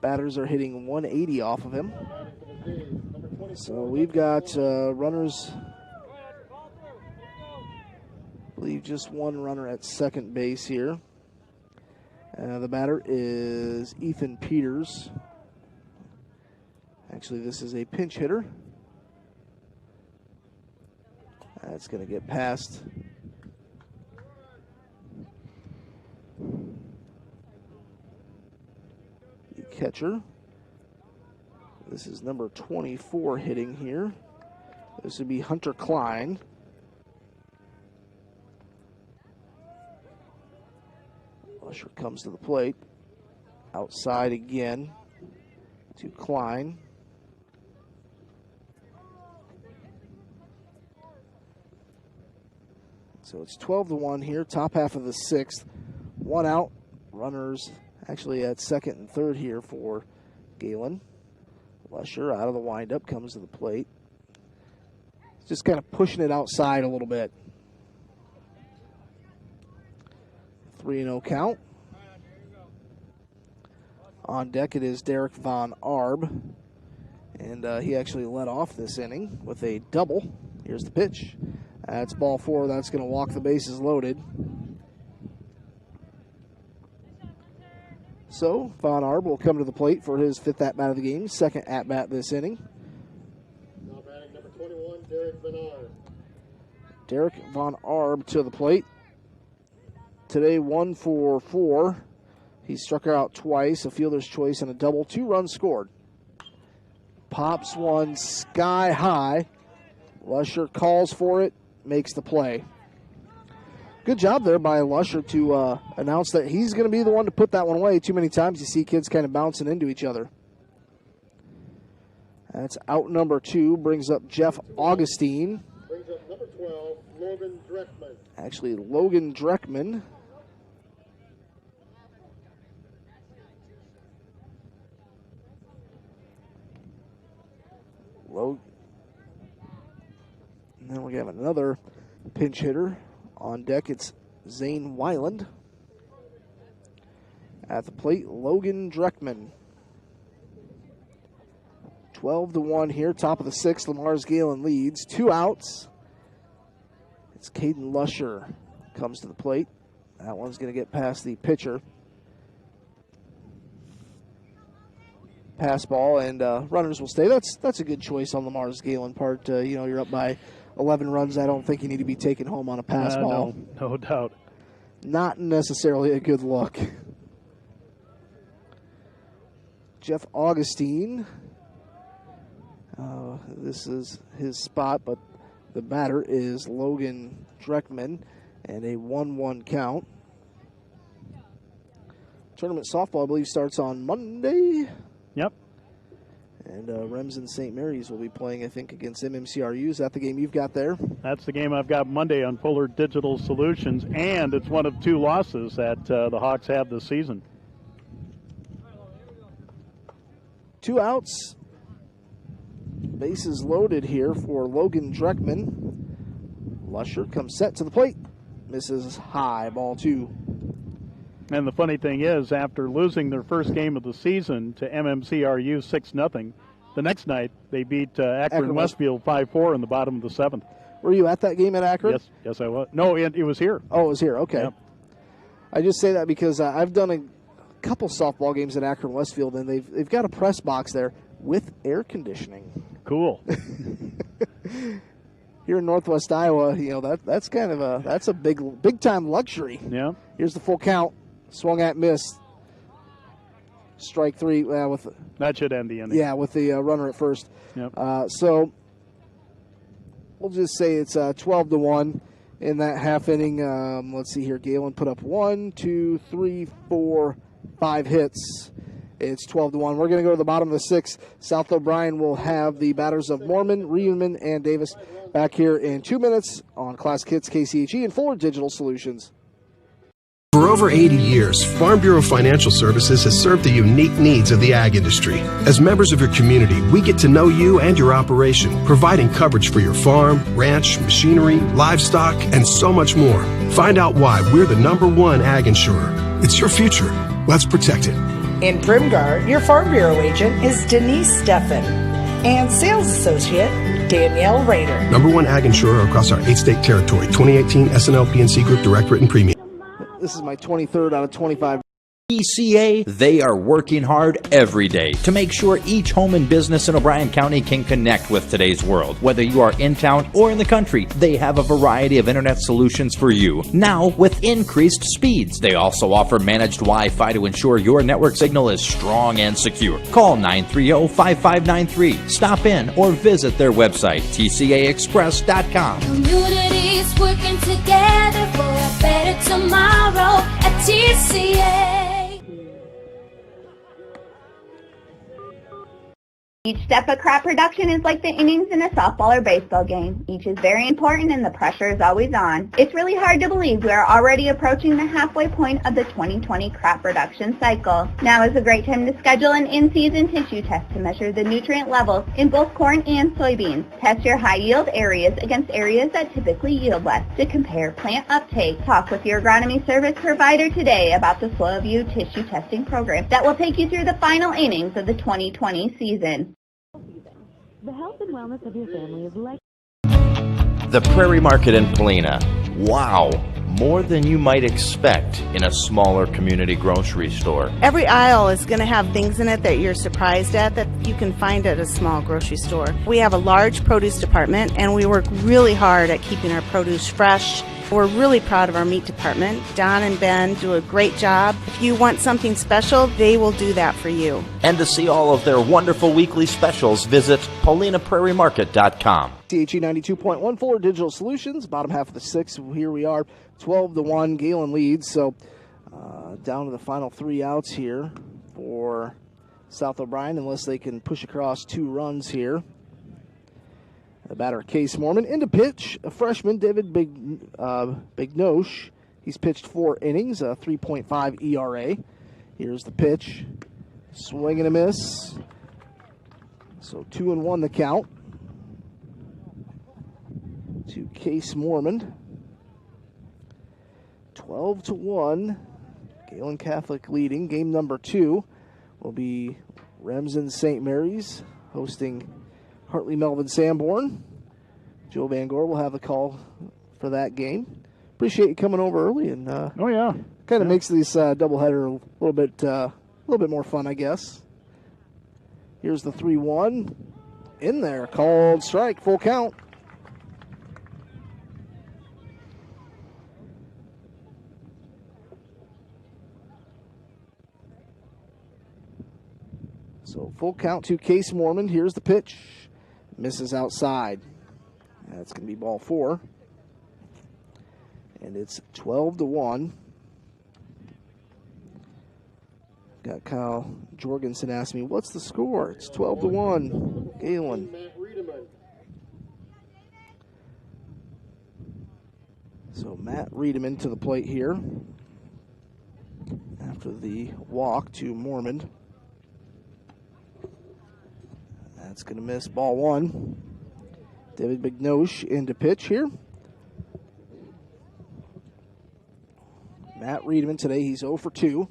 Batters are hitting 180 off of him. So we've got runners, I believe just one runner at second base here. The batter is Ethan Peters. Actually, this is a pinch hitter. That's going to get past the catcher. This is number 24 hitting here. This would be Hunter Klein. Lusher comes to the plate. Outside again to Klein. So it's 12-1 here, top half of the 6th. 1 out. Runners actually at second and third here for Gehlen. Lusher out of the windup, comes to the plate. Just kind of pushing it outside a little bit. 3-0 count. On deck it is Derek Von Arb. And he actually led off this inning with a double. Here's the pitch. That's ball 4. That's going to walk the bases loaded. So, Von Arb will come to the plate for his 5th at-bat of the game, 2nd at-bat this inning. Now batting number 21, Derek Von Arb. Derek Von Arb to the plate. Today, 1 for 4. He struck out twice, a fielder's choice, and a double. 2 runs scored. Pops one sky high. Lusher calls for it, makes the play. Good job there by Lusher to announce that he's going to be the one to put that one away. Too many times you see kids kind of bouncing into each other. That's out number 2. Brings up Jeff Augustine. Brings up number 12, Logan Dreckman. Actually, Logan Dreckman. And then we have another pinch hitter. On deck, it's Zane Weiland. At the plate, Logan Dreckman. 12-1 here, top of the 6th. Lamar's Gehlen leads. 2 outs. It's Caden Lusher comes to the plate. That one's going to get past the pitcher. Pass ball, and runners will stay. That's a good choice on Lamar's Gehlen part. You're up by 11 runs. I don't think you need to be taken home on a pass ball. No doubt. Not necessarily a good look. Jeff Augustine. This is his spot, but the batter is Logan Dreckman, and a 1-1 count. Tournament softball, I believe, starts on Monday. Yep. And Remsen St. Mary's will be playing, I think, against MMCRU. Is that the game you've got there? That's the game I've got Monday on Fuller Digital Solutions, and it's one of 2 losses that the Hawks have this season. 2 outs. Bases loaded here for Logan Dreckman. Lusher comes set to the plate. Misses high, ball 2. And the funny thing is, after losing their first game of the season to MMCRU 6-0, the next night they beat Akron Westfield 5-4 in the bottom of the 7th. Were you at that game at Akron? Yes, I was. No, it was here. Oh, it was here. Okay. Yep. I just say that because I've done a couple softball games at Akron Westfield, and they've got a press box there with air conditioning. Cool. Here in Northwest Iowa, that's kind of that's a big time luxury. Yeah. Here's the full count. Swung at, missed. Strike 3. That should end the inning. Yeah, with the runner at first. Yep. So we'll just say it's 12-1 in that half inning. Let's see here. Gehlen put up 1, 2, 3, 4, 5 hits. It's 12-1. We're going to go to the bottom of the sixth. South O'Brien will have the batters of Mormon, Riedemann, and Davis back here in 2 minutes on Classic Hits, KCHE, and Fuller Digital Solutions. For over 80 years, Farm Bureau Financial Services has served the unique needs of the ag industry. As members of your community, we get to know you and your operation, providing coverage for your farm, ranch, machinery, livestock, and so much more. Find out why we're the #1 ag insurer. It's your future. Let's protect it. In Primgar, your Farm Bureau agent is Denise Steffen and sales associate Danielle Rader. #1 ag insurer across our 8-state territory. 2018 SNL PNC Group Direct Written Premium. This is my 23rd out of 25. TCA, they are working hard every day to make sure each home and business in O'Brien County can connect with today's world. Whether you are in town or in the country, they have a variety of internet solutions for you, now with increased speeds. They also offer managed Wi-Fi to ensure your network signal is strong and secure. Call 930-5593, stop in, or visit their website, tcaexpress.com. Communities working together for a better tomorrow at TCA. Each step of crop production is like the innings in a softball or baseball game. Each is very important and the pressure is always on. It's really hard to believe we are already approaching the halfway point of the 2020 crop production cycle. Now is a great time to schedule an in-season tissue test to measure the nutrient levels in both corn and soybeans. Test your high-yield areas against areas that typically yield less to compare plant uptake. Talk with your agronomy service provider today about the SoilView tissue testing program that will take you through the final innings of the 2020 season. The health and wellness of your family is like The Prairie Market in Polina. Wow, more than you might expect in a smaller community grocery store. Every aisle is going to have things in it that you're surprised at that you can find at a small grocery store. We have a large produce department, and we work really hard at keeping our produce fresh. We're really proud of our meat department. Don and Ben do a great job. If you want something special, they will do that for you. And to see all of their wonderful weekly specials, visit PaulinaPrairieMarket.com. CHE 92.1 Fuller Digital Solutions, bottom half of the sixth. Here we are, 12-1. Gehlen leads. So down to the final 3 outs here for South O'Brien, unless they can push across 2 runs here. The batter, Case Mormon. Into pitch, a freshman, David Bignoche. He's pitched 4 innings, a 3.5 ERA. Here's the pitch. Swing and a miss. So 2-1 the count to Case Mormon. 12-1. Gehlen Catholic leading. Game number 2 will be Remsen St. Mary's hosting Hartley Melvin Sanborn. Joe Van Gore will have the call for that game. Appreciate you coming over early, and kind of makes these doubleheader a little bit more fun, I guess. Here's the 3-1 in there, called strike, full count. So full count to Case Mormon. Here's the pitch. Misses outside. That's going to be ball 4. And it's 12-1. Got Kyle Jorgensen asking me, what's the score? It's 12-1. Gehlen. So Matt Riedemann to the plate here after the walk to Mormon. That's going to miss, ball 1. David Bignoche into pitch here. Matt Riedemann today, he's 0 for 2.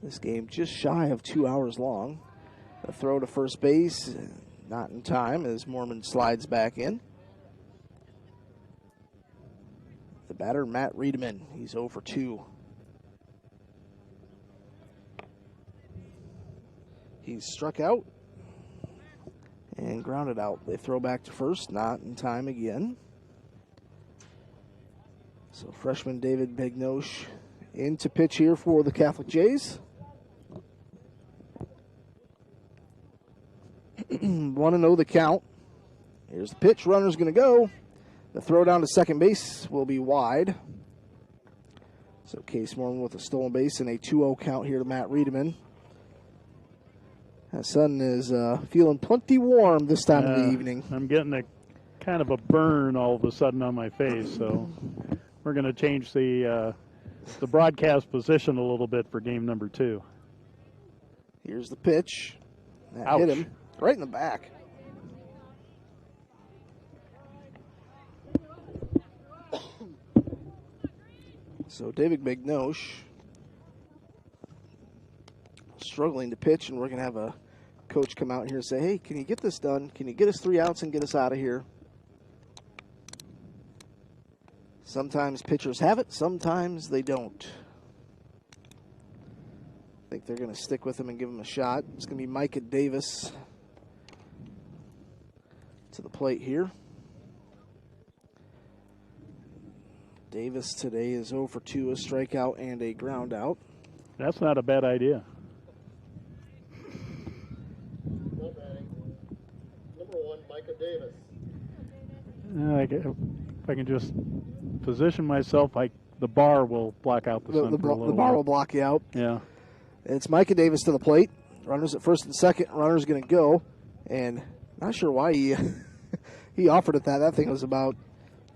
This game just shy of 2 hours long. A throw to first base, not in time as Mormon slides back in. The batter, Matt Riedemann, he's 0 for 2. He's struck out and grounded out. They throw back to first, not in time again. So freshman David Bignoche into pitch here for the Catholic Jays. 1-0 the count. Here's the pitch. Runner's going to go. The throw down to second base will be wide. So Case Mormon with a stolen base and a 2-0 count here to Matt Riedemann. That sun is feeling plenty warm this time of the evening. I'm getting a kind of a burn all of a sudden on my face, so we're going to change the broadcast position a little bit for game number 2. Here's the pitch. That Ouch. hit him right in the back. So David Magnosh struggling to pitch, and we're going to have a coach come out here and say, hey, can you get this done? Can you get us 3 outs and get us out of here? Sometimes pitchers have it, sometimes they don't. I think they're going to stick with him and give him a shot. It's going to be Micah Davis to the plate here. Davis today is 0 for 2, a strikeout and a ground out. That's not a bad idea. Number 1, Micah Davis. If I can just position myself, the bar will block out the sun for a little The bar while. will block you out. Yeah. It's Micah Davis to the plate. Runners at first and second. Runner's going to go. And not sure why he offered it that. That thing was about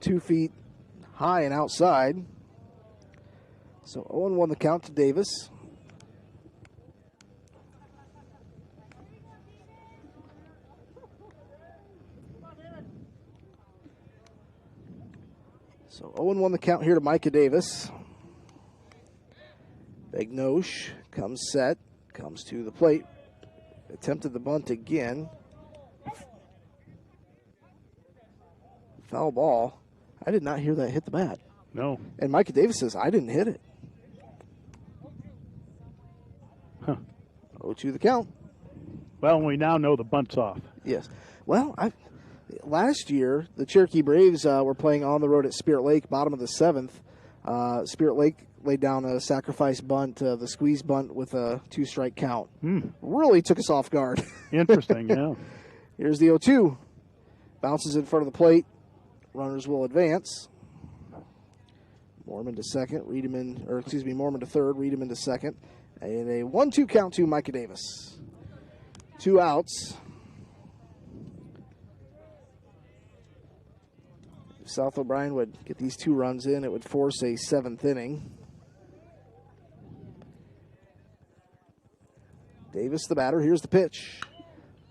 2 feet high and outside. So 0-1 the count to Davis. So 0-1 the count here to Micah Davis. Bagnosh comes set, comes to the plate. Attempted the bunt again. Foul ball. I did not hear that hit the bat. No. And Micah Davis says, I didn't hit it. Huh. 0-2 the count. Well, we now know the bunt's off. Yes. Well, last year, the Cherokee Braves were playing on the road at Spirit Lake, bottom of the 7th. Spirit Lake laid down a sacrifice bunt, the squeeze bunt with a 2-strike count. Really took us off guard. Interesting, yeah. Here's the 0-2. Bounces in front of the plate. Runners will advance. Mormon to second, Mormon to third, Riedemann to second. And a 1-2 count to Micah Davis. 2 outs. If South O'Brien would get these 2 runs in, it would force a 7th inning. Davis the batter. Here's the pitch.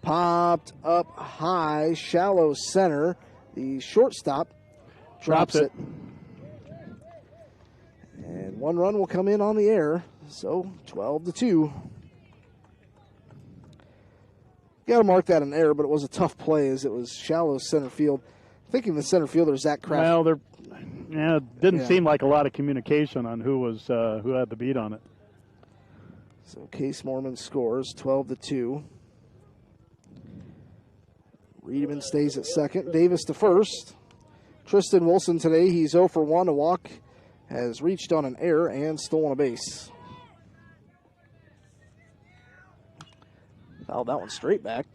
Popped up high, shallow center. The shortstop drops it. And 1 run will come in on the air. So 12-2. Got to mark that an error, but it was a tough play as it was shallow center field. Thinking the center fielder, Zach Kraft. Well, it didn't seem like a lot of communication on who had the beat on it. So Case Mormon scores 12-2. Riedemann stays at second. Davis to first. Tristan Wilson today, he's 0 for 1. A walk, has reached on an error and stolen a base. Fouled that one straight back.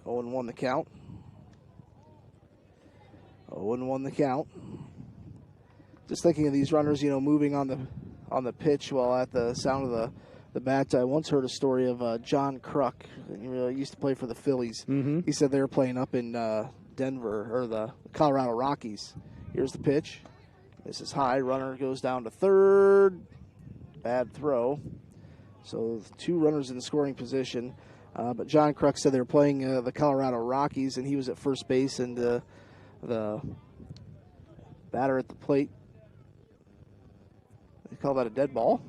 0-1 the count. 0-1 the count. Just thinking of these runners, moving on the pitch while at the sound of the bat. I once heard a story of John Kruk. He used to play for the Phillies. Mm-hmm. He said they were playing up in Denver, or the Colorado Rockies. Here's the pitch. This is high. Runner goes down to third. Bad throw. So 2 runners in scoring position. But John Kruk said they were playing the Colorado Rockies, and he was at first base, and the batter at the plate, they call that a dead ball.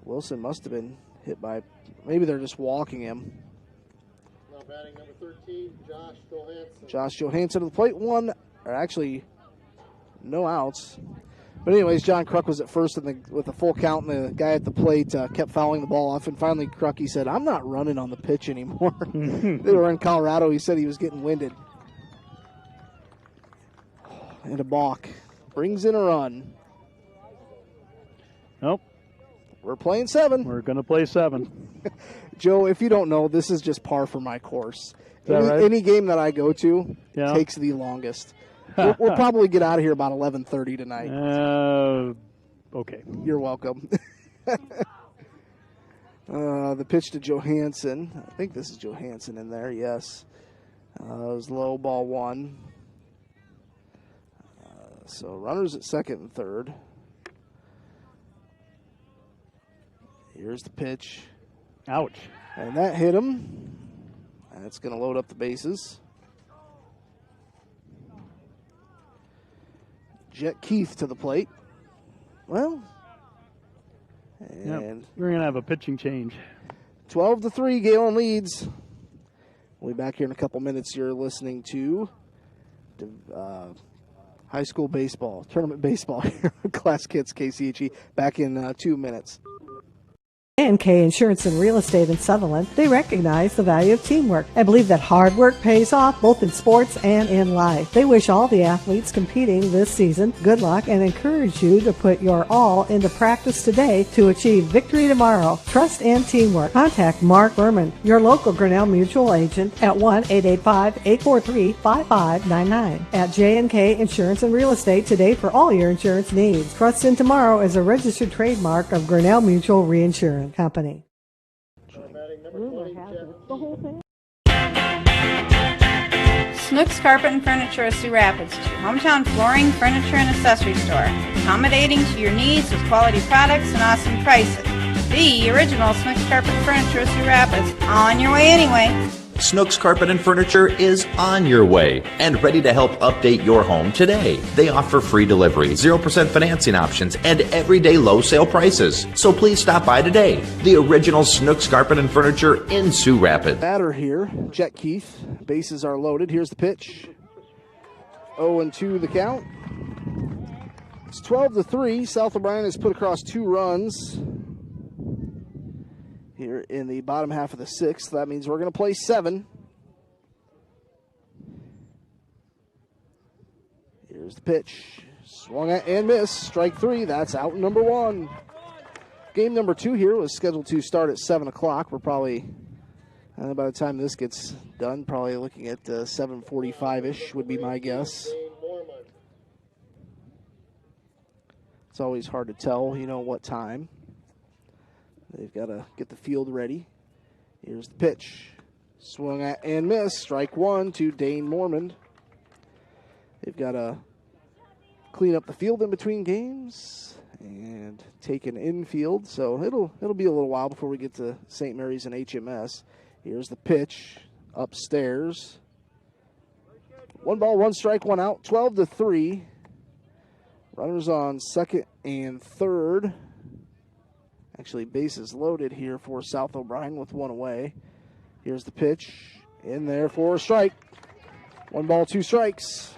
Wilson must have been hit by, maybe they're just walking him. Now batting number 13, Josh Johansson. Josh Johansson to the plate. No outs. But anyways, John Kruk was at first with a full count, and the guy at the plate kept fouling the ball off. And finally, Kruk, he said, I'm not running on the pitch anymore. They were in Colorado. He said he was getting winded. And a balk. Brings in a run. Nope. We're playing 7. We're going to play 7. Joe, if you don't know, this is just par for my course. Is that right? Any game that I go to takes the longest. we'll probably get out of here about 11:30 tonight. Okay. You're welcome. The pitch to Johansson. I think this is Johansson in there, yes. It was low, ball one. So runners at second and third. Here's the pitch. Ouch. And that hit him. That's going to load up the bases. Jet Keith to the plate. Well, and we're going to have a pitching change. 12-3, Gehlen leads. We'll be back here in a couple minutes. You're listening to high school baseball, tournament baseball here, Class Kids KCHE, back in 2 minutes. K Insurance and Real Estate in Sutherland, they recognize the value of teamwork and believe that hard work pays off both in sports and in life. They wish all the athletes competing this season good luck and encourage you to put your all into practice today to achieve victory tomorrow. Trust and teamwork. Contact Mark Berman, your local Grinnell Mutual agent at 1-885-843-5599. At J&K Insurance and Real Estate today for all your insurance needs. Trust in Tomorrow is a registered trademark of Grinnell Mutual Reinsurance Company. Snooks Carpet and Furniture of Sioux Rapids, your hometown flooring, furniture, and accessory store. Accommodating to your needs with quality products and awesome prices. The original Snooks Carpet and Furniture of Sioux Rapids. On your way anyway. Snooks Carpet and Furniture is on your way and ready to help update your home today. They offer free delivery, 0% financing options, and everyday low sale prices. So please stop by today. The original Snooks Carpet and Furniture in Sioux Rapids. Batter here, Jet Keith. Bases are loaded. Here's the pitch. 0-2 the count. It's 12-3. South O'Brien has put across 2 runs here in the bottom half of the 6th. That means we're going to play 7. Here's the pitch. Swung at and missed. Strike 3. That's out number 1. Game number 2 here was scheduled to start at 7 o'clock. We're probably, by the time this gets done, probably looking at 7:45-ish would be my guess. It's always hard to tell, what time. They've got to get the field ready. Here's the pitch. Swung at and missed. Strike 1 to Dane Mormond. They've got to clean up the field in between games and take an infield. So it'll be a little while before we get to St. Mary's and HMS. Here's the pitch. Upstairs. 1 ball, 1 strike, 1 out. 12-3. Runners on second and third. Actually, bases loaded here for South O'Brien with 1 away. Here's the pitch. In there for a strike. 1 ball, 2 strikes.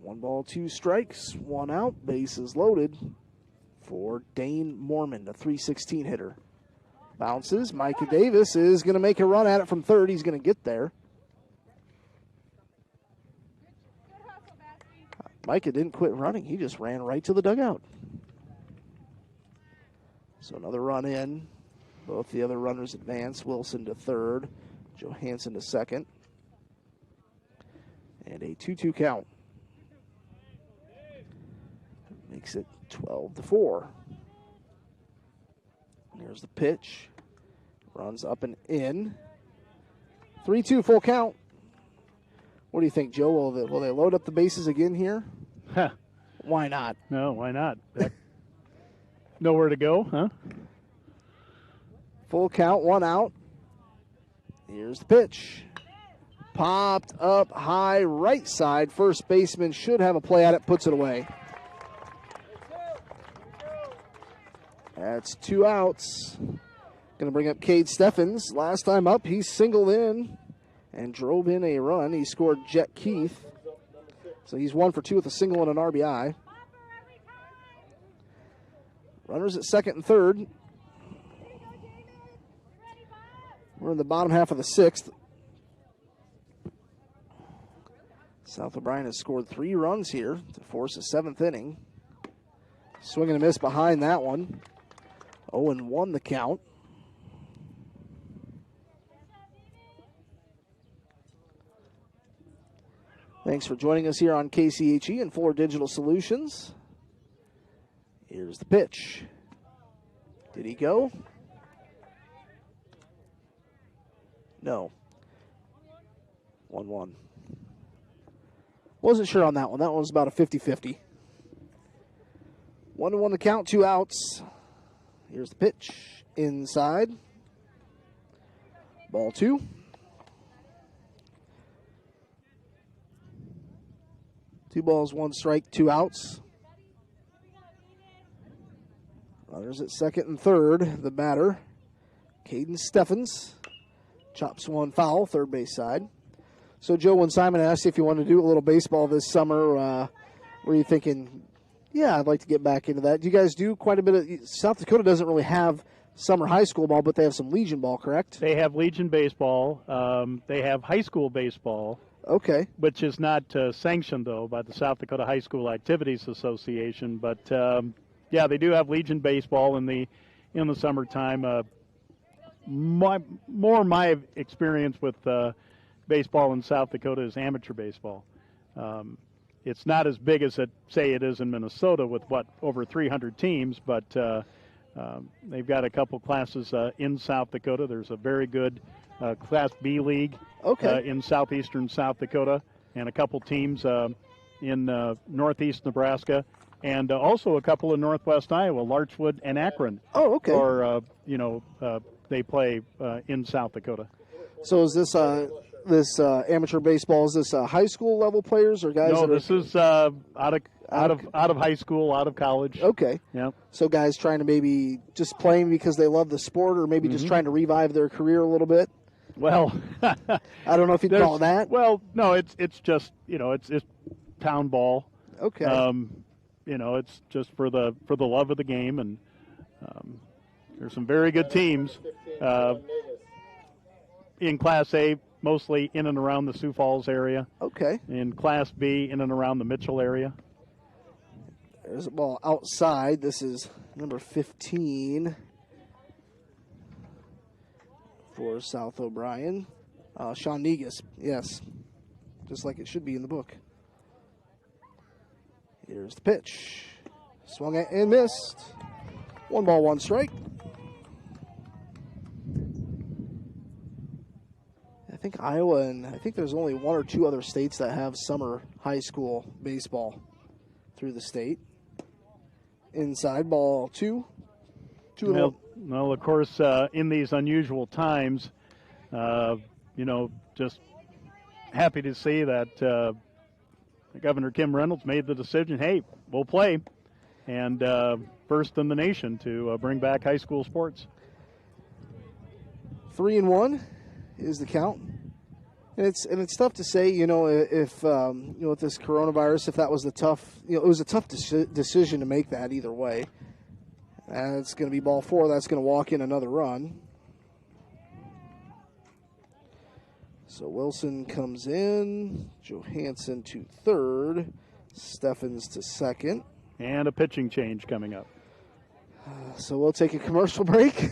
One ball, 2 strikes. 1 out. Bases loaded for Dane Mormon, a .316 hitter. Bounces. Micah Davis is going to make a run at it from third. He's going to get there. Micah didn't quit running. He just ran right to the dugout. So another run in. Both the other runners advance. Wilson to third. Johansson to second. And a 2-2 count. Makes it 12-4. Here's the pitch. Runs up and in. 3-2 full count. What do you think, Joe? Will they load up the bases again here? Huh. Why not? No, why not? Nowhere to go, huh? Full count, 1 out. Here's the pitch. Popped up high right side. First baseman should have a play at it, puts it away. That's 2 outs. Going to bring up Cade Steffens. Last time up, he singled in and drove in a run. He scored Jet Keith. So he's 1 for 2 with a single and an RBI. Runners at second and third. We're in the bottom half of the 6th. South O'Brien has scored 3 runs here to force a 7th inning. Swing and a miss behind that one. 0-1 the count. Thanks for joining us here on KCHE and Fuller Digital Solutions. Here's the pitch. Did he go? No. 1-1. Wasn't sure on that one. That one was about a 50-50. 1-1 the count, 2 outs. Here's the pitch. Inside. Ball 2. Two balls, 1 strike, 2 outs. Runners at second and third. The batter, Caden Steffens, chops one foul, third base side. So, Joe, when Simon asked you if you wanted to do a little baseball this summer, were you thinking, yeah, I'd like to get back into that? Do you guys do quite a bit of – South Dakota doesn't really have summer high school ball, but they have some Legion ball, correct? They have Legion baseball. They have high school baseball. Okay. Which is not sanctioned, though, by the South Dakota High School Activities Association. But, yeah, they do have Legion baseball in the summertime. My experience with baseball in South Dakota is amateur baseball. It's not as big as, say, it is in Minnesota with, over 300 teams, but they've got a couple classes in South Dakota. There's a very good Class B league in southeastern South Dakota, and a couple teams in northeast Nebraska, and also a couple in northwest Iowa, Larchwood and Akron. Oh, okay. Or, they play in South Dakota. So is this amateur baseball, is this high school level players or guys? No, that this is out of high school, out of college. Okay. Yeah. So guys trying to maybe just playing because they love the sport, or maybe just trying to revive their career a little bit. Well, I don't know if you'd call it that. Well, no, it's just it's town ball. Okay. It's just for the love of the game, and there's some very good teams in Class A, mostly in and around the Sioux Falls area. Okay. In Class B, in and around the Mitchell area. There's a ball outside. This is number 15 for South O'Brien. Sean Negus, yes. Just like it should be in the book. Here's the pitch. Swung at and missed. 1 ball, 1 strike. I think Iowa and I think there's only 1 or 2 other states that have summer high school baseball through the state. Inside, ball 2. Well, of course, in these unusual times, just happy to see that Governor Kim Reynolds made the decision, hey, we'll play, and first in the nation to bring back high school sports. 3-1 is the count. And it's tough to say, if with this coronavirus, if that was it was a tough decision to make that either way. And it's going to be ball 4. That's going to walk in another run. So Wilson comes in, Johansson to third, Steffens to second. And a pitching change coming up. So we'll take a commercial break.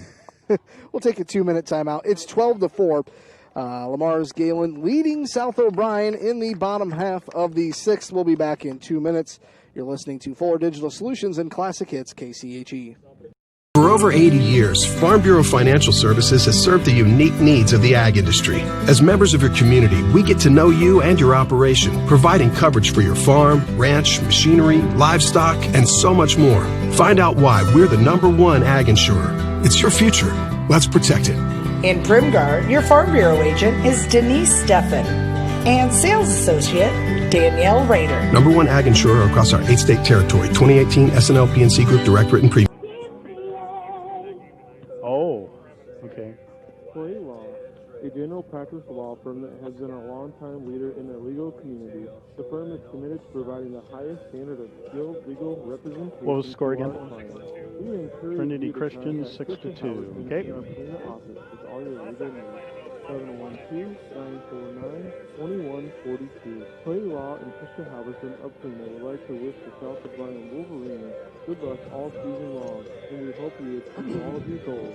We'll take a 2-minute timeout. It's 12-4. Lamar's Gehlen leading South O'Brien in the bottom half of the 6th. We'll be back in 2 minutes. You're listening to Fuller Digital Solutions and Classic Hits KCHE. For over 80 years, Farm Bureau Financial Services has served the unique needs of the ag industry. As members of your community, we get to know you and your operation, providing coverage for your farm, ranch, machinery, livestock, and so much more. Find out why we're the #1 ag insurer. It's your future. Let's protect it. In Primgar, your Farm Bureau agent is Denise Steffen and sales associate Danielle Rader. #1 ag insurer across our 8-state territory. 2018 SNL PNC Group Direct Written Premium. Oh, okay. Clay Law, a general practice law firm that has been a long-time leader in the legal community. The firm is committed to providing the highest standard of skilled legal representation. What was the score again? Trinity Christian 6-2. Okay. In our Plano office with all your legal needs. 712-949-2142. Clay Law and Krista Halverson of Plano would like to wish the South O'Brien Wolverines good luck all season long, and we hope you achieve all of your goals.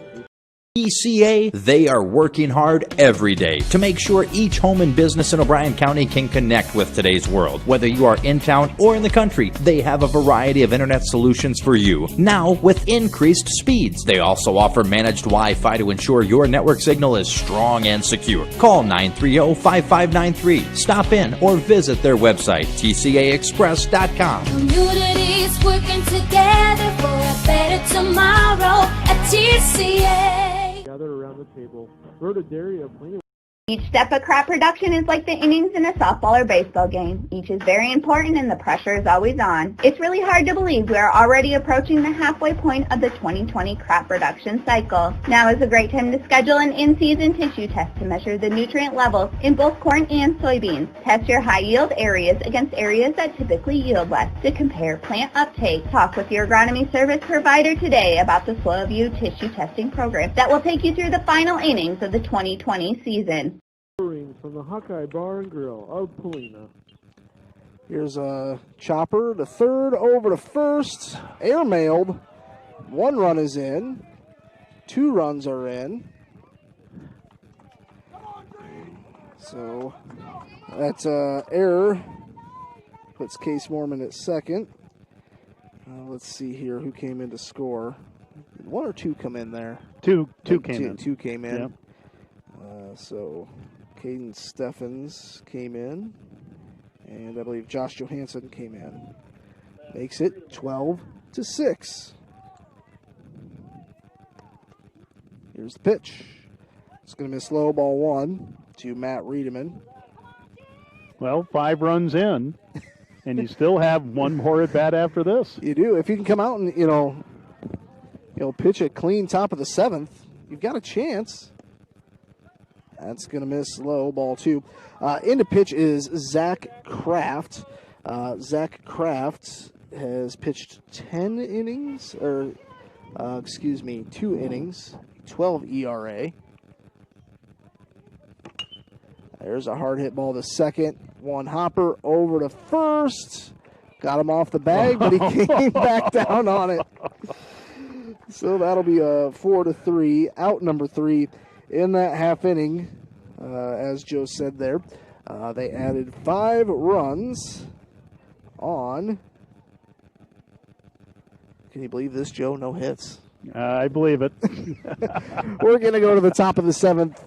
TCA, they are working hard every day to make sure each home and business in O'Brien County can connect with today's world. Whether you are in town or in the country, they have a variety of internet solutions for you, now with increased speeds. They also offer managed Wi-Fi to ensure your network signal is strong and secure. Call 930-5593, stop in, or visit their website, tcaexpress.com. Communities working together for a better tomorrow at TCA. Gather around the table. Rhoda Dairy of Plano. Each step of crop production is like the innings in a softball or baseball game. Each is very important and the pressure is always on. It's really hard to believe we are already approaching the halfway point of the 2020 crop production cycle. Now is a great time to schedule an in-season tissue test to measure the nutrient levels in both corn and soybeans. Test your high-yield areas against areas that typically yield less to compare plant uptake. Talk with your agronomy service provider today about the SoilView tissue testing program that will take you through the final innings of the 2020 season. From the Hawkeye Bar and Grill of Polina. Here's a chopper to third, over to first, airmailed. 1 run is in, 2 runs are in. So that's error. Puts Case Mormon at second. Let's see here who came in to score. Did 1 or 2 come in there? Two came in. 2 came in. Yep. So Caden Steffens came in, and I believe Josh Johansson came in. Makes it 12-6. Here's the pitch. It's going to miss low, ball 1 to Matt Riedemann. Well, 5 runs in, and you still have 1 more at bat after this. You do. If you can come out and pitch a clean top of the 7th, you've got a chance. That's going to miss low, ball 2. Into pitch is Zach Kraft. Zach Kraft has pitched 10 innings, 2 innings, 12 ERA. There's a hard hit ball to second. 1 hopper over to first. Got him off the bag, but he came back down on it. So that'll be a 4-3, out number 3. In that half inning, as Joe said there, they added 5 runs on, can you believe this, Joe? No hits. I believe it. We're going to go to the top of the 7th.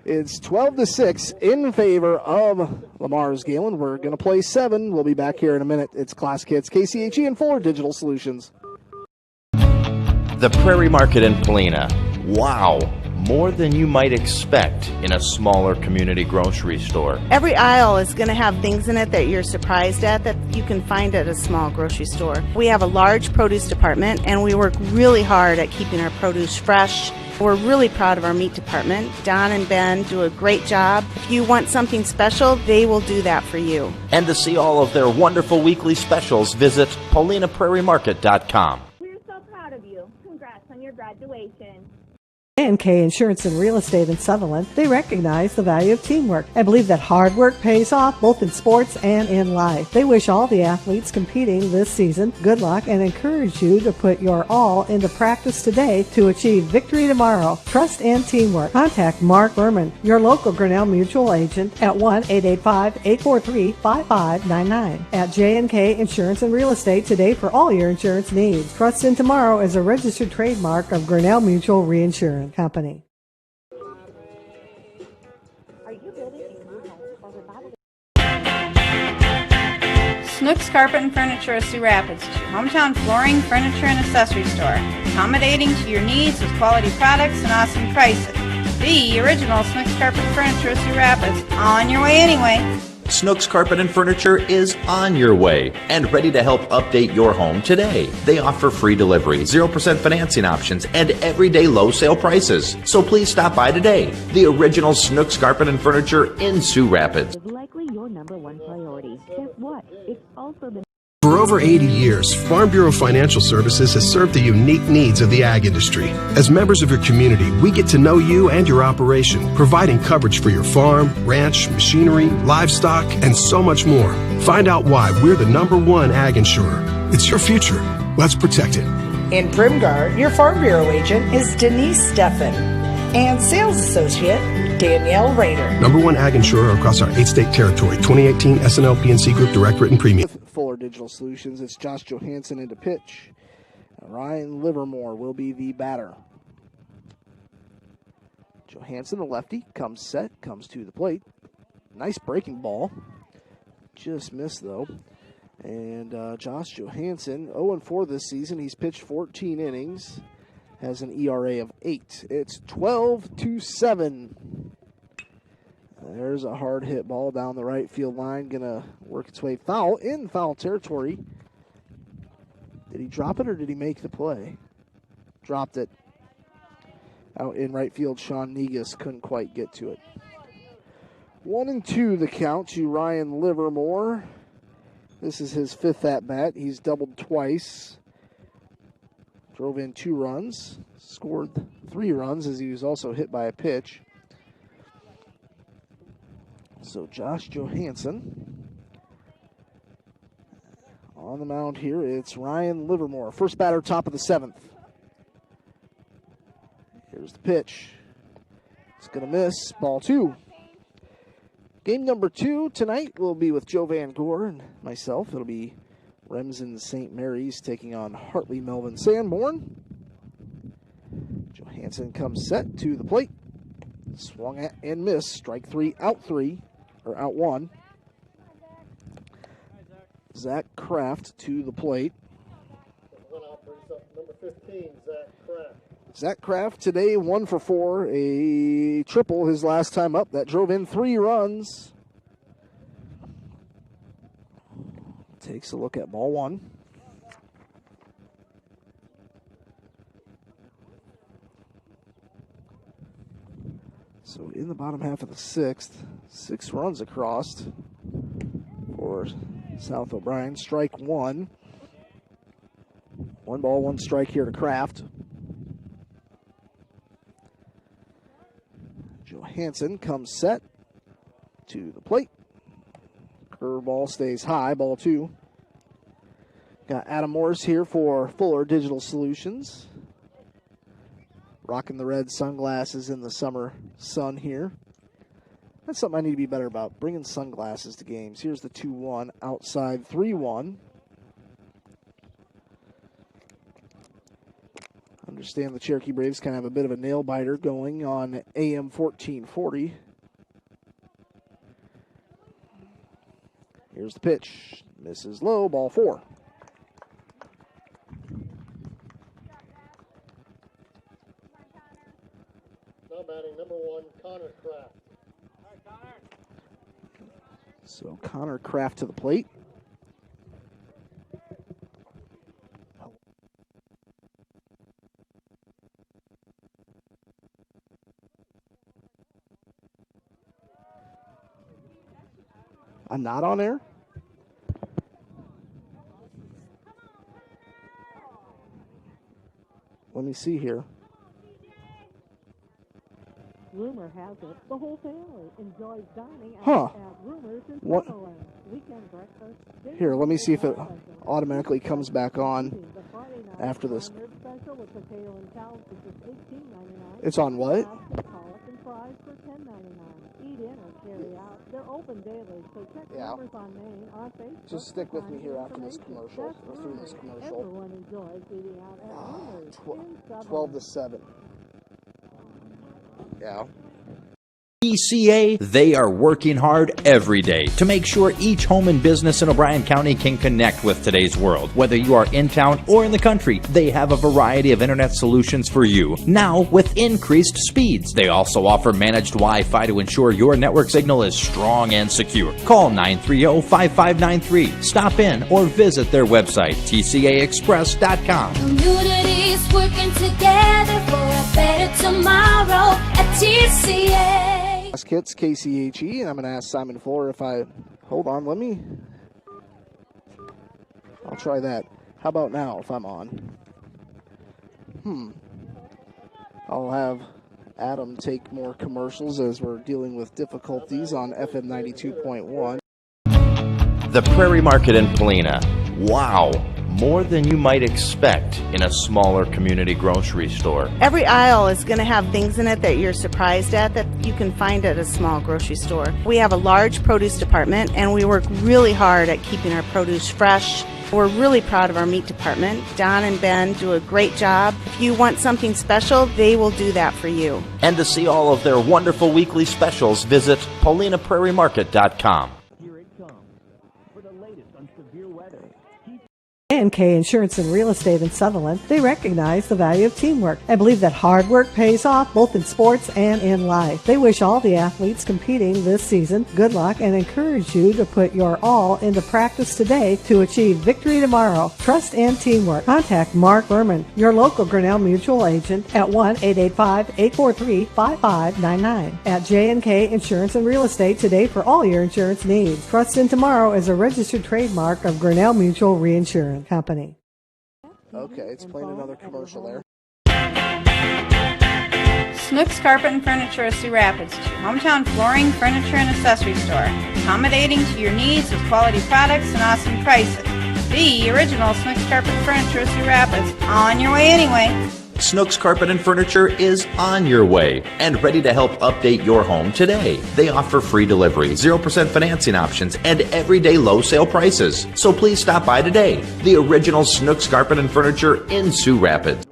It's 12-6 in favor of Lamar's Gehlen. We're going to play 7. We'll be back here in a minute. It's Classic Hits, KCHE, and Fuller Digital Solutions. The Prairie Market in Polina. Wow. More than you might expect in a smaller community grocery store. Every aisle is going to have things in it that you're surprised at that you can find at a small grocery store. We have a large produce department, and we work really hard at keeping our produce fresh. We're really proud of our meat department. Don and Ben do a great job. If you want something special, they will do that for you. And to see all of their wonderful weekly specials, visit PaulinaPrairieMarket.com. We're so proud of you. Congrats on your graduation. Gehlen Insurance and Real Estate in Sutherland, they recognize the value of teamwork and believe that hard work pays off both in sports and in life. They wish all the athletes competing this season good luck and encourage you to put your all into practice today to achieve victory tomorrow. Trust and teamwork. Contact Mark Berman, your local Grinnell Mutual agent at 1-885-843-5599 at J&K Insurance and Real Estate today for all your insurance needs. Trust in Tomorrow is a registered trademark of Grinnell Mutual Reinsurance Company. Snooks Carpet and Furniture of Sioux Rapids, your hometown flooring, furniture, and accessory store, accommodating to your needs with quality products and awesome prices. The original Snooks Carpet and Furniture of Sioux Rapids, on your way anyway. Snooks Carpet and Furniture is on your way and ready to help update your home today. They offer free delivery, 0% financing options, and everyday low sale prices. So please stop by today. The original Snooks Carpet and Furniture in Sioux Rapids. Is likely your number 1 priority. Guess what? It's also the For over 80 years, Farm Bureau Financial Services has served the unique needs of the ag industry. As members of your community, we get to know you and your operation, providing coverage for your farm, ranch, machinery, livestock, and so much more. Find out why we're the number 1 ag insurer. It's your future. Let's protect it. In Primgar, your Farm Bureau agent is Denise Steffen. and sales associate Danielle Rader. Number one ag insurer across our 8-state territory. 2018 SNL PNC Group Direct Written Premium. With Fuller Digital Solutions, it's Josh Johansson into pitch. Ryan Livermore will be the batter. Johansson, the lefty, comes set, comes to the plate. Nice breaking ball. Just missed, though. And Josh Johansson, 0-4 this season. He's pitched 14 innings. Has an ERA of 8. It's 12-7. There's a hard hit ball down the right field line. Going to work its way foul in foul territory. Did he drop it or did he make the play? Dropped it. Out in right field, Sean Negus couldn't quite get to it. 1-2 the count to Ryan Livermore. This is his 5th at-bat. He's doubled twice. Drove in 2 runs. Scored 3 runs as he was also hit by a pitch. So Josh Johansson. On the mound here, it's Ryan Livermore. First batter, top of the 7th. Here's the pitch. It's going to miss. Ball 2. Game number 2 tonight will be with Joe Van Gore and myself. It'll be Remsen St. Mary's taking on Hartley Melvin Sanborn. Johansson comes set to the plate. Swung at and missed. Strike 3, out 1. Zach Kraft to the plate. Number 15, Zach Kraft. Zach Kraft today 1 for 4, a triple his last time up. That drove in 3 runs. Takes a look at ball 1. So in the bottom half of the 6th, 6 runs across for South O'Brien. Strike 1. 1 ball, 1 strike here to Kraft. Johansson comes set to the plate. Curveball stays high, ball 2. Got Adam Morris here for Fuller Digital Solutions. Rocking the red sunglasses in the summer sun here. That's something I need to be better about, bringing sunglasses to games. Here's the 2-1, outside 3-1. Understand the Cherokee Braves kind of have a bit of a nail biter going on AM 1440. Here's the pitch. Misses low, ball 4. Now batting number 1, Connor Kraft. So Connor Kraft to the plate. I'm not on air? Let me see here. Rumor has it the whole family enjoys dining Huh. at Rumors in What? Sutherland. Weekend breakfast. Here, let me see if it automatically comes back on after this. Special with potato and cow, which is $18.99. It's on what? Pollock and fries for $10.99. Eat in or carry out. They're open daily, so check Yeah. numbers on Main, on Facebook. Just stick with me here after this information. commercial, That's or through this Rumors. commercial. Everyone enjoys eating out at Rumors in Sutherland. 12 to 7. Yeah. TCA, they are working hard every day to make sure each home and business in O'Brien County can connect with today's world. Whether you are in town or in the country, they have a variety of internet solutions for you. Now, with increased speeds, they also offer managed Wi-Fi to ensure your network signal is strong and secure. Call 930-5593. Stop in or visit their website, tcaexpress.com. Communities working together for a better tomorrow at TCA. Kits, KCHE, and I'm going to ask Simon Fuller if I... Hold on, let me... I'll try that. How about now if I'm on? I'll have Adam take more commercials as we're dealing with difficulties on FM 92.1. The Prairie Market in Polina. Wow. more than you might expect in a smaller community grocery store. Every aisle is going to have things in it that you're surprised at that you can find at a small grocery store. We have a large produce department, and we work really hard at keeping our produce fresh. We're really proud of our meat department. Don and Ben do a great job. If you want something special, they will do that for you. And to see all of their wonderful weekly specials, visit PaulinaPrairieMarket.com. K Insurance and Real Estate in Sutherland, they recognize the value of teamwork and believe that hard work pays off both in sports and in life. They wish all the athletes competing this season good luck and encourage you to put your all into practice today to achieve victory tomorrow. Trust and teamwork. Contact Mark Berman, your local Grinnell Mutual agent at 1-885-843-5599 at J&K Insurance and Real Estate today for all your insurance needs. Trust in Tomorrow is a registered trademark of Grinnell Mutual Reinsurance Company. Okay, it's playing another commercial there. Snooks Carpet and Furniture of Sioux Rapids, your hometown flooring, furniture, and accessory store. Accommodating to your needs with quality products and awesome prices. The original Snooks Carpet and Furniture of Sioux Rapids. On your way anyway. Snooks Carpet and Furniture is on your way and ready to help update your home today. They offer free delivery, 0% financing options, and everyday low sale prices. So please stop by today. The original Snooks Carpet and Furniture in Sioux Rapids.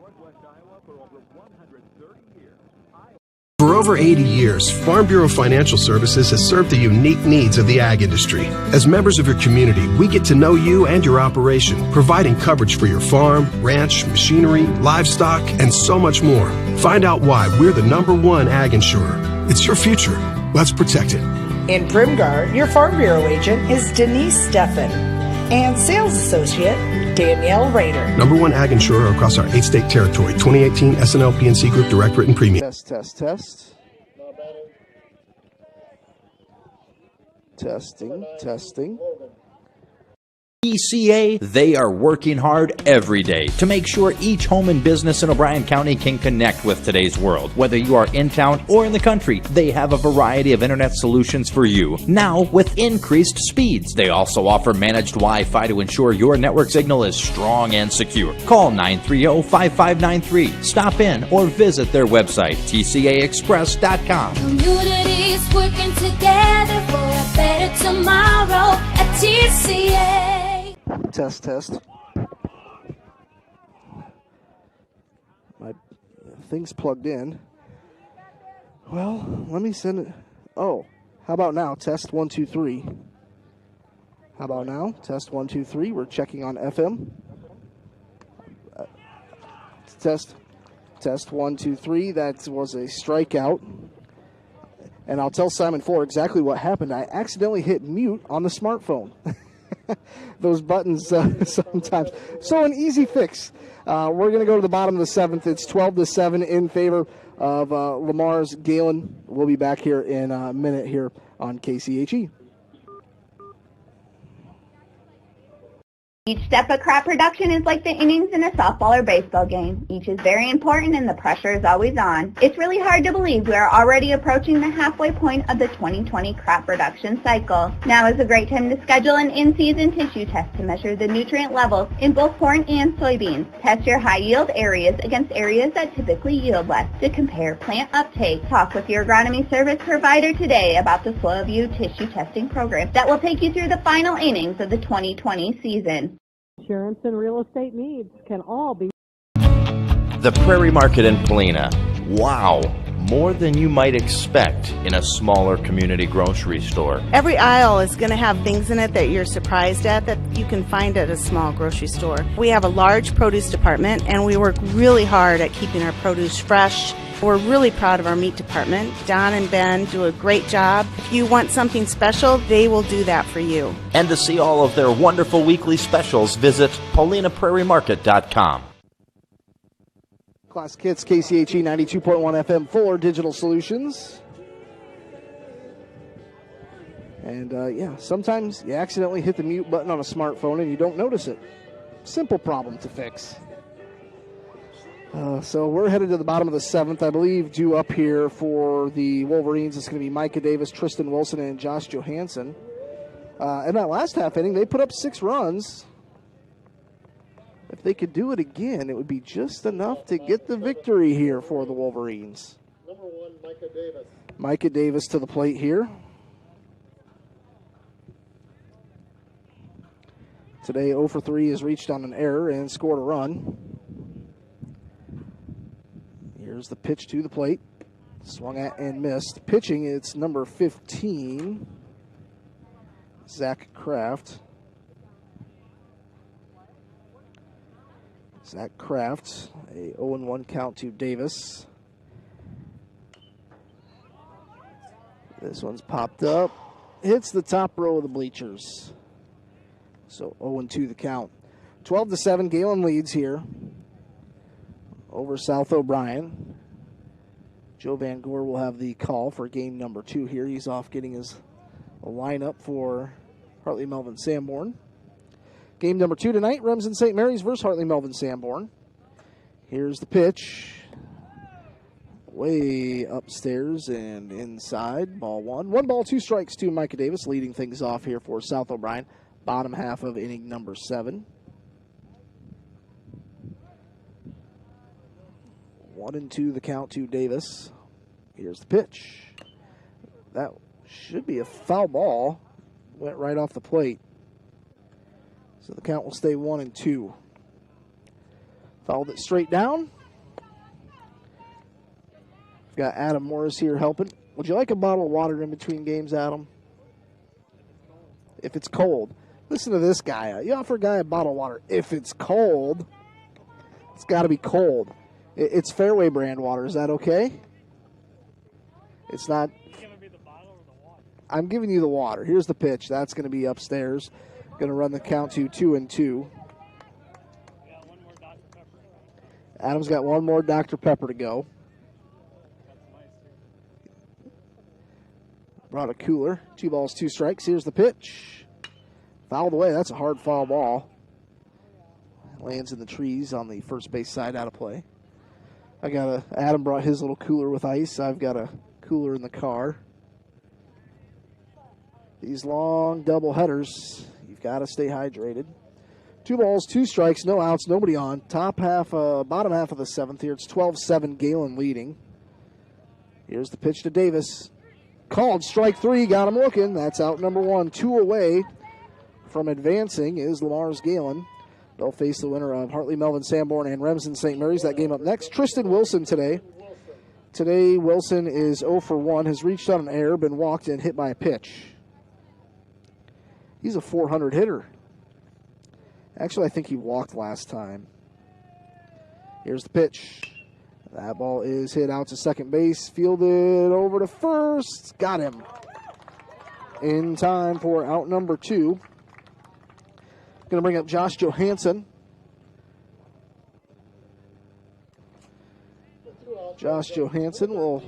For over 80 years, Farm Bureau Financial Services has served the unique needs of the ag industry. As members of your community, we get to know you and your operation, providing coverage for your farm, ranch, machinery, livestock, and so much more. Find out why we're the #1 ag insurer. It's your future. Let's protect it. In Primgar, your Farm Bureau agent is Denise Steffen and sales associate Danielle Rader. #1 ag insurer across our 8-state territory. 2018 SNL PNC Group Direct Written Premium. Test. Testing. PCA, they are working hard every day to make sure each home and business in O'Brien County can connect with today's world. Whether you are in town or in the country, they have a variety of internet solutions for you, now with increased speeds. They also offer managed Wi-Fi to ensure your network signal is strong and secure. Call 930-5593. Stop in or visit their website, tcaexpress.com. Communities working together for a better tomorrow at TCA. Test. My thing's plugged in. Well, let me send it. Oh, how about now? Test 1, 2, 3. How about now? Test 1, 2, 3. We're checking on FM. Test 1, 2, 3. That was a strikeout. And I'll tell Simon Fuller exactly what happened. I accidentally hit mute on the smartphone. Those buttons sometimes. So an easy fix. We're going to go to the bottom of the 7th. It's 12-7 in favor of Lamar's Gehlen. We'll be back here in a minute here on KCHE. Each step of crop production is like the innings in a softball or baseball game. Each is very important and the pressure is always on. It's really hard to believe we are already approaching the halfway point of the 2020 crop production cycle. Now is a great time to schedule an in-season tissue test to measure the nutrient levels in both corn and soybeans. Test your high-yield areas against areas that typically yield less to compare plant uptake. Talk with your agronomy service provider today about the SoilView tissue testing program that will take you through the final innings of the 2020 season. Insurance and real estate needs can all be. The Prairie Market in Polina. Wow, more than you might expect in a smaller community grocery store. Every aisle is going to have things in it that you're surprised at that you can find at a small grocery store. We have a large produce department, and we work really hard at keeping our produce fresh. We're really proud of our meat department. Don and Ben do a great job. If you want something special, they will do that for you. And to see all of their wonderful weekly specials, visit PaulinaPrairieMarket.com. Classic Hits, KCHE 92.1 FM, Fuller Digital Solutions. And sometimes you accidentally hit the mute button on a smartphone and you don't notice it. Simple problem to fix. So we're headed to the bottom of the 7th. I believe due up here for the Wolverines, it's going to be Micah Davis, Tristan Wilson, and Josh Johansson. In that last half inning, they put up 6 runs. If they could do it again, it would be just enough to get the victory here for the Wolverines. Number 1, Micah Davis. Micah Davis to the plate here. Today, 0 for 3 has reached on an error and scored a run. Here's the pitch to the plate. Swung at and missed. Pitching, it's number 15, Zach Kraft. Zach Kraft, a 0-1 count to Davis. This one's popped up. Hits the top row of the bleachers. So 0-2 the count. 12-7, Gehlen leads here over South O'Brien. Joe Van Gore will have the call for game number 2 here. He's off getting his lineup for Hartley Melvin Sanborn. Game number 2 tonight, Remsen St. Mary's versus Hartley Melvin Sanborn. Here's the pitch. Way upstairs and inside. Ball 1. 1 ball, 2 strikes to Micah Davis, leading things off here for South O'Brien. Bottom half of inning number 7. 1-2 the count to Davis. Here's the pitch. That should be a foul ball. Went right off the plate. So the count will stay 1-2. Fouled it straight down. We've got Adam Morris here helping. Would you like a bottle of water in between games, Adam? If it's cold. Listen to this guy. You offer a guy a bottle of water. If it's cold, it's got to be cold. It's Fairway brand water. Is that okay? It's not. I'm giving you the water. Here's the pitch. That's going to be upstairs. Going to run the count to 2-2. Adam's got one more Dr. Pepper to go. Brought a cooler. 2 balls, 2 strikes. Here's the pitch. Fouled away. That's a hard foul ball. Lands in the trees on the first base side, out of play. Adam brought his little cooler with ice. I've got a cooler in the car. These long double headers, you've got to stay hydrated. 2 balls, 2 strikes, no outs, nobody on. Bottom half of the 7th here. It's 12-7, Gehlen leading. Here's the pitch to Davis. Called strike 3, got him looking. That's out number 1. 2 away from advancing is Lamar's Gehlen. They'll face the winner of Hartley Melvin Sanborn and Remsen St. Mary's. That game up next. Tristan Wilson today. Today, Wilson is 0 for 1, has reached on an error, been walked and hit by a pitch. He's a 400 hitter. Actually, I think he walked last time. Here's the pitch. That ball is hit out to second base. Fielded over to first. Got him. In time for out number 2. Going to bring up Josh Johansson. Josh Johansson will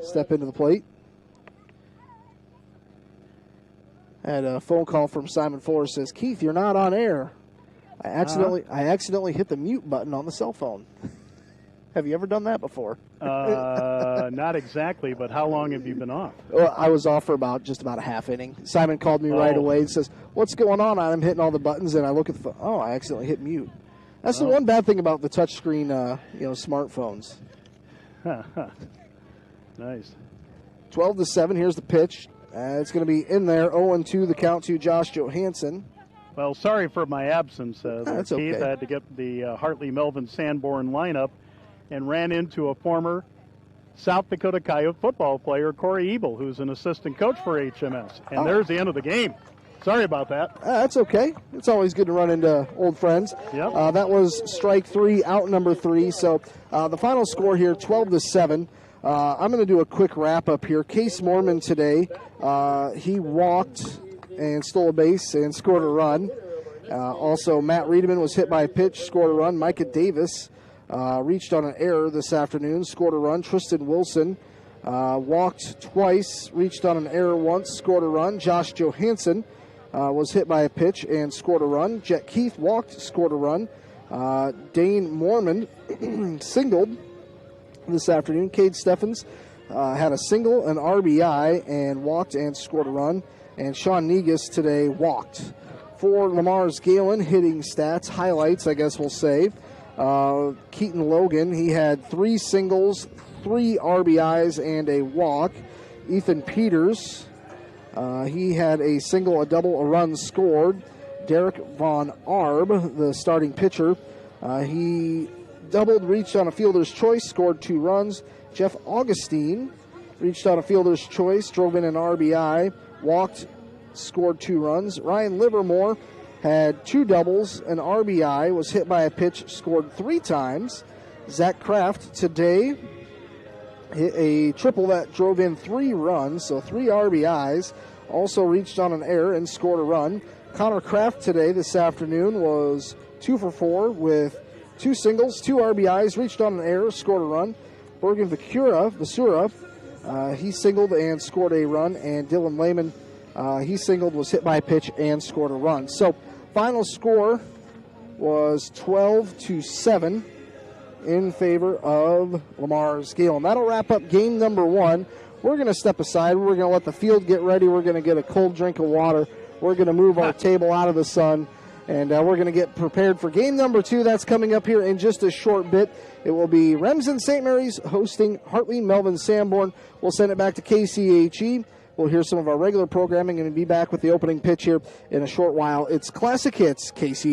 step into the plate. Had a phone call from Simon Fuller. Says, Keith, you're not on air. I accidentally hit the mute button on the cell phone. Have you ever done that before? Not exactly, but how long have you been off? Well, I was off for just about a half inning. Simon called me right away and says, what's going on? I'm hitting all the buttons, and I look at the phone. Oh, I accidentally hit mute. That's the one bad thing about the touchscreen, smartphones. Nice. 12-7, here's the pitch. It's going to be in there. 0-2 the count to Josh Johansson. Well, sorry for my absence, That's Keith. okay. I had to get the Hartley Melvin Sanborn lineup and ran into a former South Dakota Coyote football player, Corey Ebel, who's an assistant coach for HMS. And there's the end of the game. Sorry about that. That's okay. It's always good to run into old friends. Yep. That was strike 3, out number 3. So the final score here, 12-7. I'm going to do a quick wrap-up here. Case Mormon today, he walked and stole a base and scored a run. Also, Matt Riedemann was hit by a pitch, scored a run. Micah Davis reached on an error this afternoon, scored a run. Tristan Wilson walked twice, reached on an error once, scored a run. Josh Johansson was hit by a pitch and scored a run. Jet Keith walked, scored a run. Dane Mormon singled this afternoon. Cade Steffens had a single, an RBI, and walked and scored a run. And Sean Negus today walked For Lamar's Gehlen, hitting stats, highlights, I guess we'll say. Keaton Logan, he had 3 singles, 3 RBIs, and a walk. Ethan Peters, he had a single, a double, a run scored. Derek Von Arb, the starting pitcher, he doubled, reached on a fielder's choice, scored 2 runs. Jeff Augustine reached on a fielder's choice, drove in an RBI, walked, scored 2 runs. Ryan Livermore had 2 doubles, an RBI, was hit by a pitch, scored 3 times. Zach Kraft today hit a triple that drove in 3 runs, so 3 RBIs. Also reached on an error and scored a run. Connor Kraft today, this afternoon, was 2 for 4 with 2 singles, 2 RBIs, reached on an error, scored a run. Bergen Vasura, he singled and scored a run. And Dylan Lehman, he singled, was hit by a pitch, and scored a run. So final score was 12-7 in favor of Lamar's Gehlen. That'll wrap up game number 1. We're going to step aside. We're going to let the field get ready. We're going to get a cold drink of water. We're going to move our table out of the sun, and we're going to get prepared for game number 2. That's coming up here in just a short bit. It will be Remsen St. Mary's hosting Hartley Melvin Sanborn. We'll send it back to KCHE. We'll hear some of our regular programming and be back with the opening pitch here in a short while. It's Classic Hits, KC.